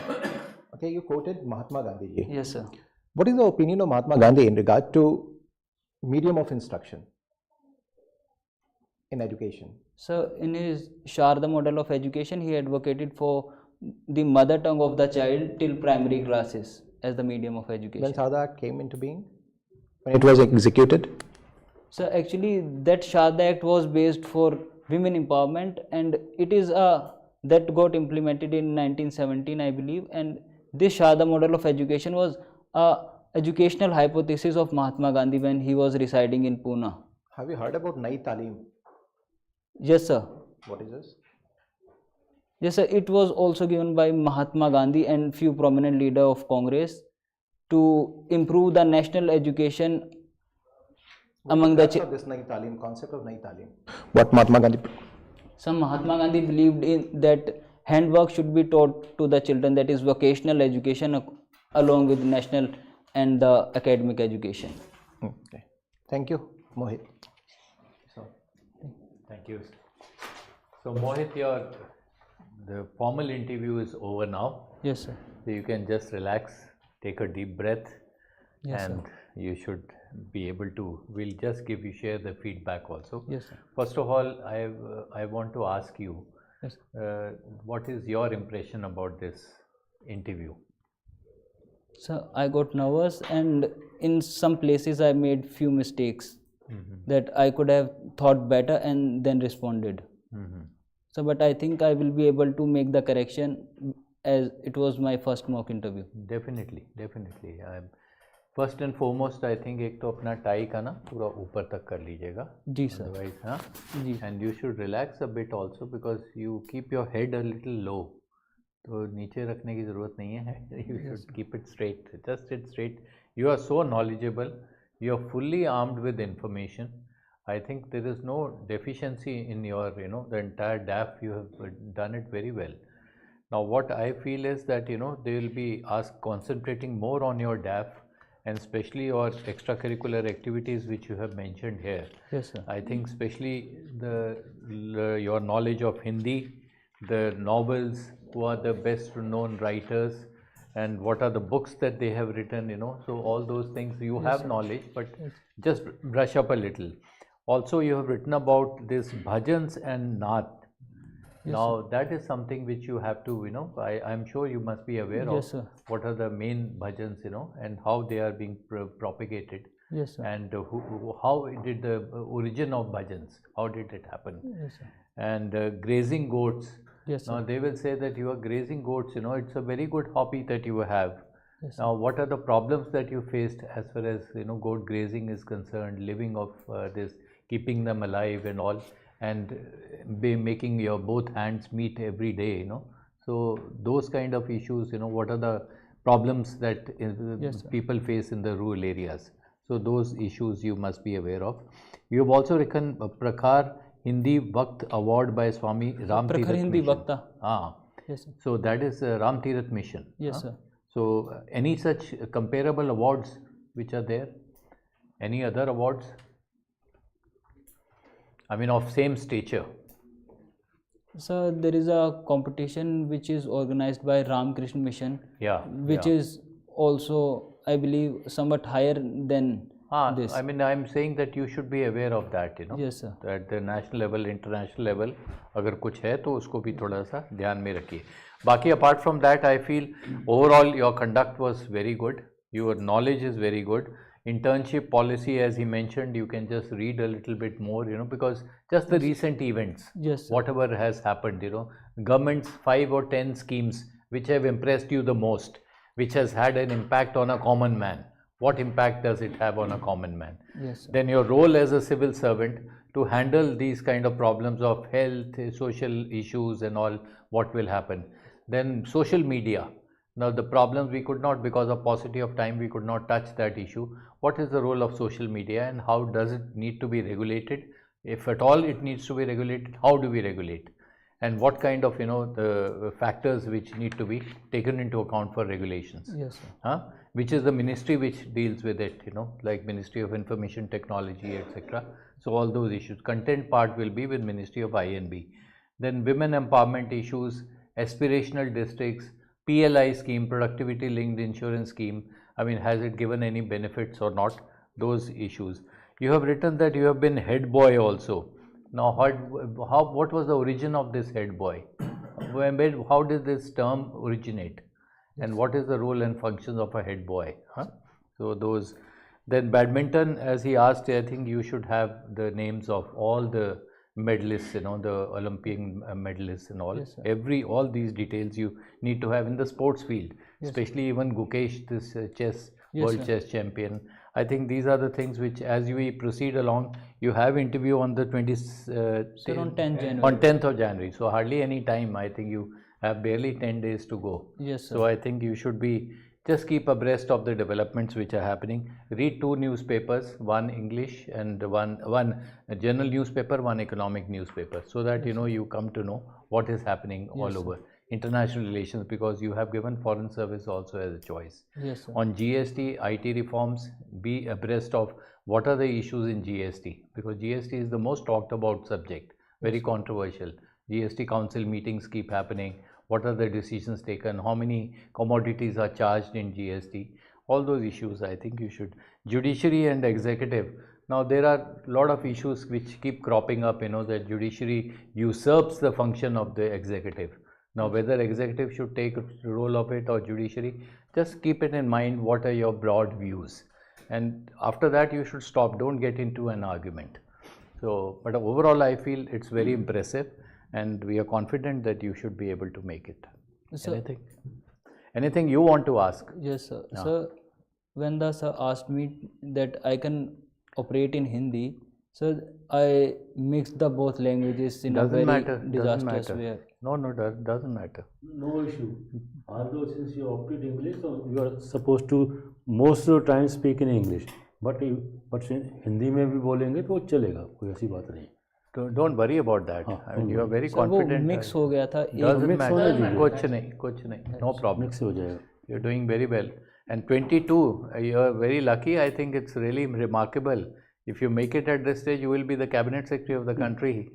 D: Okay, you quoted Mahatma Gandhi ji.
L: Yes, sir.
D: What is the opinion of Mahatma Gandhi in regard to medium of instruction in education?
L: So, in his Sharda model of education, he advocated for the mother tongue of the child till primary classes as the medium of education.
D: When Sharda Act came into being? When it was executed?
L: So, actually, that Sharda Act was based for women empowerment, and it is that got implemented in 1917, I believe. And this Sharda model of education was a educational hypothesis of Mahatma Gandhi when he was residing in Pune.
D: Have you heard about Nai Talim?
L: Yes, sir.
D: What is this?
L: Yes, sir. It was also given by Mahatma Gandhi and few prominent leaders of Congress to improve the national education among the
D: this Nai Talim, concept of Nai Talim. What Mahatma Gandhi?
L: So Mahatma Gandhi believed in that handwork should be taught to the children, that is vocational education along with national and the academic education.
D: Okay. Thank you, Mohit.
F: Thank you. So Mohit, the formal interview is over now.
L: Yes, sir.
F: So you can just relax, take a deep breath,
L: Yes,
F: and you should be able to. We'll just share the feedback also.
L: Yes, sir.
F: First of all, I want to ask you,
L: Yes.
F: what is your impression about this interview?
L: So I got nervous, and in some places I made few mistakes that I could have thought better and then responded. So, but I think I will be able to make the correction as it was my first mock interview.
F: Definitely, definitely. First and foremost, I think एक तो अपना tie का ना पूरा ऊपर तक कर लीजिएगा.
L: जी सर.
F: Otherwise, हाँ.
L: जी.
F: And you should relax a bit also because you keep your head a little low. तो नीचे रखने की ज़रूरत नहीं है. You should keep it straight. Just sit straight. You are so knowledgeable. You are fully armed with information. I think there is no deficiency in your, the entire DAF. You have done it very well. Now, what I feel is that, they will be concentrating more on your DAF and especially your extracurricular activities which you have mentioned here.
L: Yes, sir.
F: I think especially your knowledge of Hindi, the novels, who are the best known writers, and what are the books that they have written, so all those things you have knowledge, but just brush up a little. Also, you have written about this bhajans and naat. Now, that is something which you have to, I'm sure you must be aware of
L: sir.
F: what are the main bhajans, and how they are being propagated.
L: Yes, sir.
F: And how did the origin of bhajans, how did it happen?
L: Yes, sir.
F: And grazing goats.
L: Yes, sir.
F: Now, they will say that you are grazing goats, it's a very good hobby that you have.
L: Yes,
F: now, what are the problems that you faced as far as, goat grazing is concerned, living of this, keeping them alive and all, and making your both hands meet every day, So, those kind of issues, what are the problems that people face in the rural areas? So, those issues you must be aware of. You have also written Prakhar Hindi Vakt Award by Swami Ram
L: Prakhar
F: Tirath
L: Hindi
F: Mission.
L: Vakta. Yes, sir.
F: So, that is Ram Tirath Mission.
L: Yes, sir.
F: So, any such comparable awards which are there? Any other awards? I mean, of same stature.
L: So there is a competition which is organized by Ram Krishna Mission, which is also, I believe, somewhat higher than this.
F: I mean, I'm saying that you should be aware of that,
L: Yes, sir.
F: At the national level, international level, अगर कुछ है तो उसको भी थोड़ा सा ध्यान में रखिए. बाकी apart from that, I feel overall your conduct was very good. Your knowledge is very good. Internship policy, as he mentioned, you can just read a little bit more, because just the recent events,
L: Yes, sir.
F: whatever has happened, government's 5 or 10 schemes which have impressed you the most, which has had an impact on a common man. What impact does it have on a common man?
L: Yes, sir.
F: Then your role as a civil servant to handle these kind of problems of health, social issues and all, what will happen? Then social media. Now the problems we could not, because of paucity of time, we could not touch that issue. What is the role of social media and how does it need to be regulated? If at all it needs to be regulated, how do we regulate? And what kind of, the factors which need to be taken into account for regulations?
L: Yes, sir.
F: Which is the ministry which deals with it, like Ministry of Information Technology, etc. So all those issues. Content part will be with Ministry of INB. Then women empowerment issues, aspirational districts, PLI scheme, productivity linked insurance scheme, I mean, has it given any benefits or not? Those issues. You have written that you have been head boy also. Now, what was the origin of this head boy? How did this term originate? And what is the role and functions of a head boy? Huh? So those, then badminton, as he asked, I think you should have the names of all the medalists, you know, the Olympian medalists and all.
L: Yes, sir.
F: All these details you need to have in the sports field, especially even Gukesh, this chess,
L: Yes,
F: world
L: sir.
F: chess champion. I think these are the things which, as we proceed along, you have interview on the 20th,
L: Sir, on 10th January.
F: on 10th of January. So hardly any time. I think you have barely 10 days to go.
L: Yes, sir.
F: So I think you should be, just keep abreast of the developments which are happening. Read 2 newspapers, one English and one general newspaper, one economic newspaper, so that you know, you come to know what is happening all over. International relations, because you have given foreign service also as a choice.
L: Yes, sir.
F: On GST, IT reforms, be abreast of what are the issues in GST, because GST is the most talked about subject, very controversial. GST council meetings keep happening. What are the decisions taken? How many commodities are charged in GST? All those issues, I think you should. Judiciary and executive. Now, there are a lot of issues which keep cropping up, you know, that judiciary usurps the function of the executive. Now, whether executive should take a role of it or judiciary, just keep it in mind what are your broad views. And after that, you should stop. Don't get into an argument. So, but overall, I feel it's very impressive, and we are confident that you should be able to make it.
L: Sir,
F: Anything you want to ask?
L: yes, sir. Sir, when the sir asked me that I can operate in Hindi, so I mixed the both languages in a very disastrous way.
F: No, doesn't matter.
B: No issue. Although since you opted English, so you are supposed to most of the time speak in English. But Hindi में भी बोलेंगे तो चलेगा, कोई ऐसी बात नहीं.
F: Don't worry about that. I mean, you are very
L: Sir, वो
F: confident.
L: mix हो गया था.
F: Doesn't
B: mix
F: matter.
B: होने दीजिए.
F: कुछ नहीं. No problem.
B: Mix हो जाएगा.
F: You're doing very well. And 22, you're very lucky. I think it's really remarkable. If you make it at this stage, you will be the cabinet secretary of the country.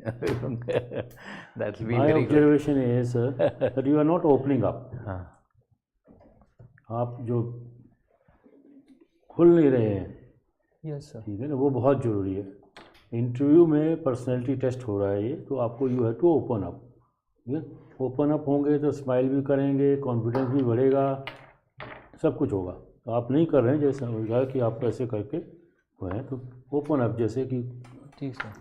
F: That's been
B: My
F: very good.
B: observation is that you are not opening up. आप जो खुल नहीं रहे हैं,
L: Yes, sir.
B: ठीक है ना, वो बहुत ज़रूरी है. इंटरव्यू में पर्सनैलिटी टेस्ट हो रहा है ये, तो आपको you have to open up. ठीक है, ओपन अप होंगे तो स्माइल भी करेंगे, कॉन्फिडेंस भी बढ़ेगा, सब कुछ होगा. तो आप नहीं कर रहे हैं, जैसा होगा कि आप ऐसे करके वो हैं, तो ओपन अप, जैसे कि
L: ठीक सर.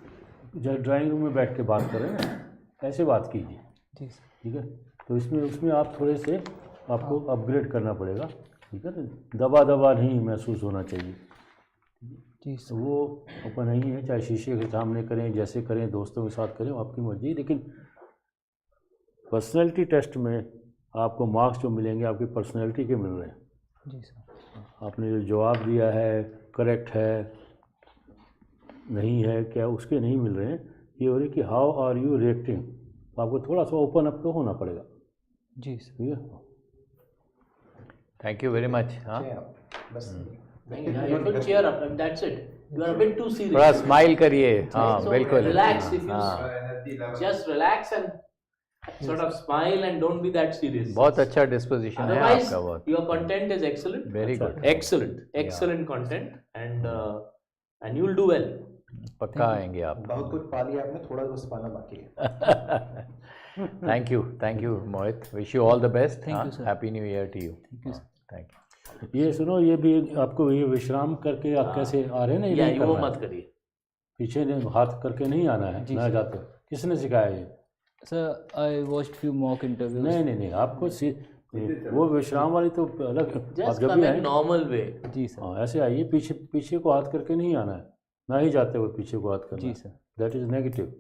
B: जब ड्राइंग रूम में बैठ के बात कर रहे हैं, ऐसे बात कीजिए.
L: ठीक सर.
B: ठीक है, तो उसमें आप थोड़े से आपको अपग्रेड करना पड़ेगा. ठीक है, तो दबा नहीं महसूस होना चाहिए.
L: जी
B: तो वो ओपन नहीं है, चाहे शीशे के सामने करें, जैसे करें, दोस्तों के साथ करें, आपकी मर्जी. लेकिन पर्सनैलिटी टेस्ट में आपको मार्क्स जो मिलेंगे आपकी पर्सनैलिटी के मिल रहे हैं.
L: जी सर.
B: आपने जो जवाब दिया है करेक्ट है नहीं है क्या, उसके नहीं मिल रहे हैं. ये हो रही कि हाउ आर यू रिएक्टिंग. आपको थोड़ा सा ओपन अप तो होना पड़ेगा.
L: जी सर.
B: ठीक है.
F: Thank you very much.
A: You should cheer up, and that's it. You are a bit too serious.
F: थोड़ा स्माइल करिए. हाँ,
A: So
F: बिल्कुल.
A: relax. If you just relax and sort of smile and don't be that serious.
F: बहुत अच्छा disposition है
A: Otherwise,
F: आपका. बहुत
A: your content is excellent.
F: Very good.
A: Excellent content, and you'll do well.
F: पक्का आएंगे आप.
D: बहुत कुछ पा लिया आपने, थोड़ा बस पाना बाकी है.
F: Thank you, Mohit. Wish you all the best.
L: Thank you, sir.
F: Happy New Year to you.
L: Thank you, sir.
F: Thank you.
B: ये सुनो, ये भी आपको ये विश्राम करके आप कैसे आ रहे हैं ना, ये नहीं
A: वो
B: करना
A: मत
B: है.
A: करिए.
B: पीछे हाथ करके नहीं आना है ना जाते. किसने सिखाया ये?
L: Sir, I watched few mock interviews.
B: नहीं आपको वो विश्राम वाली तो अलग. आप
A: Just
B: जब
A: come
B: भी
A: in
B: आए,
A: normal way.
L: जी सर.
B: हाँ, ऐसे आइए. पीछे को हाथ करके नहीं आना है, ना ही जाते हुए पीछे को हाथ करना.
L: जी sir.
B: That is negative.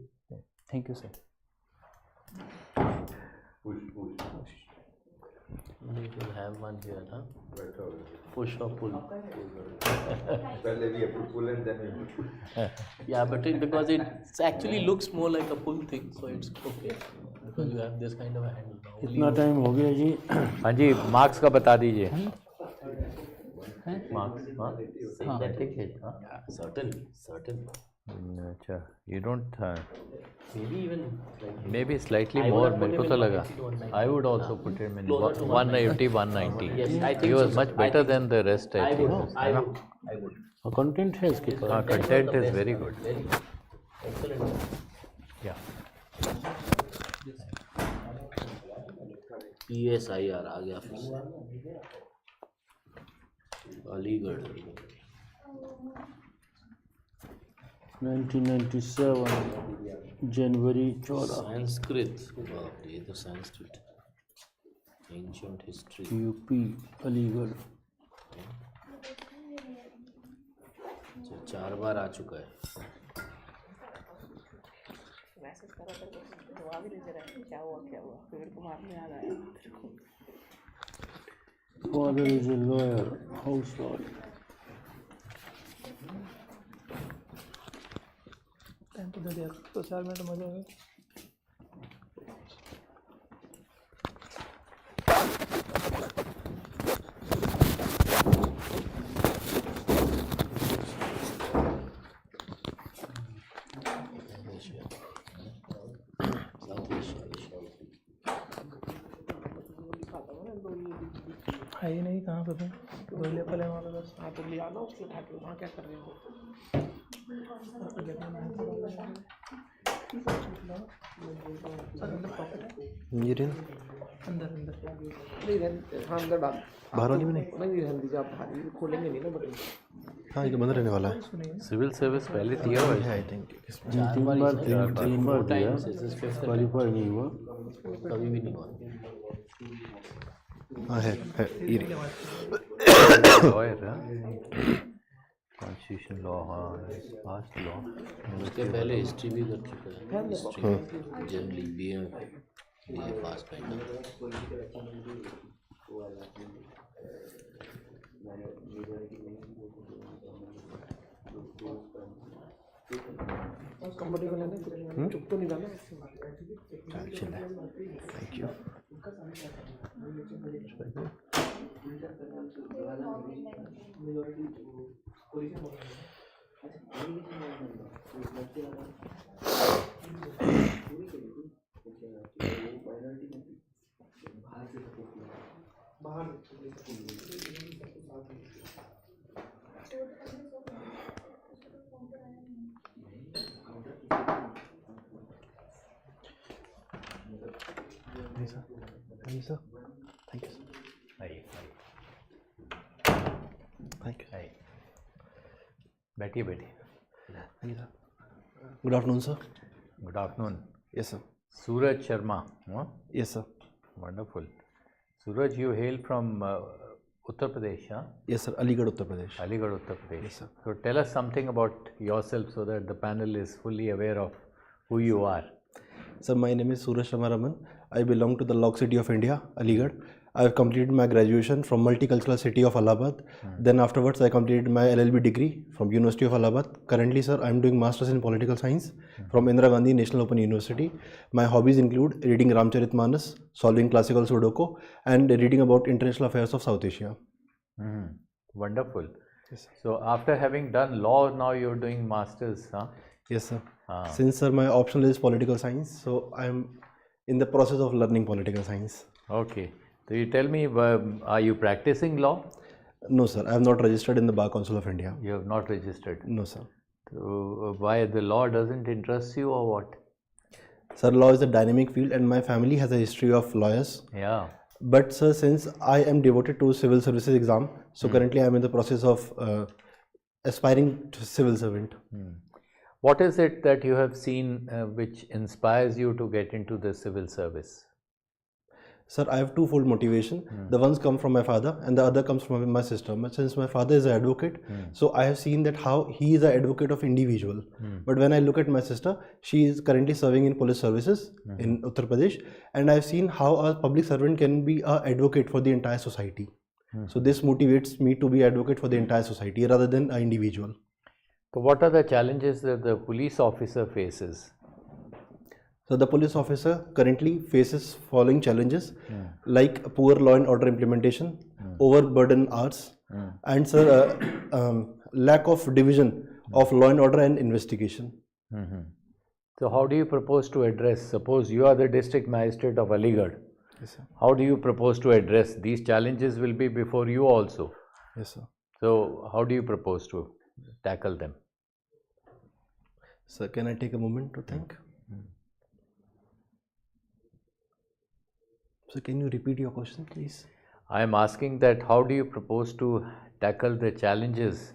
L: Thank you, sir.
A: We will have one here, huh? Push or pull.
H: पहले भी pull and then we pull.
A: Yeah, but because it actually looks more like a pull thing, so it's okay. Because you have this kind of a handle. Now
B: कितना time हो गया जी?
F: हाँ जी, marks का बता दीजिए.
A: marks.
F: Marks.
A: Certainly.
F: You don't.
A: Maybe even
F: Maybe slightly
A: I would
F: more.
A: have put
F: मेरे को
A: him
F: तो
A: in
F: लगा.
A: 180 to 190.
F: I would also put him in
A: Closer to
F: 180, 190.
A: Yes, I think
F: He was
A: so,
F: much
A: sir. I
F: better
A: think
F: than the rest. I think.
A: I would.
B: और content है इसके पास.
F: Content is very good.
A: Very excellent.
F: Yeah.
A: PSIR आ गया फिर से. अलीगढ़.
B: 1997 जनवरी 14
A: संस्कृत. बाप रे, ये तो Sanskrit. Ancient history.
B: UP Aligarh.
A: जो 4 बार आ चुका है.
B: Father is a lawyer, housewife.
K: तो 4 मिनट मजा है. है ही नहीं कहाँ पे तुम गोले पले वाला बस हाथ ले आना उसको उठा के वहाँ क्या कर रहे हो
M: यूरिन
K: अंदर अंदर नहीं हाँ अंदर डाल
M: बाहर वाली में नहीं
K: नहीं रहने दीजिए आप बाहर खोलेंगे नहीं ना बटन
M: हाँ ये तो बंद रहने वाला है
F: सिविल सर्विस पहले दिया हुआ है.
M: आई थिंक
B: 3 बार दिया, क्वालिफाई नहीं हुआ.
A: कभी भी नहीं हुआ.
M: हाँ है ये
F: Lawyer, huh? Constitution law, हाँ, past law.
A: उसके पहले हिस्ट्री भी कर चुका है. हिस्ट्री जनरली BA पास करना.
K: कंपनी को लेना चुप तो नहीं जाना.
M: Thank you. नहीं sir thank you thank you.
F: बैठिए बैठिए.
M: Thank you sir. Good afternoon sir.
F: Good afternoon.
M: Yes sir.
F: Suraj Sharma. Huh?
M: Yes sir.
F: Wonderful. Suraj, you hail from Uttar Pradesh, huh?
M: Yes sir. Aligarh Uttar Pradesh.
F: Aligarh, Uttar Pradesh.
M: Yes, sir.
F: So tell us something about yourself so that the panel is fully aware of who you are.
M: Sir, my name is Suraj Sharma Raman. I belong to the Log City of India, Aligarh. I have completed my graduation from Multicultural City of Allahabad. Then afterwards, I completed my LLB degree from University of Allahabad. Currently, sir, I am doing Masters in Political Science from Indira Gandhi National Open University. My hobbies include reading Ramcharitmanas, solving classical Sudoku, and reading about international affairs of South Asia.
F: Wonderful.
M: Yes, sir.
F: So after having done law, now you're doing masters, huh?
M: Yes, sir. Since, sir, my optional is political science, so I am in the process of learning political science.
F: Okay. So you tell me, are you practicing law?
M: No, sir. I have not registered in the Bar Council of India.
F: You have not registered.
M: No, sir.
F: So why the law doesn't interest you or what?
M: Sir, law is a dynamic field and my family has a history of lawyers.
F: Yeah.
M: But sir, since I am devoted to civil services exam, so currently I am in the process of aspiring to civil servant.
F: What is it that you have seen which inspires you to get into the civil service?
M: Sir, I have twofold motivation. The ones come from my father and the other comes from my sister. But since my father is an advocate, so I have seen that how he is an advocate of individual. But when I look at my sister, she is currently serving in police services in Uttar Pradesh, and I have seen how a public servant can be an advocate for the entire society. So this motivates me to be advocate for the entire society rather than an individual.
F: So what are the challenges that the police officer faces?
M: So the police officer currently faces following challenges like poor law and order implementation, overburden hours, and sir, lack of division of law and order and investigation.
F: So how do you propose to address, suppose you are the district magistrate of Aligarh,
M: Yes, sir.
F: how do you propose to address these challenges? Will be before you also.
M: Yes, sir.
F: So how do you propose to tackle them?
M: Sir, can I take a moment to think? So can you repeat your question, please?
F: I am asking that how do you propose to tackle the challenges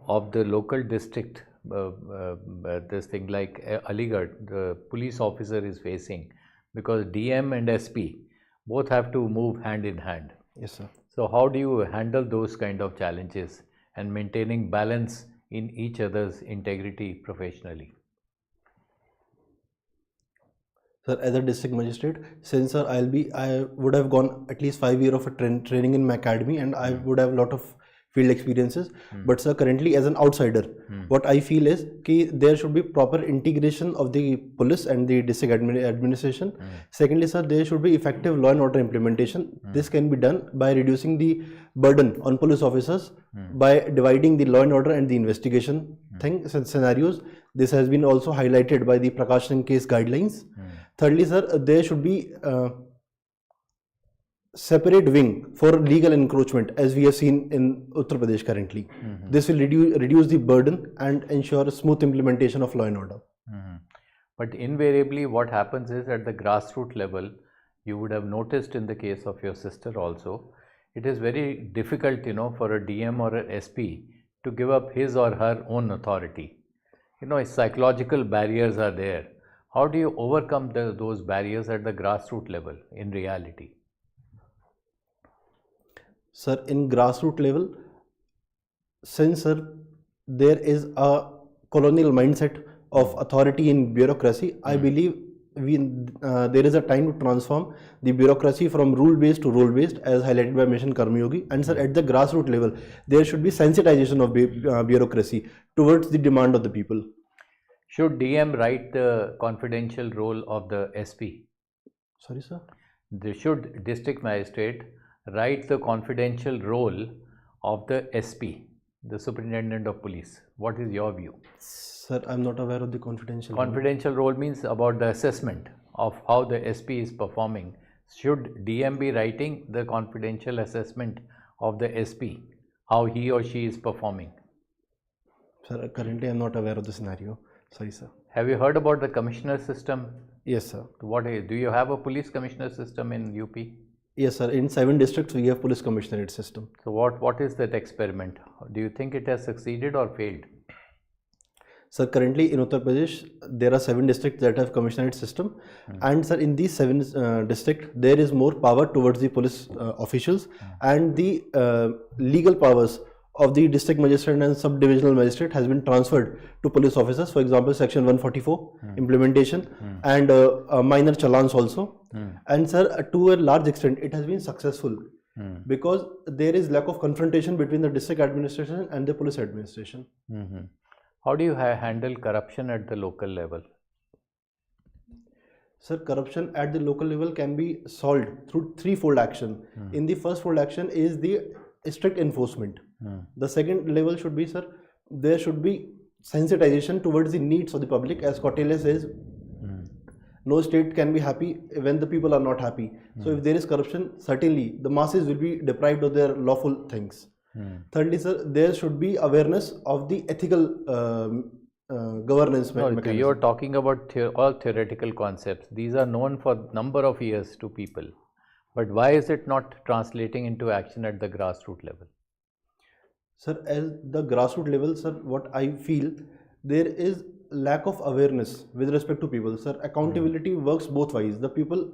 F: of the local district, this thing like Aligarh, the police officer is facing, because DM and SP both have to move hand in hand.
M: Yes, sir.
F: So how do you handle those kind of challenges and maintaining balance in each other's integrity professionally?
M: Sir, as a district magistrate, since sir, I would have gone at least 5 years of a training in my academy, and I would have a lot of field experiences. But sir, currently as an outsider, what I feel is that there should be proper integration of the police and the district administration. Secondly, sir, there should be effective law and order implementation. This can be done by reducing the burden on police officers by dividing the law and order and the investigation scenarios. This has been also highlighted by the Prakash Singh case guidelines. Thirdly, sir, there should be separate wing for legal encroachment, as we have seen in Uttar Pradesh currently. This will reduce the burden and ensure a smooth implementation of law and order.
F: But invariably what happens is at the grassroots level, you would have noticed in the case of your sister also, it is very difficult, for a DM or an SP to give up his or her own authority. Psychological barriers are there. How do you overcome those barriers at the grassroots level in reality?
M: Sir, in grassroots level, since sir, there is a colonial mindset of authority in bureaucracy, I believe there is a time to transform the bureaucracy from rule-based to role-based, as highlighted by Mission Karmayogi. And sir, at the grassroots level, there should be sensitization of bureaucracy towards the demand of the people.
F: Should DM write the confidential role of the SP?
M: Sorry, sir?
F: Should district magistrate write the confidential role of the SP, the superintendent of police? What is your view?
M: Sir, I'm not aware of the confidential
F: Confidential role means about the assessment of how the SP is performing. Should DM be writing the confidential assessment of the SP, how he or she is performing?
M: Sir, currently I'm not aware of the scenario. Sorry, sir.
F: Have you heard about the commissioner system?
M: Yes, sir.
F: Do you have a police commissioner system in UP?
M: Yes, sir. In 7 districts, we have police commissionerate system.
F: So what is that experiment? Do you think it has succeeded or failed?
M: Sir, currently in Uttar Pradesh, there are 7 districts that have commissionerate system. And sir, in these 7 districts, there is more power towards the police officials, and the legal powers of the district magistrate and sub-divisional magistrate has been transferred to police officers. For example, section 144 implementation and minor challans also. And sir, to a large extent, it has been successful because there is lack of confrontation between the district administration and the police administration.
F: How do you handle corruption at the local level?
M: Sir, corruption at the local level can be solved through 3-fold action. In the first fold action is the strict enforcement. The second level should be, sir, there should be sensitization towards the needs of the public. As Kautilya says, no state can be happy when the people are not happy. So if there is corruption, certainly the masses will be deprived of their lawful things. Thirdly, sir, there should be awareness of the ethical governance mechanism.
F: You are talking about all theoretical concepts. These are known for number of years to people. But why is it not translating into action at the grassroots level?
M: Sir, at the grassroots level, sir, what I feel, there is lack of awareness with respect to people. Sir, accountability works both ways. The people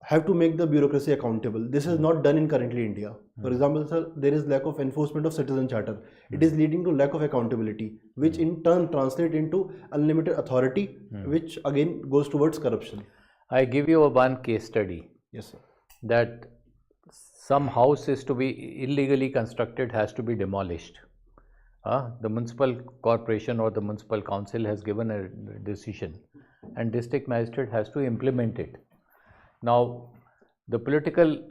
M: have to make the bureaucracy accountable. This is not done in currently India. For example, sir, there is lack of enforcement of citizen charter. It is leading to lack of accountability, which in turn translate into unlimited authority, which again goes towards corruption.
F: I give you one case study.
M: Yes, sir.
F: That some house is to be illegally constructed, has to be demolished. The municipal corporation or the municipal council has given a decision and district magistrate has to implement it. Now, the political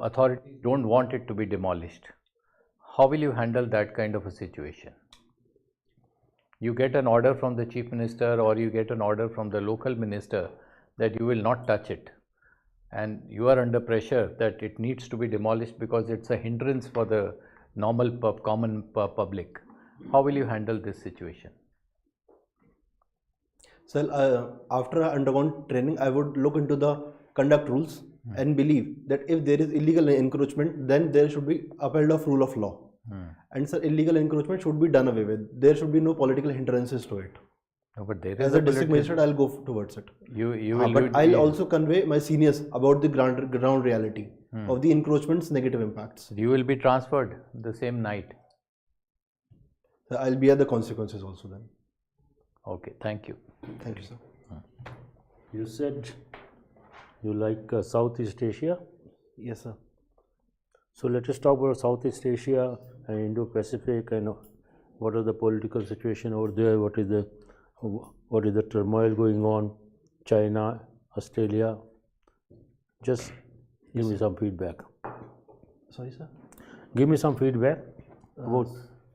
F: authorities don't want it to be demolished. How will you handle that kind of a situation? you get an order from the chief minister or you get an order from the local minister that you will not touch it, and you are under pressure that it needs to be demolished because it's a hindrance for the normal common public. How will you handle this situation?
M: So after I undergone training, I would look into the conduct rules and believe that if there is illegal encroachment, then there should be upheld of rule of law. And so illegal encroachment should be done away with. There should be no political hindrances to it.
F: No, but there
M: As
F: is
M: a district magistrate, I'll go towards it. But I'll also convey my seniors about the ground reality of the encroachment's negative impacts.
F: You will be transferred the same night.
M: So I'll bear the consequences also then.
F: Okay, thank you.
M: Thank you, sir.
B: You said you like Southeast Asia.
M: Yes, sir.
B: So let us talk about Southeast Asia and Indo-Pacific and what are the political situation over there, what is the turmoil going on, China, Australia. Just give me some feedback.
M: Sorry, sir?
B: Give me some feedback about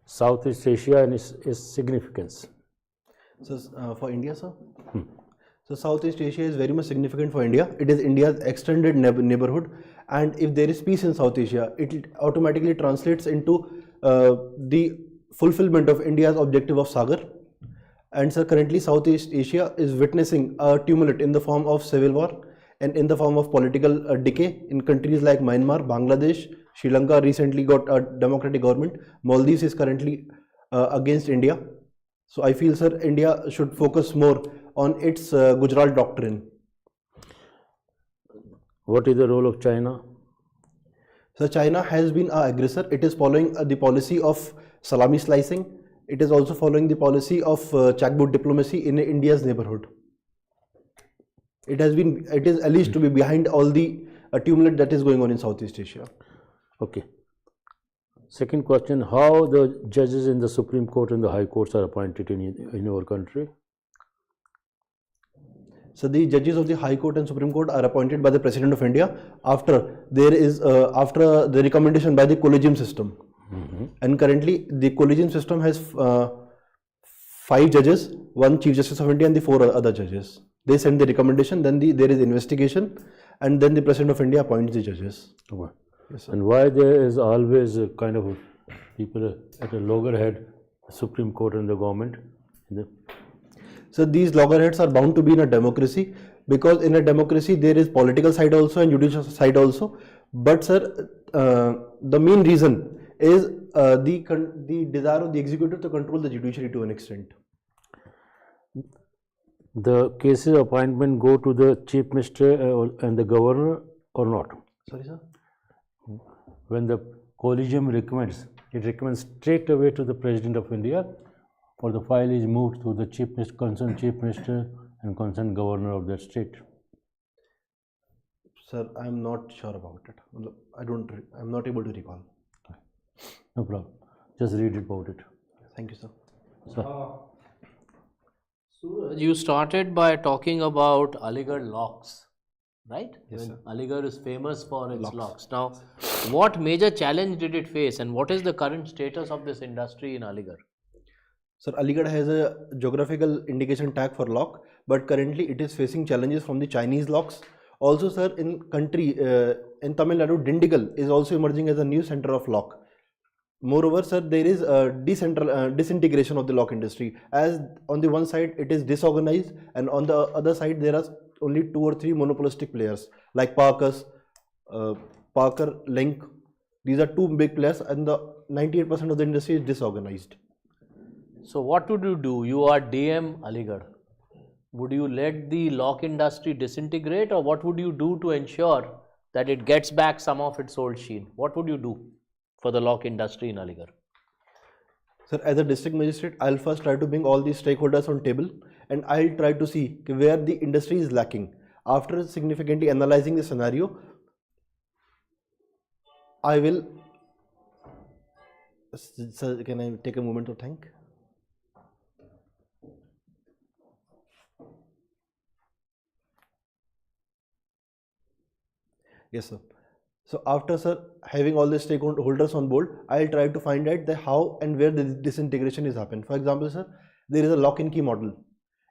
B: Southeast Asia and its significance.
M: So for India, sir? So Southeast Asia is very much significant for India. It is India's extended neighborhood, and if there is peace in South Asia, it automatically translates into the fulfillment of India's objective of Sagar. And sir, currently Southeast Asia is witnessing a tumult in the form of civil war and in the form of political decay in countries like Myanmar, Bangladesh. Sri Lanka recently got a democratic government. Maldives is currently against India. So I feel, sir, India should focus more on its Gujarat doctrine.
B: What is the role of China?
M: So China has been an aggressor. It is following the policy of salami slicing. It is also following the policy of checkbook diplomacy in India's neighborhood. It is alleged to be behind all the tumult that is going on in Southeast Asia.
B: Okay. Second question, how the judges in the Supreme Court and the High Courts are appointed in our country?
M: So the judges of the High Court and Supreme Court are appointed by the President of India after the recommendation by the collegium system. And currently the collegium system has 5 judges, 1 Chief Justice of India and the 4 other judges. They send the recommendation, then there is investigation, and then the President of India appoints the judges.
B: Okay.
M: Yes, sir.
B: And why there is always a kind of people at a loggerhead, Supreme Court and the government?
M: So these loggerheads are bound to be in a democracy, because in a democracy there is political side also and judicial side also. But sir, the main reason is the desire of the executive to control the judiciary to an extent.
B: The cases appointment go to the Chief Minister and the Governor or not?
M: Sorry, sir?
B: When the collegium recommends, it recommends straight away to the President of India, or the file is moved to the concerned Chief Minister and concerned Governor of that state?
M: Sir, I am not sure about it. I am not able to recall.
B: No problem. Just read about it.
M: Thank you, sir.
A: Suraj, you started by talking about Aligarh locks, right?
M: Yes, sir.
A: Aligarh is famous for its locks. Now, what major challenge did it face, and what is the current status of this industry in Aligarh?
M: Sir, Aligarh has a geographical indication tag for lock, but currently it is facing challenges from the Chinese locks. Also, sir, in Tamil Nadu, Dindigul is also emerging as a new center of lock. Moreover, sir, there is a disintegration of the lock industry, as on the one side it is disorganized, and on the other side there are only 2 or 3 monopolistic players like Parker, Link. These are 2 big players, and the 98% of the industry is disorganized.
A: So what would you do? You are DM Aligarh. Would you let the lock industry disintegrate, or what would you do to ensure that it gets back some of its old sheen? What would you do for the lock industry in Aligarh?
M: Sir, as a district magistrate, I'll first try to bring all these stakeholders on table, and I'll try to see where the industry is lacking. After significantly analyzing the scenario, I will. Sir, can I take a moment to think? Yes, sir. So after, sir, having all the stakeholders on board, I'll try to find out how and where the disintegration is happening. For example, sir, there is a lock and key model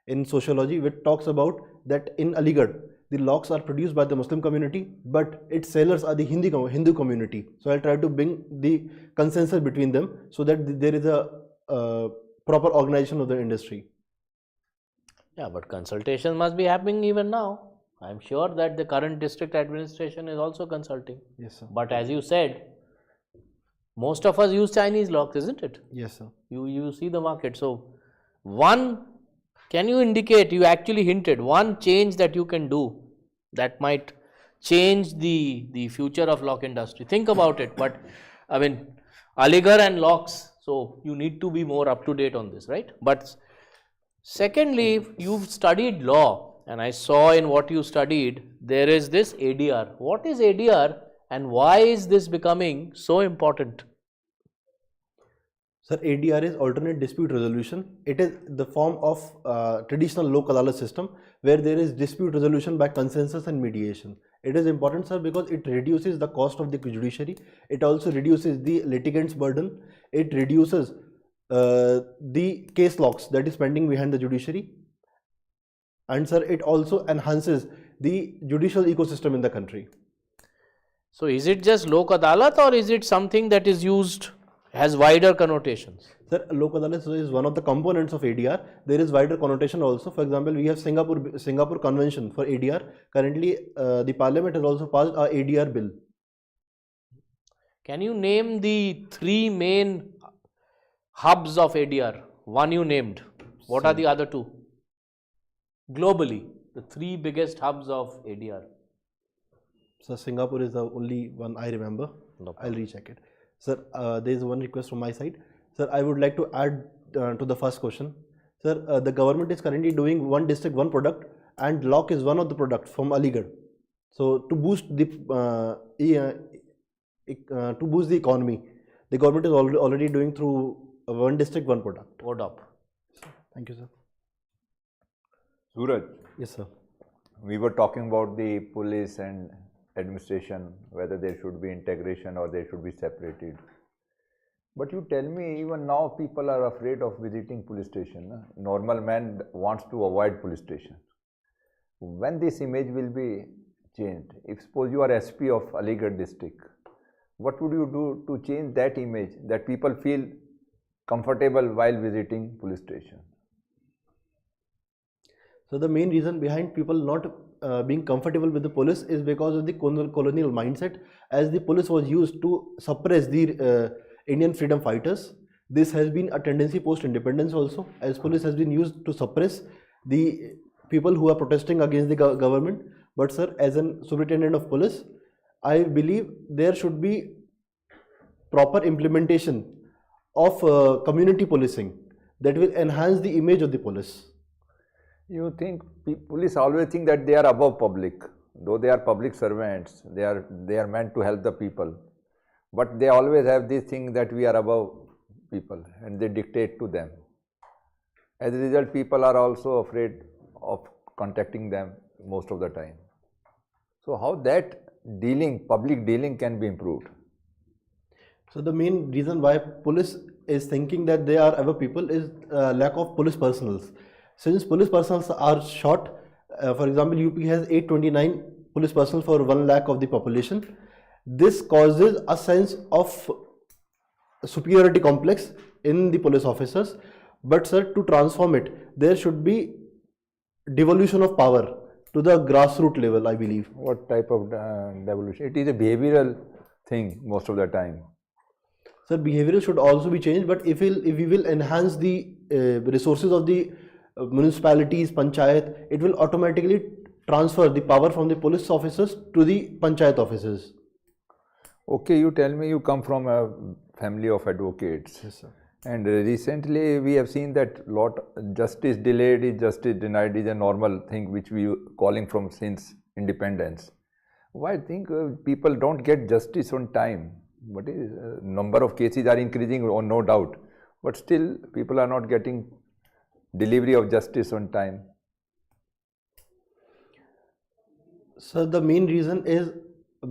M: in sociology which talks about that in Aligarh the locks are produced by the Muslim community, but its sellers are the Hindu community. So I'll try to bring the consensus between them so that there is a proper organization of the industry.
A: Yeah, but consultation must be happening even now. I'm sure that the current district administration is also consulting.
M: Yes, sir.
A: But as you said, most of us use Chinese locks, isn't it?
M: Yes, sir.
A: You see the market. So, can you indicate, you actually hinted, one change that you can do that might change the future of lock industry? Think about it. But I mean, Aligarh and locks, so you need to be more up to date on this, right? But secondly, you've studied law, and I saw in what you studied, there is this ADR. What is ADR and why is this becoming so important?
M: Sir, ADR is alternate dispute resolution. It is the form of traditional lok adalat system where there is dispute resolution by consensus and mediation. It is important, sir, because it reduces the cost of the judiciary. It also reduces the litigants' burden. It reduces the case logs that is pending behind the judiciary. And sir, it also enhances the judicial ecosystem in the country.
A: So is it just lok adalat or is it something that is used, has wider connotations?
M: Sir, lok adalat is one of the components of ADR. There is wider connotation also. For example, we have Singapore Convention for ADR. Currently, the Parliament has also passed a ADR bill.
A: Can you name the three main hubs of ADR? One you named. What are the other two? Globally, the three biggest hubs of ADR.
M: So Singapore is the only one I remember.
A: No
M: I'll recheck it. Sir, there is one request from my side. Sir, I would like to add to the first question. Sir, the government is currently doing one district, one product, and lock is one of the products from Aligarh. So to boost the economy, the government is already doing through one district, one product.
A: ODOP.
M: Thank you, sir.
C: Suraj.
M: Yes, sir.
C: We were talking about the police and administration, whether there should be integration or they should be separated. But you tell me, even now people are afraid of visiting police station. Normal man wants to avoid police station. When this image will be changed? If suppose you are SP of Aligarh district, what would you do to change that image, that people feel comfortable while visiting police station?
M: So the main reason behind people not being comfortable with the police is because of the colonial mindset, as the police was used to suppress the Indian freedom fighters. This has been a tendency post-independence also, as police has been used to suppress the people who are protesting against the government. But sir, as an superintendent of police, I believe there should be proper implementation of community policing that will enhance the image of the police.
C: You think police always think that they are above public, though they are public servants, they are meant to help the people, but they always have this thing that we are above people and they dictate to them. As a result, people are also afraid of contacting them most of the time. So how that public dealing can be improved?
M: So the main reason why police is thinking that they are above people is lack of police personnels. Since police personnel are short, for example, UP has 829 police personnel for 1 lakh of the population. This causes a sense of superiority complex in the police officers. But sir, to transform it, there should be devolution of power to the grassroots level, I believe.
C: What type of devolution? It is a behavioral thing most of the time.
M: Sir, behavioral should also be changed, but if we will enhance the resources of the municipalities, panchayat, it will automatically transfer the power from the police officers to the panchayat officers.
C: Okay, you tell me, you come from a family of advocates.
M: Yes, sir.
C: And recently we have seen that justice delayed is justice denied is a normal thing which we calling from since independence. Why think people don't get justice on time? But number of cases are increasing, no doubt, but still people are not getting delivery of justice on time.
M: So the main reason is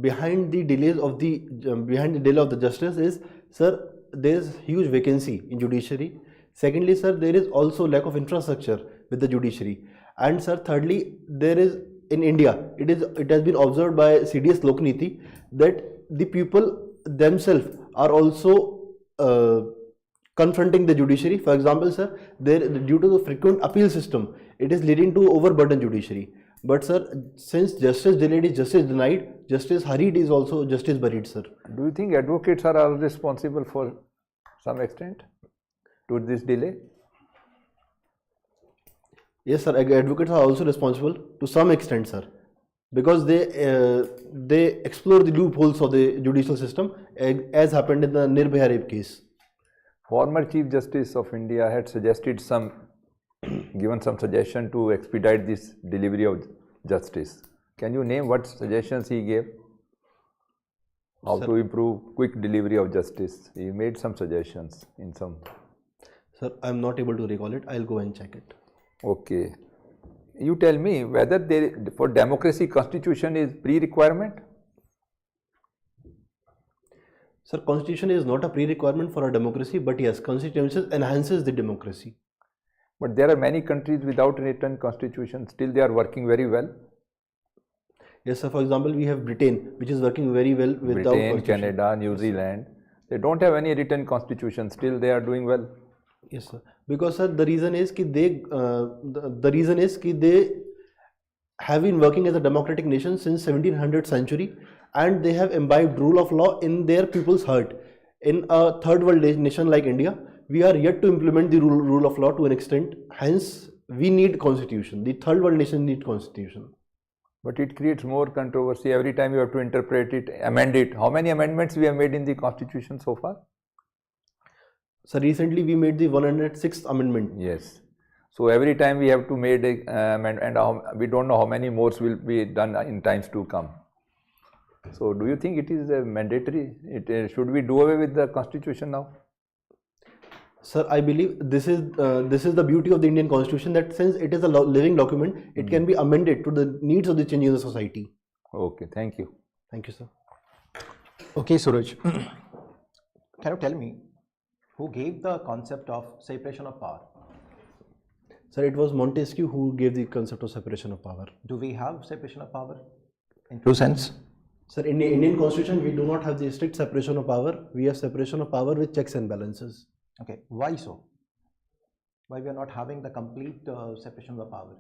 M: behind the delay of the justice is, sir, there is huge vacancy in judiciary. Secondly, sir, there is also lack of infrastructure with the judiciary. And sir, thirdly, there is in India, it has been observed by CDS Lokniti that the people themselves are also confronting the judiciary. For example, sir, due to the frequent appeal system, it is leading to overburdened judiciary. But sir, since justice delayed is justice denied, justice hurried is also justice buried, sir.
C: Do you think advocates are all responsible for some extent to this delay?
M: Yes, sir. Advocates are also responsible to some extent, sir, because they explore the loopholes of the judicial system, as happened in the Nirbhaya rape case.
C: Former Chief Justice of India had suggested given some suggestion to expedite this delivery of justice. Can you name what suggestions he gave? How to improve quick delivery of justice? He made some suggestions in some.
M: Sir, I am not able to recall it. I'll go and check it.
C: Okay. You tell me whether for democracy constitution is pre-requirement?
M: Sir, constitution is not a pre-requirement for a democracy, but yes, constitution enhances the democracy.
C: But there are many countries without written constitution, still they are working very well.
M: Yes, sir. For example, we have Britain, which is working very well without
C: Britain, Canada, New Zealand. They don't have any written constitution, still they are doing well.
M: Yes, sir. Because sir, the reason is that they have been working as a democratic nation since 1700th century, and they have imbibed rule of law in their people's heart. In a third world nation like India, we are yet to implement the rule of law to an extent. Hence, we need constitution. The third world nation need constitution.
C: But it creates more controversy. Every time you have to interpret it, amend it. How many amendments we have made in the constitution so far?
M: So recently we made the 106th amendment.
C: Yes. So every time we have to make and we don't know how many more will be done in times to come. So do you think it is mandatory? Should we do away with the constitution now?
M: Sir, I believe this is the beauty of the Indian constitution, that since it is a living document, it can be amended to the needs of the changing of the society.
C: Okay, thank you.
M: Thank you, sir.
D: Okay, Suraj, can you tell me who gave the concept of separation of power?
M: Sir, it was Montesquieu who gave the concept of separation of power.
D: Do we have separation of power in true sense?
M: Sir, in the Indian constitution, we do not have the strict separation of power. We have separation of power with checks and balances.
D: Okay, why so? Why we are not having the complete separation of the power?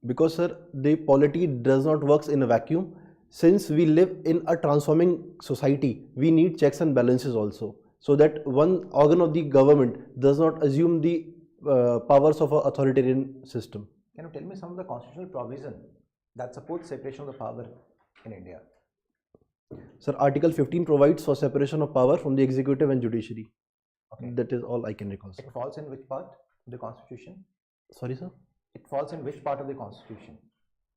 M: Because sir, the polity does not work in a vacuum. Since we live in a transforming society, we need checks and balances also, so that one organ of the government does not assume the powers of an authoritarian system.
D: Can you tell me some of the constitutional provision that supports separation of the power in India?
M: Sir, Article 15 provides for separation of power from the executive and judiciary.
D: Okay.
M: That is all I can recall, sir.
D: It falls in which part of the constitution?
M: Sorry, sir?
D: It falls in which part of the constitution?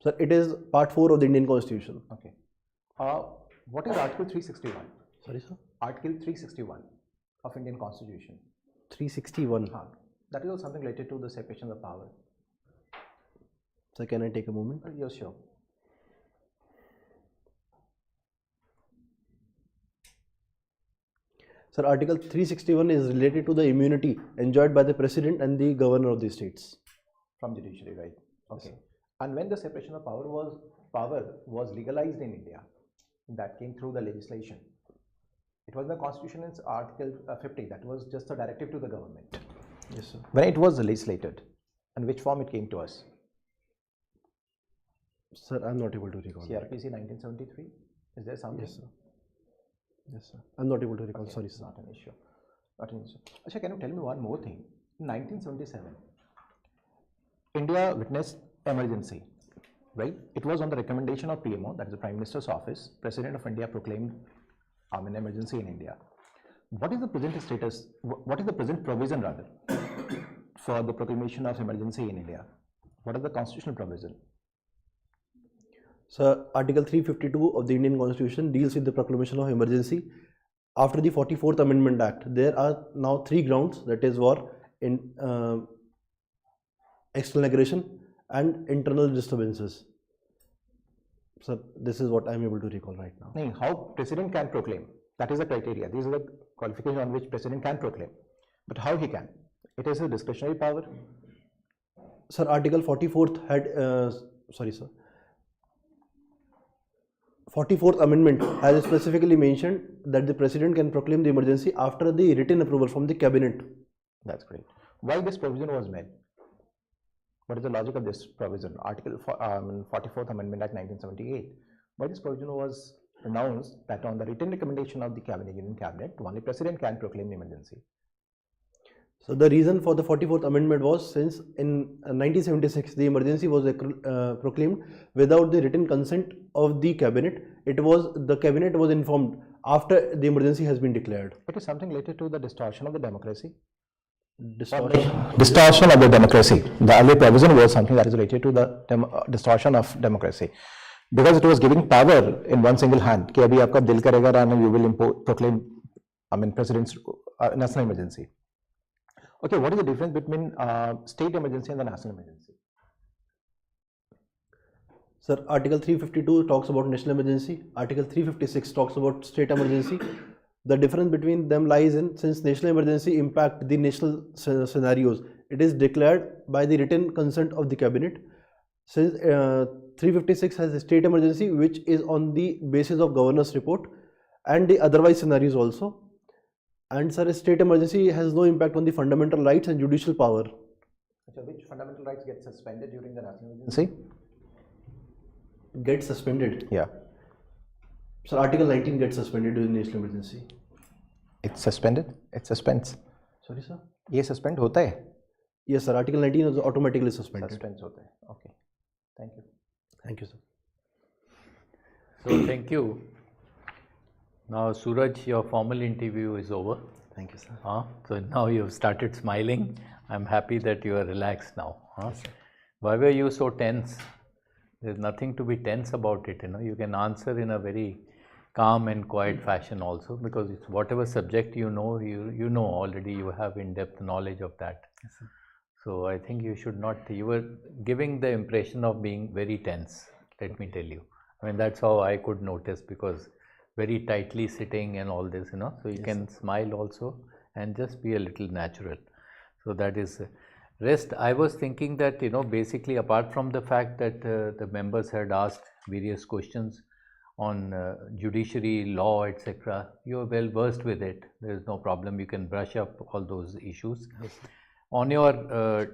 M: Sir, it is part 4 of the Indian constitution.
D: Okay. What is Article 361?
M: Sorry, sir?
D: Article 361 of Indian constitution.
M: 361.
D: That is also something related to the separation of power.
M: Sir, can I take a moment?
D: Yes, sure.
M: Sir, Article 361 is related to the immunity enjoyed by the President and the Governor of the states.
D: From judiciary, right? Okay. Yes. And when the separation of power was legalized in India, that came through the legislation. It was the Constitution in Article 50, that was just a directive to the government.
M: Yes, sir.
D: When it was legislated, in which form it came to us?
M: Sir, I am not able to recall.
D: CRPC 1973? Is there something?
M: Yes, sir. Yes, sir. I'm not able to recall. Okay. Sorry, sir.
D: Not an issue. Not an issue. Achha, can you tell me one more thing? In 1977, India witnessed emergency, right? It was on the recommendation of PMO, that is the Prime Minister's office. President of India proclaimed an emergency in India. What is the present status? What is the present provision rather for the proclamation of emergency in India? What is the constitutional provision?
M: So, Article 352 of the Indian Constitution deals with the proclamation of emergency. After the 44th Amendment Act, there are now 3 grounds, that is war, external aggression and internal disturbances. So, this is what I am able to recall right now.
D: How President can proclaim, that is the criteria. These are the qualifications on which President can proclaim. But how he can? It is a discretionary power.
M: Sir, Article 44th had, sorry sir, 44th Amendment has specifically mentioned that the President can proclaim the emergency after the written approval from the Cabinet.
D: That's great. Why this provision was made? What is the logic of this provision? Article 44th Amendment Act 1978. Why this provision was announced that on the written recommendation of the Union Cabinet, only President can proclaim the emergency.
M: So the reason for the 44th Amendment was since in 1976 the emergency was proclaimed without the written consent of the Cabinet. It was the Cabinet was informed after the emergency has been declared.
D: It is something related to the distortion of the democracy.
M: Distortion.
D: Distortion of the democracy. The earlier provision was something that is related to the distortion of democracy. Because it was giving power in one single hand. कि अभी आपका दिल करेगा and you will proclaim, President's national emergency. Okay, what is the difference between state emergency and the national emergency?
M: Sir, Article 352 talks about national emergency. Article 356 talks about state emergency. The difference between them lies in, since national emergency impact the national scenarios, it is declared by the written consent of the Cabinet. Since 356 has a state emergency which is on the basis of governor's report and the otherwise scenarios also. And sir, a state emergency has no impact on the fundamental rights and judicial power.
D: So which fundamental rights get suspended during the national emergency?
M: Get suspended?
D: Yeah.
M: So Article 19 gets suspended during national emergency.
D: It's suspended? It suspends.
M: Sorry sir?
D: ये suspend होता है?
M: Yes sir, Article 19 is automatically suspended.
D: Suspends होता है. Okay. Thank you.
M: Thank you sir.
F: So thank you. Now Suraj, your formal interview is over.
M: Thank you sir.
F: So now you've started smiling. I'm happy that you are relaxed now. Yes, why were you so tense? There's nothing to be tense about it, you can answer in a very calm and quiet fashion also, because it's whatever subject you know already, you have in-depth knowledge of that.
M: Yes, sir.
F: So I think you should not, you were giving the impression of being very tense, let me tell you. That's how I could notice, because very tightly sitting and all this, so you yes, can smile also and just be a little natural. So that is rest. I was thinking that, basically apart from the fact that the members had asked various questions on judiciary, law, etc., you are well versed with it. There is no problem. You can brush up all those issues. Yes. On your,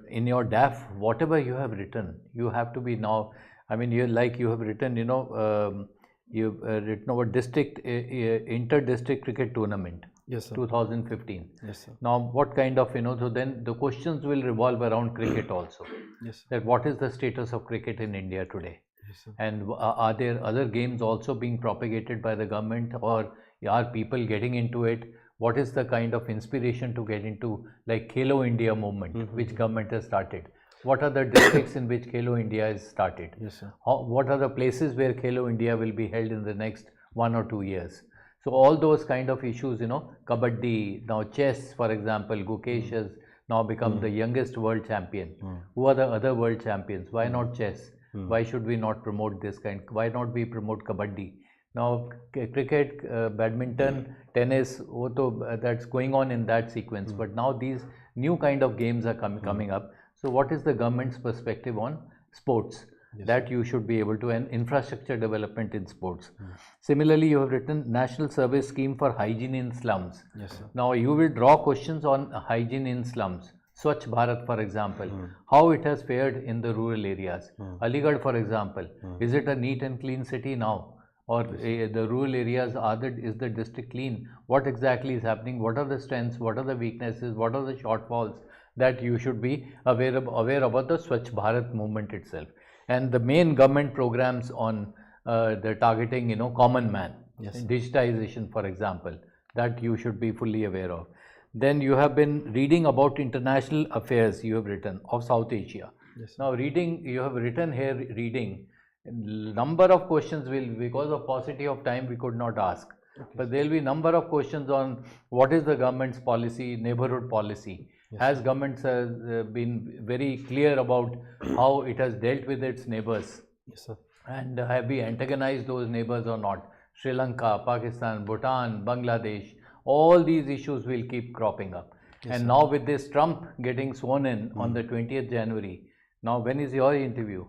F: in your DAF, whatever you have written, you have to be now, you have written, you've written about inter-district cricket tournament.
M: Yes, sir.
F: 2015.
M: Yes, sir.
F: Now, what kind of, so then the questions will revolve around cricket also.
M: Yes, sir.
F: That what is the status of cricket in India today?
M: Yes, sir.
F: And are there other games also being propagated by the government, or are people getting into it? What is the kind of inspiration to get into, like Khelo India movement, which government has started? What are the districts in which Khelo India is started?
M: Yes, sir.
F: What are the places where Khelo India will be held in the next 1 or 2 years? So all those kind of issues, kabaddi, now chess, for example, Gukesh has now become the youngest world champion. Who are the other world champions? Why not chess? Why should we not promote this kind? Why not we promote kabaddi? Now cricket, badminton, tennis, that's going on in that sequence. But now these new kind of games are coming up. So what is the government's perspective on sports? Yes, that you should be able to, and infrastructure development in sports. Similarly, you have written National Service Scheme for Hygiene in Slums.
M: Yes, sir.
F: Now you will draw questions on hygiene in slums. Swachh Bharat, for example, how it has fared in the rural areas. Aligarh, for example, is it a neat and clean city now? Or the rural areas, is the district clean? What exactly is happening? What are the strengths? What are the weaknesses? What are the shortfalls? That you should be aware about the Swachh Bharat movement itself. And the main government programs on the targeting, common man, yes, digitization, for example, that you should be fully aware of. Then you have been reading about international affairs, you have written, of South Asia. Yes, now you have written here reading, number of questions will, because of paucity of time, we could not ask. Okay. But there will be number of questions on what is the government's policy, neighborhood policy. Yes. Has government been very clear about how it has dealt with its neighbors?
M: Yes, sir.
F: And have we antagonized those neighbors or not? Sri Lanka, Pakistan, Bhutan, Bangladesh, all these issues will keep cropping up. and now with this Trump getting sworn in on the 20th January, now when is your interview?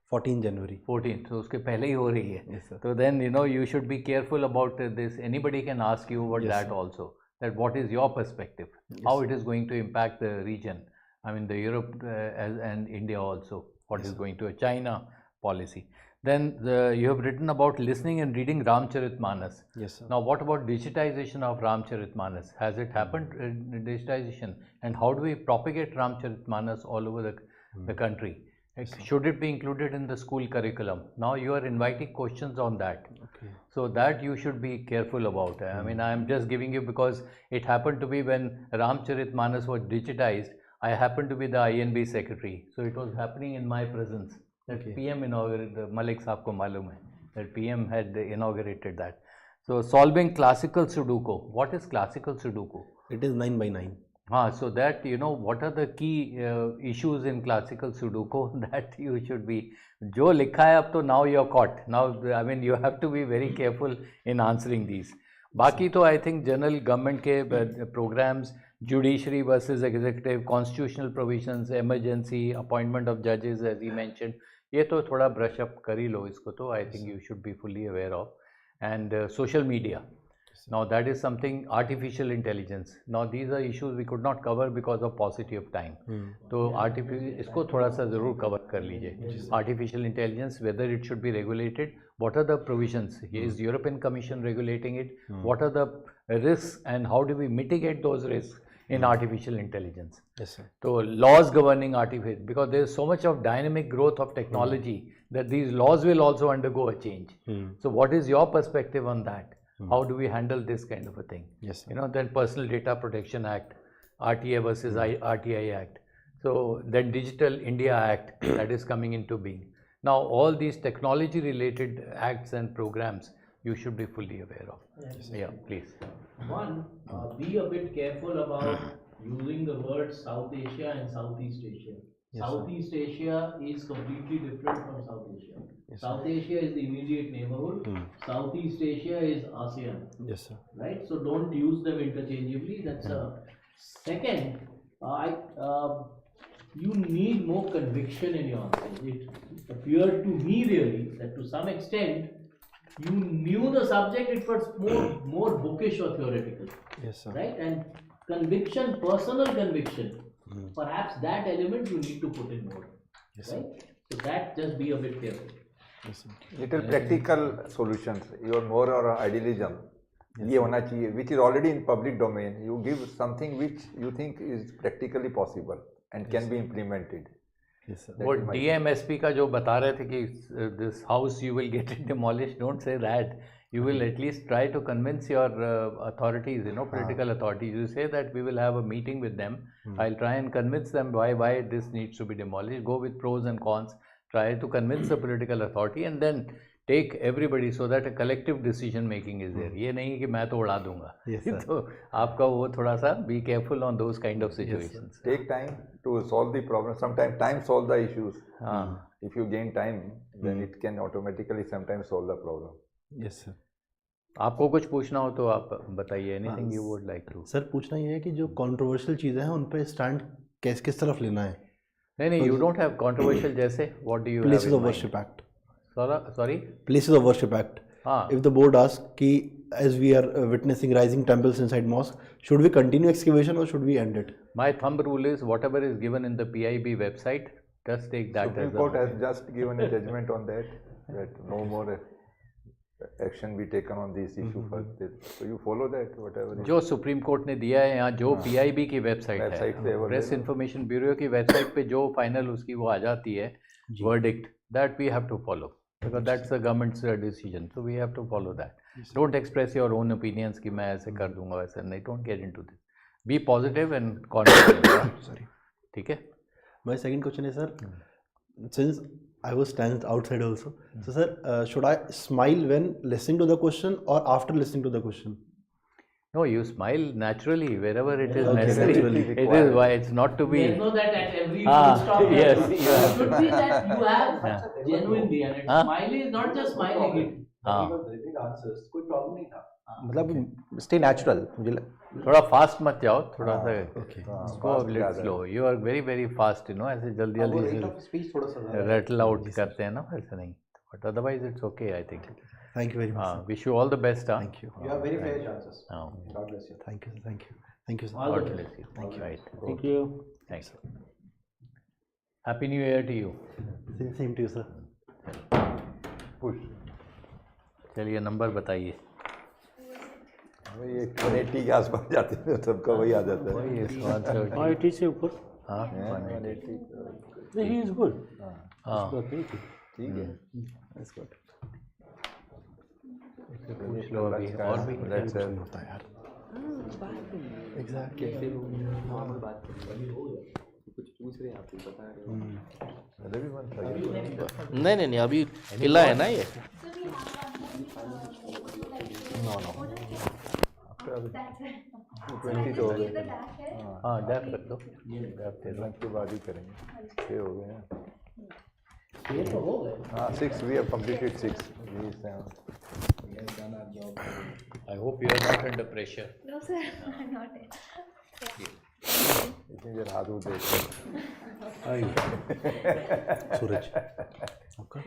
M: 14 January.
F: 14th, so उसके पहले ही हो रही है. So then you should be careful about this. Anybody can ask you about that also. That what is your perspective? How it is going to impact the region? I mean the Europe and India also. What is going to a China policy? Then you have written about listening and reading Ramcharitmanas.
M: Yes, sir.
F: Now what about digitization of Ramcharitmanas? Has it happened, digitization? And how do we propagate Ramcharitmanas all over the country? Should it be included in the school curriculum? Now you are inviting questions on that. Okay. So that you should be careful about. I mean, I am just giving you because it happened to be when Ramcharitmanas was digitized, I happened to be the INB secretary. So it was happening in my presence. That PM inaugurated, Malik Saab ko malum hai, that PM had inaugurated that. So solving classical Sudoku. What is classical Sudoku?
M: It is 9 by 9.
F: So that, what are the key issues in classical Sudoku that you should be, jo likha hai ab to now you're caught. Now, I mean, you have to be very careful in answering these. Baki to I think general government ke programs, judiciary versus executive, constitutional provisions, emergency, appointment of judges as he mentioned, ये तो थोड़ा brush up कर ही लो इसको तो I think you should be fully aware of. And social media. Now that is something, artificial intelligence. Now these are issues we could not cover because of paucity of time. तो इसको थोड़ा सा ज़रूर cover कर लीजिए. Artificial intelligence, whether it should be regulated, what are the provisions? Is European Commission regulating it? What are the risks and how do we mitigate those risks in artificial intelligence?
M: Yes, sir.
F: So laws governing artificial, because there is so much of dynamic growth of technology that these laws will also undergo a change. So what is your perspective on that? How do we handle this kind of a thing?
M: Yes, sir.
F: Then Personal Data Protection Act, RTA versus RTI Act. So then Digital India Act that is coming into being. Now all these technology related acts and programs you should be fully aware of. Yes. Yeah, please.
A: One, be a bit careful about using the words South Asia and Southeast Asia. Yes, Southeast Asia is completely different from South Asia. Yes, South Asia is the immediate neighborhood. Southeast Asia is ASEAN.
M: Yes, sir.
A: Right? So don't use them interchangeably. That's a second. You need more conviction in your answers. It appeared to me really that to some extent you knew the subject. It was more bookish or theoretical.
M: Yes, sir.
A: Right? And conviction, personal conviction. Perhaps that element you need to put in more. Yes, right? So that just be a bit careful.
M: Yes, sir.
C: Little practical solutions. You are more or idealism. ये होना चाहिए, which is already in public domain. You give something which you think is practically possible and can be implemented.
M: Yes, sir.
F: What DMSP का जो बता रहे थे कि this house you will get it demolished. Don't say that. You will at least try to convince your authorities, political authorities. You say that we will have a meeting with them. I'll try and convince them why this needs to be demolished. Go with pros and cons. Try to convince the political authority and then take everybody so that a collective decision making is there. ये नहीं कि मैं तो उड़ा दूंगा. तो आपका वो थोड़ा सा be careful on those kind of situations.
C: Yes, take time to solve the problem. Sometimes time solve the issues. If you gain time, then it can automatically sometimes solve the problem.
M: Yes, sir.
F: आपको कुछ पूछना हो तो आप बताइए. Anything you would like to?
M: Sir पूछना ये है कि जो controversial चीज़ें हैं उन पे stand किस तरफ लेना है?
F: नहीं, you don't have controversial जैसे. What do you have?
M: Places of Worship Act.
F: Sorry?
M: Places of Worship Act. If the board asks कि as we are witnessing rising temples inside mosque, should we continue excavation or should we end it?
F: My thumb rule is whatever is given in the PIB website, just take that.
C: Supreme Court has just given a judgment on that no more action be taken on this issue first. So you follow that whatever.
F: जो supreme court ने दिया है यहाँ जो PIB की website है, press information bureau की website पे जो फाइनल उसकी वो आ जाती है verdict, that we have to follow because that's the government's decision. So we have to follow that. Don't express your own opinions कि मैं ऐसे कर दूंगा वैसे नहीं. Don't get into this. Be positive and confident.
M: Sorry.
F: ठीक है.
M: My second question is, sir, since I was standing outside also, so sir, should I smile when listening to the question or after listening to the question?
F: No, you smile naturally wherever it is necessary. It is why it's not to be.
A: You know that at every stop.
F: Yes,
A: it should be that you have genuinely, and smile is not just smiling.
F: हाँ
D: मतलब stay natural मुझे
F: थोड़ा fast मत जाओ, थोड़ा सा go a little slow. You are very very fast, ऐसे जल्दी जल्दी
D: स्पीच थोड़ा सा
F: रैटल आउट करते हैं ना, वैसे नहीं. But otherwise it's okay I think.
M: Thank you very much.
F: हाँ, wish you all the best.
M: Thank you.
D: you have very fair chances.
F: हाँ,
D: God bless you.
M: Thank you. Thank you. Thank you, sir.
F: God bless you. Thank you. Right.
A: Thank you.
F: Thanks. Happy New Year to you.
M: Same to you, sir.
C: Push.
F: चलिए number बताइए.
H: ये 180 के आसपास जाते हैं, सबका वही आ जाता है.
F: वही 170.
A: 180 से ऊपर.
F: हाँ,
H: 180.
A: नहीं, he is good.
F: हाँ.
H: ठीक है.
C: That's good.
F: पूछ लो अभी और भी
H: Let's have.
M: होता है यार.
A: नहीं अभी किला है ना ये.
F: हाँ, डैप रख दो. डैप दे दो.
H: लंच के बाद ही करेंगे. 6 हो गए हैं.
A: ये तो हो गए.
H: हाँ, 6 we have completed 6.
F: I hope you are not under pressure.
I: No, sir, I'm not it.
H: इतनी देर हाथ उठे.
M: सूरज.
I: Okay.